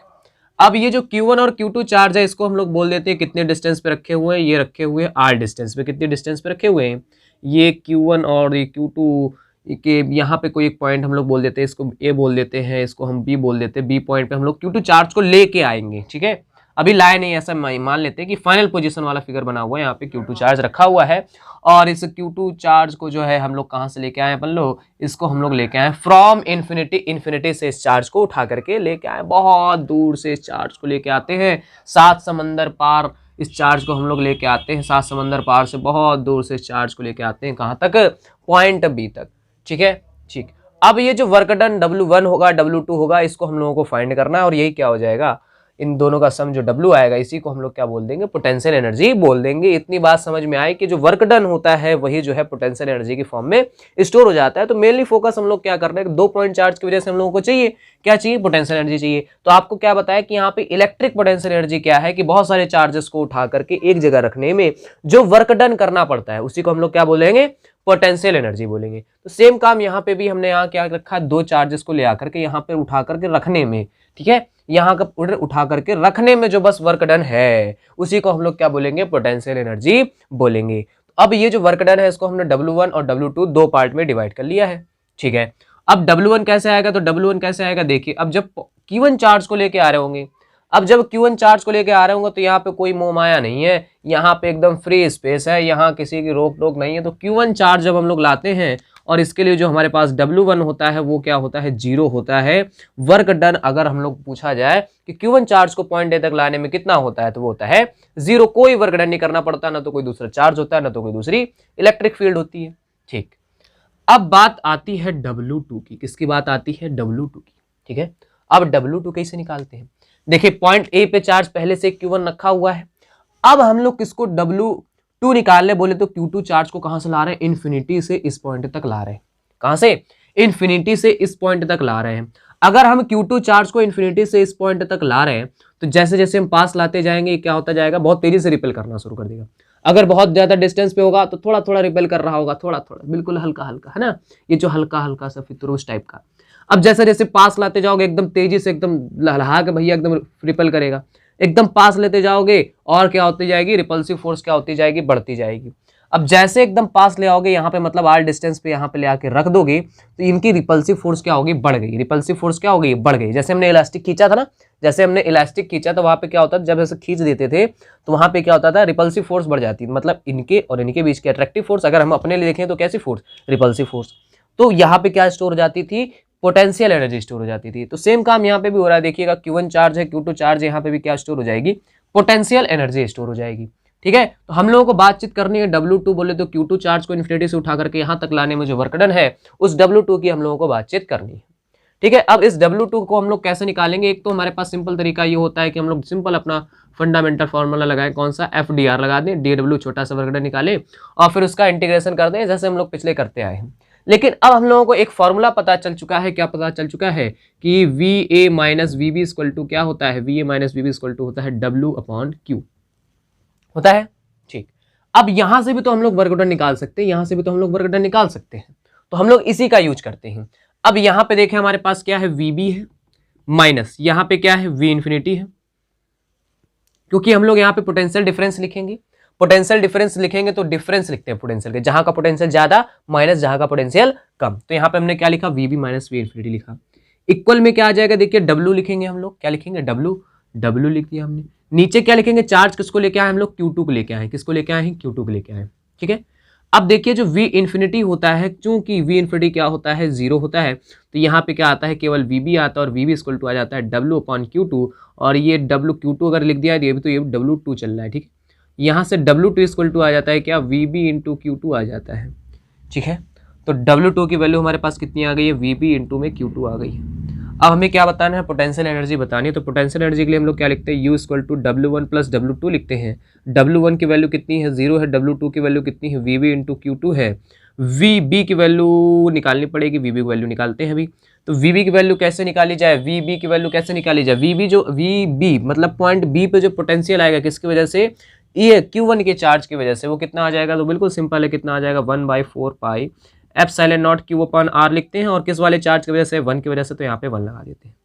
अब ये जो Q1 और Q2 चार्ज है, इसको हम लोग बोल देते हैं कितने डिस्टेंस पे रखे हुए हैं, ये रखे हुए हैं R डिस्टेंस पे। कितने डिस्टेंस पे रखे हुए हैं, ये Q1 और ये Q2 के यहाँ पे कोई एक पॉइंट हम लोग बोल देते हैं, इसको A बोल देते हैं, इसको हम B बोल देते हैं। B पॉइंट पे हम लोग Q2 चार्ज को लेके आएंगे। ठीक है, अभी लाए नहीं, ऐसा मान लेते हैं कि फाइनल पोजीशन वाला फिगर बना हुआ है, यहाँ पे Q2 चार्ज रखा हुआ है। और इस Q2 चार्ज को जो है हम लोग कहाँ से लेके आए अपन लोग, इसको हम लोग लेके आए फ्रॉम इन्फिनिटी। इन्फिनिटी से इस चार्ज को उठा करके लेके आए, बहुत दूर से इस चार्ज को लेके आते हैं, 7 समंदर पार इस चार्ज को हम लोग लेके आते हैं। 7 समंदर पार से बहुत दूर से इस चार्ज को लेके आते हैं, कहाँ तक, पॉइंट B तक। ठीक है, ठीक, अब ये जो वर्क डन W1 होगा, W2 होगा, इसको हम लोगों को फाइंड करना है। और यही क्या हो जाएगा, इन दोनों का सम जो W आएगा, इसी को हम लोग क्या बोल देंगे, पोटेंशियल एनर्जी बोल देंगे। इतनी बात समझ में आई कि जो वर्क डन होता है वही जो है पोटेंशियल एनर्जी की फॉर्म में स्टोर हो जाता है। तो मेनली फोकस हम लोग क्या कर रहे हैं, 2 पॉइंट चार्ज की वजह से हम लोगों को चाहिए, क्या चाहिए, पोटेंशियल एनर्जी चाहिए। तो आपको क्या बताया कि यहाँ पे इलेक्ट्रिक पोटेंशियल एनर्जी क्या है, कि बहुत सारे चार्जेस को उठा करके एक जगह रखने में जो वर्क डन करना पड़ता है, उसी को हम लोग क्या बोलेंगे, पोटेंशियल एनर्जी बोलेंगे। तो सेम काम यहाँ पे भी हमने यहाँ क्या रखा, 2 चार्जेस को ले आकर के यहाँ पे उठा करके रखने में। ठीक है, यहाँ का उठा करके रखने में जो बस वर्क डन है, उसी को हम लोग क्या बोलेंगे, पोटेंशियल एनर्जी बोलेंगे। अब ये जो वर्क डन है इसको हमने W1 और W2 दो पार्ट में डिवाइड कर लिया है, ठीक है। अब W1 कैसे आएगा, तो W1 कैसे आएगा, देखिए अब जब Q1 चार्ज को लेके आ रहे होंगे, अब जब Q1 चार्ज को लेके आ रहे होंगे तो यहाँ पे कोई मोह माया नहीं है, यहाँ पे एकदम फ्री स्पेस है, यहाँ किसी की रोक टोक नहीं है। तो Q1 चार्ज जब हम लोग लाते हैं और इसके लिए जो हमारे पास W1 होता है वो क्या होता है, 0 होता है। वर्क डन अगर हम लोग पूछा जाए कि Q1 चार्ज को पॉइंट ए तक लाने में कितना होता है, तो वो होता है 0। कोई वर्क डन नहीं करना पड़ता, ना तो कोई दूसरा चार्ज होता है, ना तो कोई दूसरी इलेक्ट्रिक फील्ड होती है, ठीक। अब बात आती है W2 की, किसकी बात आती है, W2 की, ठीक है। अब W2 कैसे निकालते हैं, देखिए पॉइंट ए पे चार्ज पहले से Q1 रखा हुआ है। अब हम लोग किसको W2 निकालने बोले तो Q2 चार्ज को कहां से ला रहे हैं, इन्फिनिटी से इस पॉइंट तक ला रहे हैं। कहां से, इन्फिनिटी से इस पॉइंट तक ला रहे हैं। अगर हम Q2 चार्ज को इन्फिनिटी से इस पॉइंट तक ला रहे हैं तो जैसे जैसे हम पास लाते जाएंगे क्या होता जाएगा, बहुत तेजी से रिपेल करना शुरू कर देगा। अगर बहुत ज्यादा डिस्टेंस पे होगा तो थोड़ा थोड़ा रिपेल कर रहा होगा, थोड़ा थोड़ा, बिल्कुल हल्का हल्का, है ना, ये जो हल्का हल्का सा फितरूस टाइप का। अब जैसे जैसे पास लाते जाओगे एकदम तेजी से, एकदम लहला के भैया एकदम रिपेल करेगा, एकदम पास लेते जाओगे और क्या होती जाएगी, रिपल्सिव फोर्स क्या होती जाएगी, बढ़ती जाएगी। अब जैसे एकदम पास ले आओगे यहाँ पे, मतलब आर डिस्टेंस पे यहाँ पे ले आके रख दोगे तो इनकी रिपल्सिव फोर्स क्या होगी, बढ़ गई। रिपल्सिव फोर्स क्या होगी, बढ़ गई। जैसे हमने इलास्टिक खींचा था ना, जैसे हमने इलास्टिक खींचा तो वहां पे क्या होता था, जब ऐसे खींच देते थे तो वहां पे क्या होता था, रिपल्सिव फोर्स बढ़ जाती थी। मतलब इनके और इनके बीच की अट्रैक्टिव फोर्स, अगर हम अपने लिए देखें तो कैसी फोर्स, रिपल्सिव फोर्स। तो यहाँ पे क्या स्टोर हो जाती थी, पोटेंशियल एनर्जी स्टोर हो जाती थी। तो सेम काम यहाँ पे भी हो रहा है, देखिएगा Q1 चार्ज है, Q2 चार्ज है, यहाँ पे भी क्या स्टोर हो जाएगी, पोटेंशियल एनर्जी स्टोर हो जाएगी, ठीक है। तो हम लोगों को बातचीत करनी है W2 बोले तो Q2 चार्ज को इन्फिनिटी से उठा करके यहाँ तक लाने में जो वर्क डन है उस W2 की हम लोगों को बातचीत करनी है, ठीक है। अब इस W2 को हम लोग कैसे निकालेंगे, एक तो हमारे पास सिंपल तरीका ये होता है कि हम लोग सिंपल अपना फंडामेंटल फॉर्मूला लगाएं, कौन सा, FDR लगा दें, DW छोटा सा वर्क डन निकालें और फिर उसका इंटीग्रेशन कर दें जैसे हम लोग पिछले करते आए हैं। लेकिन अब हम लोगों को एक फॉर्मूला पता चल चुका है, क्या पता चल चुका है कि VA minus VB equal to क्या होता है, VA minus VB equal to होता है W/Q होता है, ठीक। अब यहां से भी तो हम लोग वर्क डन निकाल सकते हैं, यहां से भी तो हम लोग वर्क डन निकाल सकते हैं, तो हम लोग इसी का यूज करते हैं। अब यहां पे देखें हमारे पास क्या है, VB है माइनस यहां पे क्या है, V इंफिनिटी है, क्योंकि हम लोग यहाँ पे पोटेंशियल डिफरेंस लिखेंगे। पोटेंशियल डिफरेंस लिखेंगे तो डिफरेंस लिखते हैं पोटेंशियल के, जहां का पोटेंशियल ज्यादा माइनस जहां का पोटेंशियल कम। तो यहाँ पे हमने क्या लिखा, VB माइनस V इंफिनिटी लिखा। इक्वल में क्या आ जाएगा, देखिए W लिखेंगे हम लोग, क्या लिखेंगे, W लिख दिया हमने। नीचे क्या लिखेंगे, चार्ज किसको लेके आए हम लोग, Q2 को लेके आए, किसको लेके आए हैं, Q2 को लेके आए, ठीक है। अब देखिए जो V इंफिनिटी होता है, चूंकि V इंफिनिटी क्या होता है, 0 होता है, तो यहाँ पे क्या आता है, केवल VB आता है और VB इक्वल टू आ जाता है W/Q2। और ये WQ2 अगर लिख दिया है तो ये W2 चल रहा है, ठीक है। यहाँ से W2 इक्वल टू आ जाता है क्या, VB इंटू Q2 आ जाता है, ठीक है। तो W2 की वैल्यू हमारे पास कितनी आ गई है, VB इंटू में Q2 आ गई है। अब हमें क्या बताना है, पोटेंशियल एनर्जी बतानी है। तो पोटेंशियल एनर्जी के लिए हम लोग क्या लिखते हैं, U equal to W1 plus W2 लिखते हैं। W1 की वैल्यू कितनी है, 0 है। W2 की वैल्यू कितनी है, VB इंटू Q2 है। VB की वैल्यू निकालनी पड़ेगी, VB की वैल्यू निकालते हैं अभी। तो VB की वैल्यू कैसे निकाली जाए, VB की वैल्यू कैसे निकाली जाए, VB मतलब पॉइंट B पे जो पोटेंशियल आएगा किसकी वजह से, ये Q1 के चार्ज की वजह से, वो कितना आ जाएगा, तो बिल्कुल सिंपल है, कितना आ जाएगा, 1/4 पाई एप्सिलॉन नॉट Q/R लिखते हैं। और किस वाले चार्ज की वजह से, 1 की वजह से, तो यहाँ पे 1 लगा देते हैं।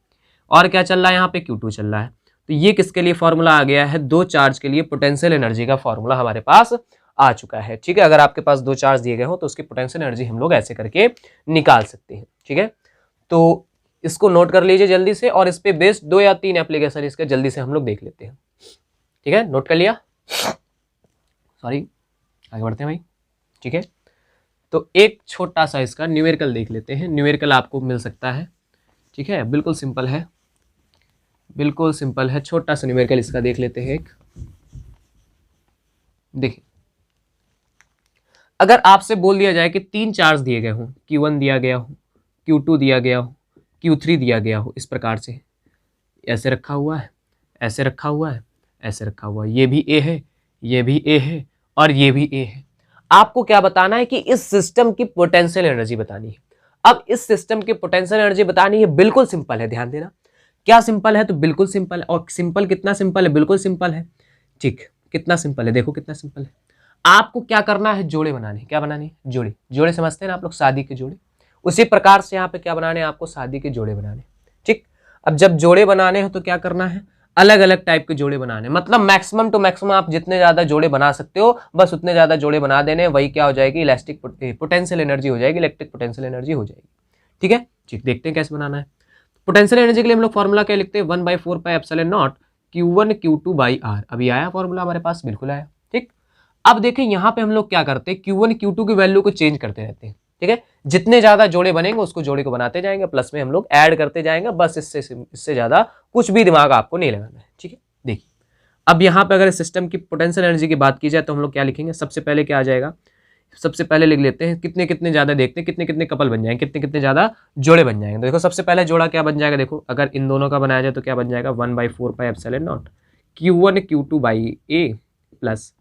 और क्या चल रहा है यहाँ पे, Q2 चल रहा है। तो ये किसके लिए फॉर्मूला आ गया है, दो चार्ज के लिए पोटेंशियल एनर्जी का फॉर्मूला हमारे पास आ चुका है, ठीक है। अगर आपके पास दो चार्ज दिए गए हो तो उसकी पोटेंशियल एनर्जी हम लोग ऐसे करके निकाल सकते हैं, ठीक है। तो इसको नोट कर लीजिए जल्दी से, और इस पे बेस्ड 2 या 3 एप्लीकेशन इसके जल्दी से हम लोग देख लेते हैं, ठीक है। नोट कर लिया, सॉरी आगे बढ़ते हैं भाई, ठीक है। तो एक छोटा सा इसका न्यूमेरिकल देख लेते हैं, न्यूमेरिकल आपको मिल सकता है, ठीक है। बिल्कुल सिंपल है, बिल्कुल सिंपल है, छोटा सा न्यूमेरिकल इसका देख लेते हैं एक। देखिए अगर आपसे बोल दिया जाए कि 3 चार्ज दिए गए हों, Q1 दिया गया हो, Q2 दिया गया हो, Q3 दिया गया हो, इस प्रकार से ऐसे रखा हुआ है, ऐसे रखा हुआ है, ऐसे रखा हुआ है, ये भी A है, ये भी A है और ये भी A है। आपको क्या बताना है कि इस सिस्टम की पोटेंशियल एनर्जी बतानी है। अब इस सिस्टम की पोटेंशियल एनर्जी बतानी है, बिल्कुल सिंपल है, ध्यान देना। क्या सिंपल है, तो बिल्कुल सिंपल है। और सिंपल कितना सिंपल है, बिल्कुल सिंपल है, ठीक। कितना सिंपल है, देखो कितना सिंपल है। आपको क्या करना है, जोड़े बनाने, क्या बनाने, जोड़े। जोड़े समझते हैं ना आप लोग, शादी के जोड़े। उसी प्रकार से यहाँ पे क्या बनाने हैं आपको, शादी के जोड़े बनाने, ठीक। अब जब जोड़े बनाने हो तो क्या करना है, अलग अलग टाइप के जोड़े बनाने, मतलब मैक्सिमम टू मैक्सिमम आप जितने ज्यादा जोड़े बना सकते हो बस उतने ज्यादा जोड़े बना देने, वही क्या हो जाएगी, इलास्टिक पोटेंशियल एनर्जी हो जाएगी, इलेक्ट्रिक पोटेंशियल एनर्जी हो जाएगी। ठीक है, ठीक, देखते हैं कैसे बनाना है। पोटेंशियल एनर्जी के लिए हम लोग फॉर्मूला क्या लिखते हैं, 1/4πε0 Q1 Q2 बाई आर। अभी आया फॉर्मूला हमारे पास, बिल्कुल आया। ठीक, अब देखें यहाँ पे हम लोग क्या करते हैं, Q1 Q2 की वैल्यू को चेंज करते रहते हैं। ठीक है, जितने ज्यादा जोड़े बनेंगे उसको जोड़े को बनाते जाएंगे, प्लस में हम लोग ऐड करते जाएंगे, बस इससे ज्यादा कुछ भी दिमाग आपको नहीं लगाना है। ठीक है, देखिए अब यहाँ पे अगर सिस्टम की पोटेंशियल एनर्जी की बात की जाए तो हम लोग क्या लिखेंगे, सबसे पहले क्या आ जाएगा, सबसे पहले लिख लेते हैं कितने कितने ज्यादा, देखते हैं कितने कितने कपल बन जाएंगे, कितने कितने ज्यादा जोड़े बन जाएंगे। तो देखो सबसे पहले जोड़ा क्या बन जाएगा, देखो अगर इन दोनों का बनाया जाए तो क्या बन जाएगा, 1/4πε0 Q1 Q2 by A plus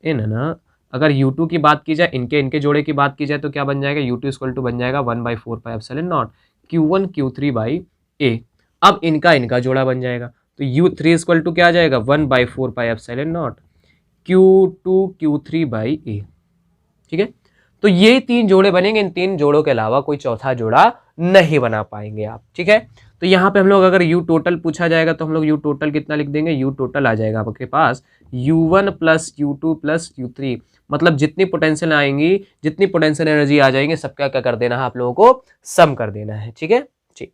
इन ना, अगर U2 की बात की जाए, इनके इनके जोड़े की बात की जाए तो क्या बन जाएगा, U2 इक्वल टू बन जाएगा 1/4πε0 Q1 Q3 बाई ए। अब इनका इनका जोड़ा बन जाएगा तो U3 इक्वल टू क्या आ जाएगा, 1/4πε0 Q2 Q3 बाई ए। ठीक है, तो ये तीन जोड़े बनेंगे, इन तीन जोड़ों के अलावा कोई चौथा जोड़ा नहीं बना पाएंगे आप। ठीक है, तो यहाँ पे हम लोग अगर U टोटल पूछा जाएगा तो हम लोग U टोटल कितना लिख देंगे, U टोटल आ जाएगा आपके पास U1 plus U2 plus U3, मतलब जितनी पोटेंशियल आएंगी, जितनी पोटेंशियल एनर्जी आ जाएंगे सबका क्या कर देना है आप लोगों को, सम कर देना है। ठीक है, ठीक,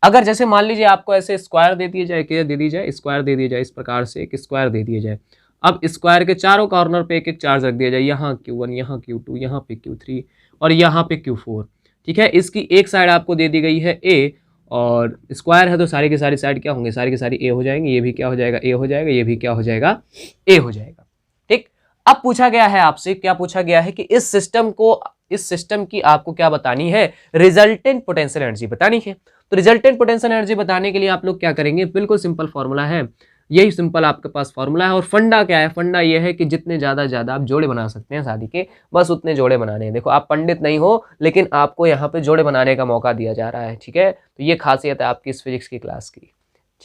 अगर जैसे मान लीजिए आपको ऐसे स्क्वायर दे दिया जाए, क्या दे दी जाए, स्क्वायर दे दिया जाए, इस प्रकार से एक स्क्वायर दे दिया जाए, अब स्क्वायर के चारों कॉर्नर पे एक एक चार्ज रख दिया जाए, यहाँ Q1, यहाँ Q2, यहाँ पे Q3 और यहाँ पे Q4। ठीक है, इसकी एक साइड आपको दे दी गई है A, और स्क्वायर है तो सारी की सारी साइड क्या होंगे, सारी की सारी A हो जाएंगे, ये भी क्या हो जाएगा, A हो जाएगा, ये भी क्या हो जाएगा, A हो जाएगा। ठीक, अब पूछा गया है आपसे, क्या पूछा गया है कि इस सिस्टम की आपको क्या बतानी है, रिजल्टेंट पोटेंशियल एनर्जी बतानी है। तो रिजल्टेंट पोटेंशियल एनर्जी बताने के लिए आप लोग क्या करेंगे, बिल्कुल सिंपल फॉर्मूला है, यही सिंपल आपके पास फॉर्मूला है। और फंडा क्या है, फंडा ये है कि जितने ज्यादा आप जोड़े बना सकते हैं शादी के, बस उतने जोड़े बनाने हैं। देखो आप पंडित नहीं हो लेकिन आपको यहाँ पे जोड़े बनाने का मौका दिया जा रहा है। ठीक है, तो ये खासियत है आपकी इस फिजिक्स की क्लास की।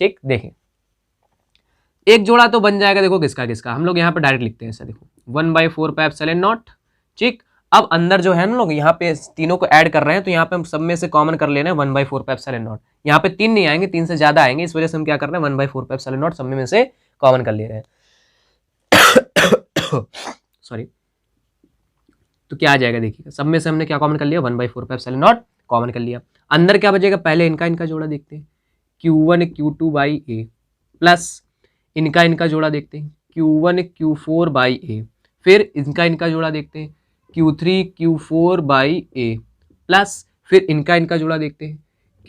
ठीक, देखें एक जोड़ा तो बन जाएगा, देखो किसका किसका, हम लोग यहाँ पे डायरेक्ट लिखते हैं ऐसा, देखो 1/4πε0। ठीक, अब अंदर जो है ना लोग यहाँ पे तीनों को ऐड कर रहे हैं तो यहाँ पे हम सब में से कॉमन कर लेना है 1/4πε0। यहाँ पे तीन नहीं आएंगे, तीन से ज्यादा आएंगे, इस वजह से हम क्या कर रहे हैं 1/4πε0 सब में से कॉमन कर ले रहे हैं। सॉरी, तो क्या आ जाएगा, देखिए सब में से हमने क्या कॉमन कर लिया, 1/4πε0 कॉमन कर लिया। अंदर क्या बचेगा, पहले इनका इनका जोड़ा देखते हैं, Q1 Q2 by A plus इनका इनका जोड़ा देखते हैं, Q1 Q4 बाई ए, फिर इनका इनका जोड़ा देखते हैं, Q3 Q4 by A plus फिर इनका इनका जोड़ा देखते हैं,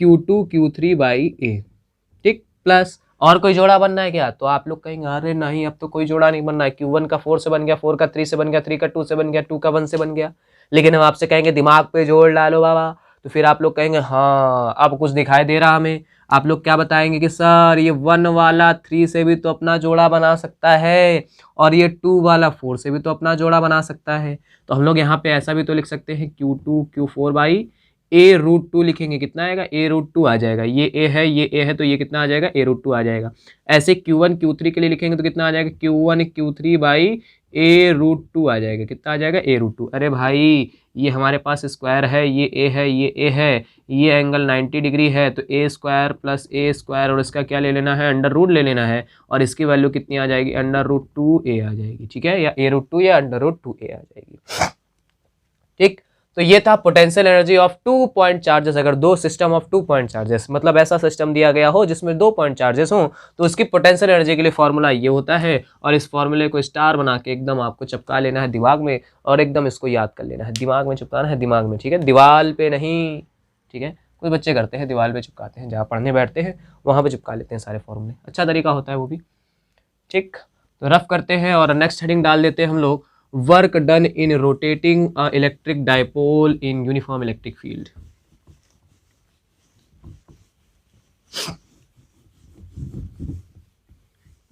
Q2 Q3 बाई ए। ठीक, प्लस और कोई जोड़ा बनना है क्या, तो आप लोग कहेंगे अरे नहीं अब तो कोई जोड़ा नहीं बनना है, Q1 का 4 से बन गया, 4 का 3 से बन गया, 3 का 2 से बन गया, 2 का 1 से बन गया। लेकिन हम आपसे कहेंगे दिमाग पे जोड़ डालो बाबा, तो फिर आप लोग कहेंगे हाँ अब कुछ दिखाई दे रहा हमें। आप लोग क्या बताएंगे कि सर ये 1 वाला 3 से भी तो अपना जोड़ा बना सकता है, और ये 2 वाला 4 से भी तो अपना जोड़ा बना सकता है। तो हम लोग यहाँ पे ऐसा भी तो लिख सकते हैं, Q2 Q4 बाई A√2 लिखेंगे, कितना आएगा, A√2 आ जाएगा। ये A है, ये A है, तो ये कितना आ जाएगा, A√2 आ जाएगा। ऐसे Q1 Q3 के लिए लिखेंगे तो कितना आ जाएगा, Q1 Q3 बाई A√2 आ जाएगा, कितना आ जाएगा, A√2। अरे भाई ये हमारे पास स्क्वायर है, ये A है, ये A है, ये एंगल 90 डिग्री है, तो A square plus A square और इसका क्या ले लेना है, अंडर रूट ले लेना है, और इसकी वैल्यू कितनी आ जाएगी, √2A आ जाएगी। ठीक है, या A√2 या √2A आ जाएगी। ठीक, तो ये था potential energy of 2 point charges. अगर दो सिस्टम ऑफ 2 पॉइंट चार्जेस, मतलब ऐसा सिस्टम दिया गया हो जिसमें 2 पॉइंट चार्जेस हों, तो उसकी पोटेंशियल एनर्जी के लिए फॉर्मूला ये होता है। और इस फॉर्मूले को स्टार बना के एकदम आपको चिपका लेना है दिमाग में, और एकदम इसको याद कर लेना है, दिमाग में चिपकाना है, दिमाग में। ठीक है, दीवार पे नहीं। ठीक है, कुछ बच्चे करते हैं दीवार पे चिपकाते हैं, जहाँ पढ़ने बैठते हैं वहाँ पे चिपका लेते हैं सारे फॉर्मूले, अच्छा तरीका होता है वो भी। ठीक, तो रफ करते हैं और नेक्स्ट हेडिंग डाल देते हैं हम लोग, work done in rotating electric dipole in uniform electric field.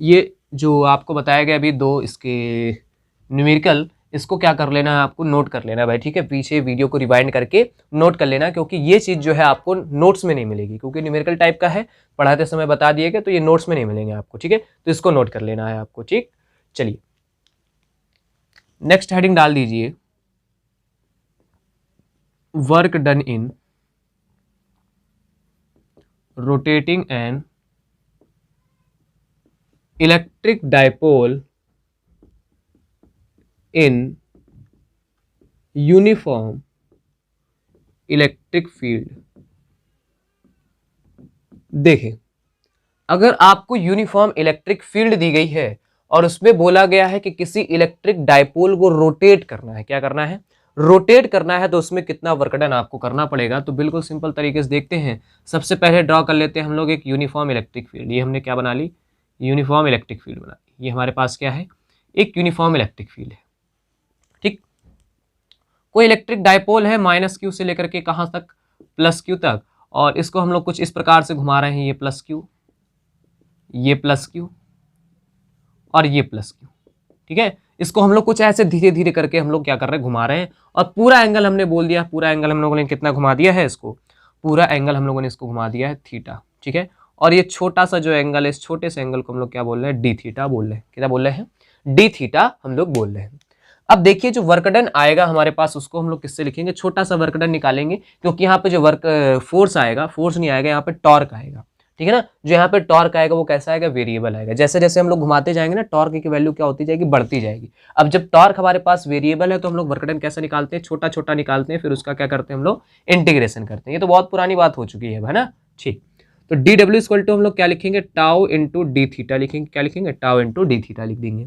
ये जो आपको बताया गया अभी दो इसके न्यूमेरिकल, इसको क्या कर लेना है, आपको नोट कर लेना है भाई। ठीक है, पीछे वीडियो को रिवाइंड करके नोट कर लेना, क्योंकि ये चीज़ जो है आपको नोट्स में नहीं मिलेगी, क्योंकि न्यूमेरिकल टाइप का है, पढ़ाते समय बता दिए गए, तो ये नोट्स में नहीं मिलेंगे आपको। ठीक है, तो इसको नोट कर लेना है आपको। ठीक, चलिए नेक्स्ट हेडिंग डाल दीजिए, work done in rotating and electric dipole in uniform electric field. देखें, अगर आपको यूनिफॉर्म इलेक्ट्रिक फील्ड दी गई है और उसमें बोला गया है कि किसी इलेक्ट्रिक डाइपोल को रोटेट करना है, क्या करना है, रोटेट करना है, तो उसमें कितना वर्क डन आपको करना पड़ेगा। तो बिल्कुल सिंपल तरीके से देखते हैं। सबसे पहले ड्रॉ कर लेते हैं हम लोग एक यूनिफॉर्म इलेक्ट्रिक फील्ड। ये हमने क्या बना ली, यूनिफॉर्म इलेक्ट्रिक फील्ड बना ली। ये हमारे पास क्या है, एक यूनिफॉर्म इलेक्ट्रिक फील्ड है। ठीक, कोई इलेक्ट्रिक डाइपोल है माइनस क्यू से लेकर के कहां तक, प्लस क्यू तक, और इसको हम लोग कुछ इस प्रकार से घुमा रहे हैं, ये प्लस क्यू, ये प्लस क्यू और ये प्लस क्यू। ठीक है, इसको हम लोग कुछ ऐसे धीरे धीरे करके हम लोग क्या कर रहे हैं, घुमा रहे हैं। और पूरा एंगल हमने बोल दिया, पूरा एंगल हम लोगों ने कितना घुमा दिया है इसको, पूरा एंगल हम लोगों ने इसको घुमा दिया है थीटा। ठीक है, और ये छोटा सा जो एंगल है, इस छोटे से एंगल को हम लोग क्या बोल रहे हैं, डी थीटा बोल रहे हैं। क्या बोल रहे हैं, डी थीटा हम लोग बोल रहे हैं। अब देखिए, जो वर्कडन आएगा हमारे पास, उसको हम लोग किससे लिखेंगे, छोटा सा वर्कडन निकालेंगे, क्योंकि यहाँ पे जो वर्क फोर्स आएगा, फोर्स नहीं आएगा, यहाँ पे टॉर्क आएगा। ठीक है ना, जो यहाँ पे टॉर्क आएगा वो कैसा आएगा, वेरिएबल आएगा। जैसे जैसे हम लोग घुमाते जाएंगे ना, टॉर्क की वैल्यू क्या होती जाएगी, बढ़ती जाएगी। अब जब टॉर्क हमारे पास वेरिएबल है तो हम लोग वर्कडन कैसे निकालते हैं, छोटा छोटा निकालते हैं, फिर उसका क्या करते हैं हम लोग, इंटीग्रेशन करते हैं। ये तो बहुत पुरानी बात हो चुकी है ना। ठीक, तो डी डब्ल्यू इक्वल टू हम लोग क्या लिखेंगे, टाउ इंटू डी थीटा लिखेंगे। क्या लिखेंगे, टाउ इंटू डी थीटा लिख देंगे।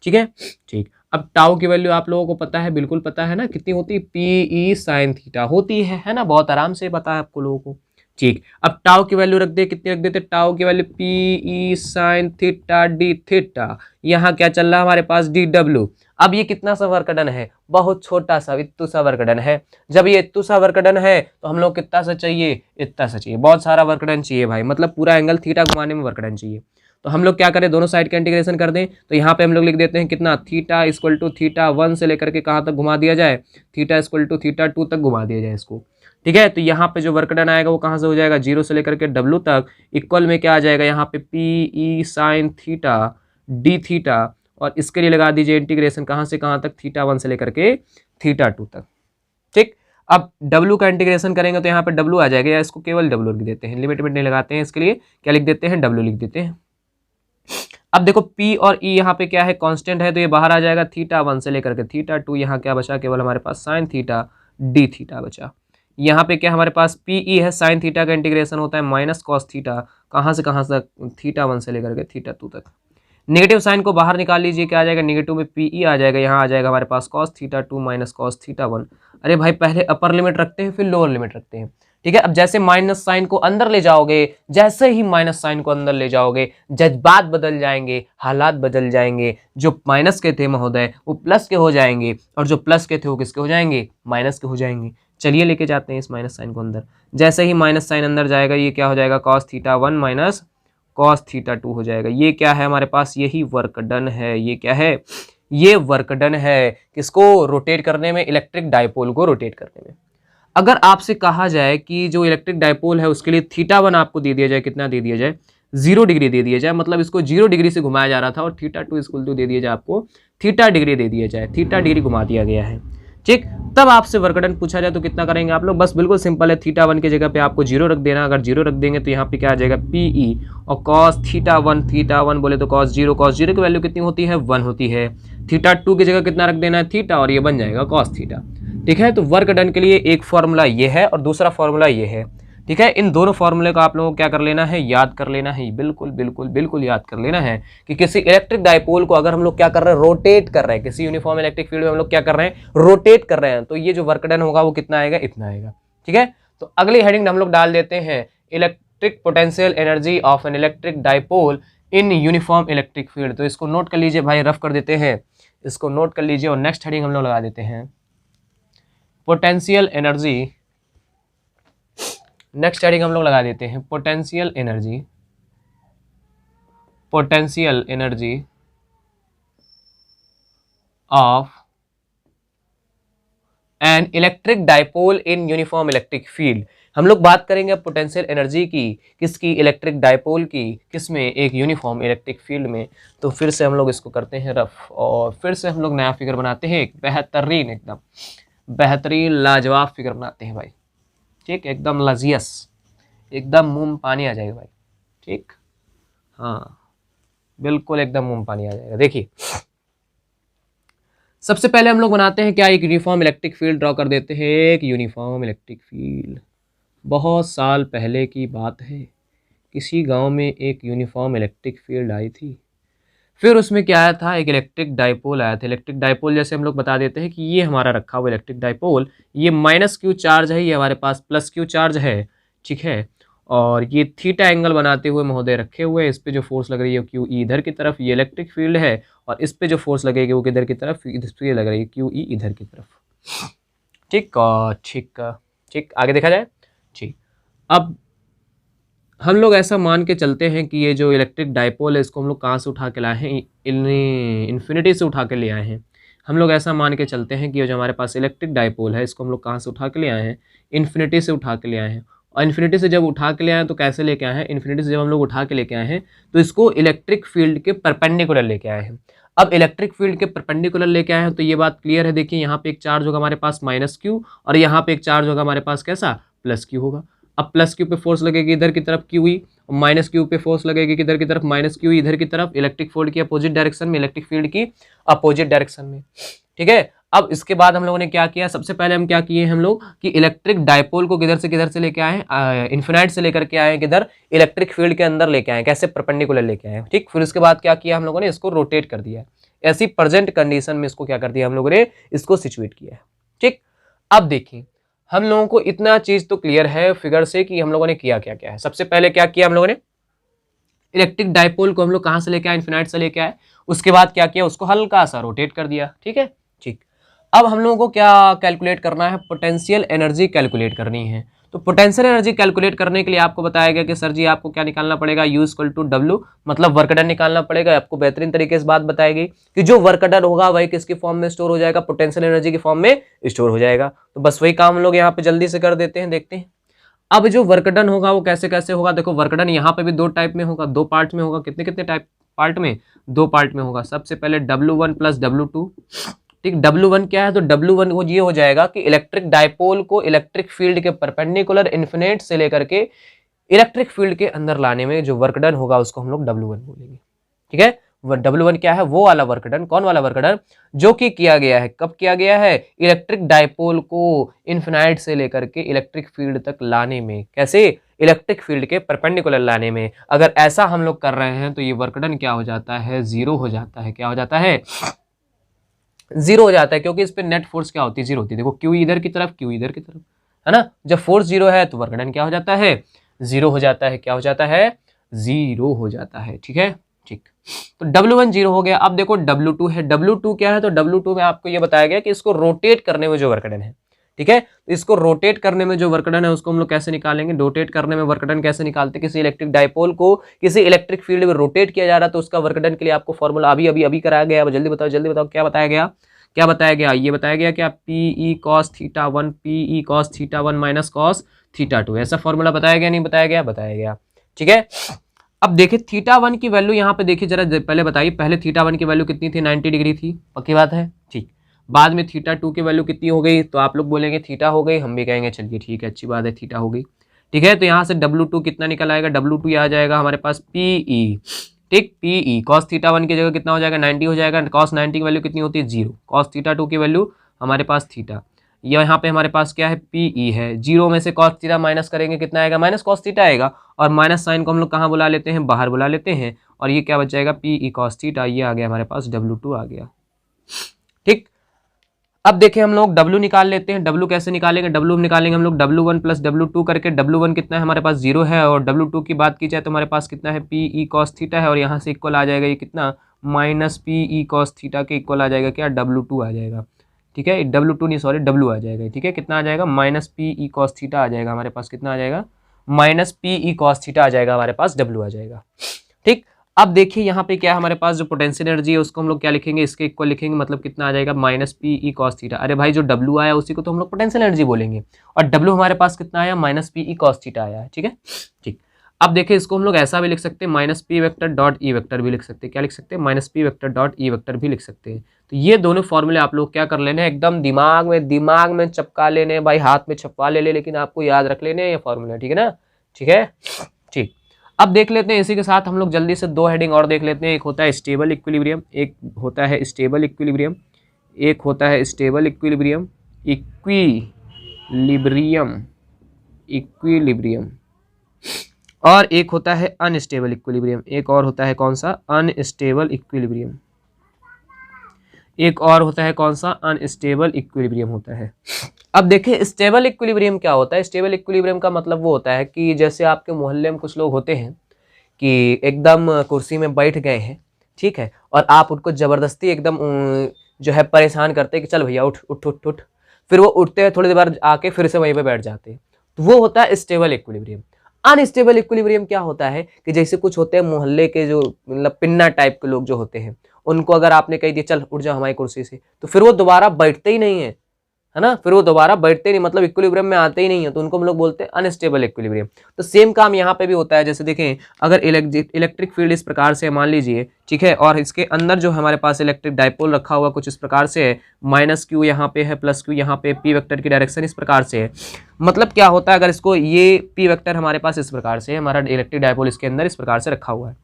ठीक है, ठीक। अब टाउ की वैल्यू आप लोगों को पता है, बिल्कुल पता है ना, कितनी होती है, पी ई साइन थीटा होती है ना, बहुत आराम से पता है आपको लोगों को। ठीक, अब टाउ की वैल्यू रख दे, कितनी रख देते, टाउ की value P E sine theta D theta. यहाँ क्या चल रहा है हमारे पास, डी डब्ल्यू। अब ये कितना सा वर्कडन है, बहुत छोटा सा, इत्तू सा वर्कडन है। जब ये इत्तू सा वर्कडन है तो हम लोग कितना सा चाहिए, इतना सा चाहिए, बहुत सारा वर्कडन चाहिए भाई, मतलब पूरा एंगल थीटा घुमाने में वर्कडन चाहिए। तो हम लोग क्या करें, दोनों साइड का इंटीग्रेशन कर दें। तो यहाँ पे हम लोग लिख देते हैं कितना, थीटा इक्वल टू थीटा 1 से लेकर के कहाँ तक घुमा दिया जाए, थीटा इक्वल टू थीटा 2 तक घुमा दिया जाए इसको। ठीक है, तो यहाँ पे जो वर्क डन आएगा वो कहाँ से हो जाएगा, 0 से लेकर के W तक, इक्वल में क्या आ जाएगा, यहाँ पे P E sine theta D theta, और इसके लिए लगा दीजिए इंटीग्रेशन कहाँ से कहाँ तक, थीटा 1 से लेकर के थीटा 2 तक। ठीक, अब W का इंटीग्रेशन करेंगे तो यहाँ पे W आ जाएगा, या इसको केवल W लिख देते हैं, लिमिट नहीं लगाते हैं, इसके लिए क्या लिख देते हैं, W लिख देते हैं। अब देखो P और E यहाँ पे क्या है, कांस्टेंट है, तो ये बाहर आ जाएगा, थीटा 1 से लेकर के थीटा 2, यहाँ क्या बचा, केवल हमारे पास साइन थीटा डी थीटा बचा। यहाँ पे क्या हमारे पास PE है, साइन थीटा का इंटीग्रेशन होता है माइनस कॉस थीटा, कहाँ से कहाँ तक, थीटा 1 से लेकर के थीटा 2 तक। नेगेटिव साइन को बाहर निकाल लीजिए, क्या आ जाएगा, नेगेटिव में PE आ जाएगा, यहाँ आ जाएगा हमारे पास cos theta 2 minus cos theta 1। अरे भाई, पहले अपर लिमिट रखते हैं फिर लोअर लिमिट रखते हैं। ठीक है, अब जैसे माइनस साइन को अंदर ले जाओगे, जैसे ही माइनस साइन को अंदर ले जाओगे, जज्बात बदल जाएंगे, हालात बदल जाएंगे। जो माइनस के थे महोदय वो प्लस के हो जाएंगे, और जो प्लस के थे वो किसके हो जाएंगे, माइनस के हो जाएंगे। चलिए लेके जाते हैं इस माइनस साइन को अंदर। जैसे ही माइनस साइन अंदर जाएगा, ये क्या हो जाएगा, cos theta 1 minus cos theta 2 हो जाएगा। ये क्या है हमारे पास, यही वर्क डन है। ये क्या है, ये वर्क डन है, किसको रोटेट करने में, इलेक्ट्रिक डाइपोल को रोटेट करने में। अगर आपसे कहा जाए कि जो इलेक्ट्रिक डाइपोल है उसके लिए थीटा 1 आपको दे दिया जाए, कितना दे दिया जाए, 0 डिग्री दे दिया जाए, मतलब इसको 0 डिग्री से घुमाया जा रहा था, और थीटा 2 इक्वल टू दे दिया जाए आपको थीटा डिग्री दे दिया जाए, थीटा डिग्री घुमा दिया गया है। ठीक, तब आपसे वर्क डन पूछा जाए तो कितना करेंगे आप लोग, बस बिल्कुल सिंपल है, थीटा 1 की जगह पे आपको 0 रख देना। अगर 0 रख देंगे तो यहाँ पे क्या आ जाएगा, PE, और कॉस थीटा 1 बोले तो कॉस 0 की वैल्यू कितनी होती है, 1 होती है। थीटा 2 की जगह कितना रख देना है, थीटा, और ये बन जाएगा कॉस थीटा। ठीक है, तो वर्क डन के लिए एक फॉर्मूला ये है और दूसरा फॉर्मूला ये है। ठीक है, इन दोनों फॉर्मूले को आप लोगों को क्या कर लेना है, याद कर लेना है, बिल्कुल बिल्कुल बिल्कुल याद कर लेना है कि किसी इलेक्ट्रिक डाइपोल को अगर हम लोग क्या कर रहे हैं, रोटेट कर रहे हैं, किसी यूनिफॉर्म इलेक्ट्रिक फील्ड में हम लोग क्या कर रहे हैं, रोटेट कर रहे हैं, तो ये जो वर्क डन होगा वो कितना आएगा, इतना आएगा। ठीक है, तो अगली हेडिंग हम लोग डाल देते हैं, electric potential energy of an electric dipole in uniform electric field. तो इसको नोट कर लीजिए भाई, रफ कर देते हैं, इसको नोट कर लीजिए, और नेक्स्ट हेडिंग हम लोग लगा देते हैं पोटेंशियल एनर्जी। नेक्स्ट हेडिंग हम लोग लगा देते हैं potential energy, potential energy of an electric dipole in uniform electric field. हम लोग बात करेंगे पोटेंशियल एनर्जी की, किसकी, इलेक्ट्रिक डाइपोल की, किसमें, एक यूनिफॉर्म इलेक्ट्रिक फील्ड में। तो फिर से हम लोग इसको करते हैं रफ, और फिर से हम लोग नया फिगर बनाते हैं, एक बेहतरीन, एकदम बेहतरीन लाजवाब फिगर बनाते हैं भाई। ठीक, एकदम लजियस, एकदम मुंह में पानी आ जाएगा भाई। ठीक, हाँ, बिल्कुल एकदम मुंह में पानी आ जाएगा। देखिए सबसे पहले हम लोग बनाते हैं क्या, एक यूनिफॉर्म इलेक्ट्रिक फील्ड ड्रॉ कर देते हैं, एक यूनिफॉर्म इलेक्ट्रिक फील्ड। बहुत साल पहले की बात है, किसी गांव में एक यूनिफॉर्म इलेक्ट्रिक फील्ड आई थी। फिर उसमें क्या आया था, एक इलेक्ट्रिक डाइपोल आया था। इलेक्ट्रिक डाइपोल जैसे हम लोग बता देते हैं कि ये हमारा रखा हुआ इलेक्ट्रिक डाइपोल, ये माइनस क्यू चार्ज है, ये हमारे पास प्लस क्यू चार्ज है, ठीक है। और ये थीटा एंगल बनाते हुए महोदय रखे हुए हैं। इस पे जो फोर्स लग रही है क्यू ई इधर की तरफ, ये इलेक्ट्रिक फील्ड है। और इस पे जो फोर्स लगेगी वो किधर की तरफ, इस पे लग रही है क्यू ई इधर की तरफ। ठीक ठीक ठीक, आगे देखा जाए। ठीक, अब हम लोग ऐसा मान के चलते हैं कि ये जो इलेक्ट्रिक डाइपोल है इसको हम लोग कहाँ से उठा के लाए हैं, इन्फिनिटी से उठा के ले आए हैं। हम लोग ऐसा मान के चलते हैं कि ये जो हमारे पास इलेक्ट्रिक डाइपोल है इसको हम लोग कहाँ से उठा के ले आए हैं, इन्फिनिटी से उठा के ले आए हैं। और इन्फिनिटी से जब उठा के ले आए हैं तो कैसे लेके आए हैं, इन्फिनिटी से जब हम लोग उठा के लेके आए हैं तो इसको इलेक्ट्रिक फील्ड के परपेंडिकुलर लेके आए हैं। अब इलेक्ट्रिक फील्ड के परपेंडिकुलर लेके आए हैं तो ये बात क्लियर है। देखिए यहाँ पे एक चार्ज होगा हमारे पास माइनस क्यू, और यहाँ पे एक चार्ज होगा हमारे पास कैसा, प्लस क्यू होगा। अब प्लस क्यू पे फोर्स लगेगी इधर की तरफ क्यू ई, और माइनस क्यू पे फोर्स लगेगी किधर की तरफ, माइनस क्यू इधर की तरफ, इलेक्ट्रिक फील्ड की अपोजिट डायरेक्शन में, इलेक्ट्रिक फील्ड की अपोजिट डायरेक्शन में, ठीक है। अब इसके बाद हम लोगों ने क्या किया, सबसे पहले हम क्या किए हम लोग कि इलेक्ट्रिक डायपोल को किधर से लेके आए, इन्फिनाइट से लेकर के आए किधर, इलेक्ट्रिक फील्ड के अंदर लेके आए, कैसे, परपेंडिकुलर लेके आए, ठीक। फिर उसके बाद क्या किया हम लोगों ने, इसको रोटेट कर दिया। ऐसी प्रेजेंट कंडीशन में इसको क्या कर दिया हम लोगों ने, इसको सिचुएट किया है, ठीक। अब देखिए हम लोगों को इतना चीज तो क्लियर है फिगर से कि हम लोगों ने किया क्या क्या है। सबसे पहले क्या किया हम लोगों ने, इलेक्ट्रिक डाइपोल को हम लोग कहां से लेके आए, इन्फिनाइट से लेके आए। उसके बाद क्या किया, उसको हल्का सा रोटेट कर दिया, ठीक है, ठीक। अब हम लोगों को क्या कैलकुलेट करना है, पोटेंशियल एनर्जी कैलकुलेट करनी है। तो पोटेंशियल एनर्जी कैलकुलेट करने के लिए आपको बताया गया कि सर जी आपको क्या निकालना पड़ेगा, U इक्वल टू W, मतलब वर्क डन निकालना पड़ेगा। आपको बेहतरीन तरीके से बात बताएगी कि जो वर्क डन होगा वही किसकी फॉर्म में स्टोर हो जाएगा, पोटेंशियल एनर्जी की फॉर्म में स्टोर हो जाएगा। तो बस वही काम हम लोग यहाँ पे जल्दी से कर देते हैं, देखते हैं। अब जो वर्क डन होगा वो कैसे कैसे होगा, देखो वर्क डन यहाँ पे भी दो टाइप में होगा, दो पार्ट में होगा। कितने कितने टाइप पार्ट में, दो पार्ट में होगा। सबसे पहले W1 प्लस W2, ठीक। W1 क्या है, तो W1 वो ये हो जाएगा कि इलेक्ट्रिक डाइपोल को इलेक्ट्रिक फील्ड के परपेंडिकुलर इन्फिनिट से लेकर के इलेक्ट्रिक फील्ड के अंदर लाने में जो वर्क डन होगा उसको हम लोग W1 बोलेंगे, ठीक है। W1 क्या है, वो वाला वर्क डन, कौन वाला वर्क डन, जो कि किया गया है, कब किया गया है, इलेक्ट्रिक डाइपोल को इन्फिनाइट से लेकर के इलेक्ट्रिक फील्ड तक लाने में, कैसे, इलेक्ट्रिक फील्ड के परपेंडिकुलर लाने में। अगर ऐसा हम लोग कर रहे हैं तो ये वर्क डन क्या हो जाता है, जीरो हो जाता है। क्या हो जाता है, जीरो हो जाता है, क्योंकि इस पे नेट फोर्स क्या होती है, जीरो होती है। देखो क्यू इधर की तरफ, क्यू इधर की तरफ, है ना। जब फोर्स जीरो है तो वर्क डन क्या हो जाता है, जीरो हो जाता है। क्या हो जाता है, जीरो हो जाता है, ठीक है, ठीक। तो W1 जीरो हो गया। अब देखो W2 है, W2 क्या है, तो W2 में आपको ये बताया गया कि इसको रोटेट करने में जो वर्क डन है, ठीक है। तो इसको रोटेट करने में जो वर्क डन है उसको हम लोग कैसे निकालेंगे, रोटेट करने में वर्क डन कैसे निकालते हैं। किसी इलेक्ट्रिक डाइपोल को किसी इलेक्ट्रिक फील्ड में रोटेट किया जा रहा है तो उसका वर्क डन के लिए आपको फॉर्मूला अभी कराया गया। जल्दी बताओ क्या बताया गया, क्या बताया गया, ये बताया गया क्या, PE cos theta 1 PE cos theta 1 minus cos theta 2, ऐसा फॉर्मूला बताया गया, नहीं बताया गया, बताया गया, ठीक है। अब देखिए थीटा 1 की वैल्यू यहाँ पे देखिए जरा, पहले बताइए, पहले थीटा 1 की वैल्यू कितनी थी, 90 डिग्री थी, पक्की बात है, ठीक। बाद में थीटा 2 की वैल्यू कितनी हो गई, तो आप लोग बोलेंगे थीटा हो गई, हम भी कहेंगे चलिए ठीक है, अच्छी बात है, थीटा हो गई, ठीक है। तो यहाँ से W2 कितना निकल आएगा, W2 आ जाएगा हमारे पास PE, ठीक। PE cos थीटा 1 की जगह कितना हो जाएगा, 90 हो जाएगा। cos 90 की वैल्यू कितनी होती है, जीरो। cos थीटा 2 की वैल्यू हमारे पास थीटा, यहाँ पे हमारे पास क्या है, PE है। जीरो में से cos थीटा माइनस करेंगे कितना आएगा, माइनस cos थीटा आएगा। और माइनस साइन को हम लोग कहाँ बुला लेते हैं, बाहर बुला लेते हैं। और ये क्या बच जाएगा, PE cos थीटा, ये आ गया हमारे पास W2 आ गया, ठीक। अब देखें हम लोग W निकाल लेते हैं। W कैसे निकालेंगे, W निकालेंगे हम लोग W1 प्लस W2 करके। W1 कितना है हमारे पास, जीरो है। और W2 की बात की जाए तो हमारे पास कितना है, PE cos थीटा है। और यहाँ से इक्वल आ जाएगा ये कितना, माइनस PE cos थीटा के इक्वल आ जाएगा क्या, W2 आ जाएगा, ठीक है। W2 नहीं सॉरी, W आ जाएगा, ठीक है। कितना आ जाएगा, माइनस PE cos थीटा आ जाएगा हमारे पास, कितना आ जाएगा, माइनस PE cos थीटा आ जाएगा हमारे पास, W आ जाएगा, ठीक। अब देखिए यहाँ पे क्या है हमारे पास, जो पोटेंशियल एनर्जी है उसको हम लोग क्या लिखेंगे, इसके इक्वल लिखेंगे, मतलब कितना आ जाएगा, माइनस PE cos थीटा। अरे भाई जो W आया उसी को तो हम लोग पोटेंशियल एनर्जी बोलेंगे। और W हमारे पास कितना आया, माइनस PE cos थीटा आया है, ठीक है, ठीक। अब देखिए इसको हम लोग ऐसा भी लिख सकते हैं, minus P vector dot E vector भी लिख सकते हैं। क्या लिख सकते हैं, minus P vector dot E vector भी लिख सकते हैं। तो ये दोनों फॉर्मूले आप लोग क्या कर लेने, एकदम दिमाग में चपका लेने भाई, हाथ में छपवा ले, लेकिन आपको याद रख लेने ये फॉर्मूले, ठीक है ना, ठीक है, ठीक। अब देख लेते हैं इसी के साथ हम लोग जल्दी से दो हेडिंग और देख लेते हैं। एक होता है स्टेबल इक्विलिब्रियम, एक होता है स्टेबल इक्विलिब्रियम, एक होता है स्टेबल इक्विलिब्रियम, इक्विलिब्रियम, इक्विलिब्रियम, और एक होता है अनस्टेबल इक्विलिब्रियम। एक और होता है कौन सा? Unstable equilibrium. एक और होता है कौन सा? अनस्टेबल इक्विलिब्रियम होता है। अब देखिए स्टेबल इक्विलिब्रियम क्या होता है। स्टेबल इक्विलिब्रियम का मतलब वो होता है कि जैसे आपके मोहल्ले में कुछ लोग होते हैं कि एकदम कुर्सी में बैठ गए हैं, ठीक है, और आप उनको ज़बरदस्ती एकदम जो है परेशान करते हैं कि चल भैया उठ उठ उठ उठ, फिर वो उठते हैं, थोड़ी देर बाद आके फिर से वहीं पे बैठ जाते हैं, तो वो होता है स्टेबल इक्विलिब्रियम। अनस्टेबल इक्विलिब्रियम क्या होता है कि जैसे कुछ होते हैं मोहल्ले के जो मतलब पिन्ना टाइप के लोग जो होते हैं, उनको अगर आपने कह दिया चल उठ जा हमारी कुर्सी से, तो फिर वो दोबारा बैठते ही नहीं है, है ना, फिर वो दोबारा बैठते नहीं, मतलब इक्विलिब्रियम में आते ही नहीं है, तो उनको हम लोग बोलते हैं अनस्टेबल इक्विलिब्रियम। तो सेम काम यहाँ पे भी होता है। जैसे देखें अगर इलेक्ट्रिक फील्ड इस प्रकार से मान लीजिए, ठीक है, और इसके अंदर जो हमारे पास इलेक्ट्रिक डायपोल रखा हुआ कुछ इस प्रकार से है, -q यहाँ पे है, +q यहाँ पे, p वेक्टर की डायरेक्शन इस प्रकार से है। मतलब क्या होता है, अगर इसको ये p वेक्टर हमारे पास इस प्रकार से है, हमारा इलेक्ट्रिक डायपोल इसके अंदर इस प्रकार से रखा हुआ है,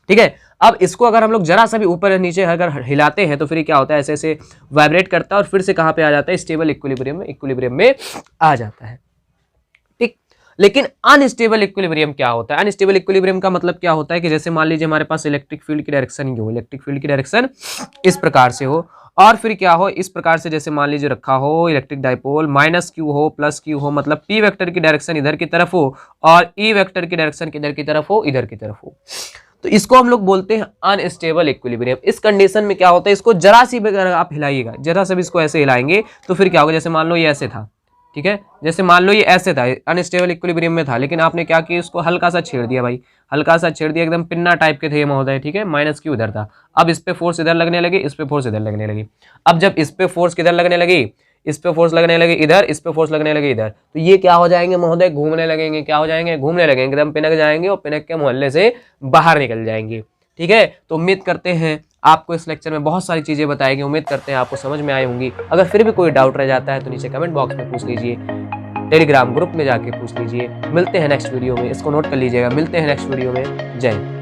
ठीक है। अब इसको अगर हम लोग जरा सा भी ऊपर नीचे अगर हिलाते हैं तो फिर क्या होता है, ऐसे ऐसे वाइब्रेट करता है और फिर से कहाँ पे आ जाता है? स्टेबल इक्विलिब्रियम में आ जाता है, ठीक। लेकिन अनस्टेबल इक्विलिब्रियम क्या होता है? अनस्टेबल इक्विलिब्रियम का मतलब क्या होता है कि जैसे मान लीजिए हमारे पास इलेक्ट्रिक फील्ड की डायरेक्शन ये हो, इलेक्ट्रिक फील्ड की डायरेक्शन इस प्रकार से हो, और फिर क्या हो, इस प्रकार से जैसे मान लीजिए रखा हो इलेक्ट्रिक डायपोल, -q हो, +q हो, मतलब p वेक्टर की डायरेक्शन इधर की तरफ हो और e वेक्टर की डायरेक्शन किधर की तरफ हो? इधर की तरफ हो, तो इसको हम लोग बोलते हैं अनस्टेबल इक्विलिब्रियम। इस कंडीशन में क्या होता है, इसको जरा सी भी अगर आप हिलाइएगा, जरा सा भी इसको ऐसे हिलाएंगे तो फिर क्या होगा, जैसे मान लो ये ऐसे था, ठीक है, जैसे मान लो ये ऐसे था, अनस्टेबल इक्विलिब्रियम में था, लेकिन आपने क्या किया, इसको हल्का सा छेड़ दिया भाई, हल्का सा छेड़ दिया, एकदम पिन्ना टाइप के थे महोदय, ठीक है, -q इधर था, अब इस पे फोर्स इधर लगने लगी, इस पे फोर्स इधर लगने लगी। अब जब इस पे फोर्स किधर लगने लगी, इस पे फोर्स लगने लगे इधर, इस पे फोर्स लगने लगे इधर, तो ये क्या हो जाएंगे महोदय? घूमने लगेंगे। क्या हो जाएंगे? घूमने लगेंगे, एकदम पिनक जाएंगे और पिनक के मोहल्ले से बाहर निकल जाएंगे, ठीक है। तो उम्मीद करते हैं आपको इस लेक्चर में बहुत सारी चीज़ें बताएंगे, उम्मीद करते हैं आपको समझ में आई होंगी। अगर फिर भी कोई डाउट रह जाता है तो नीचे कमेंट बॉक्स में पूछ लीजिए, टेलीग्राम ग्रुप में जाके पूछ लीजिए। मिलते हैं नेक्स्ट वीडियो में, इसको नोट कर लीजिएगा। मिलते हैं नेक्स्ट वीडियो में। जय हिंद।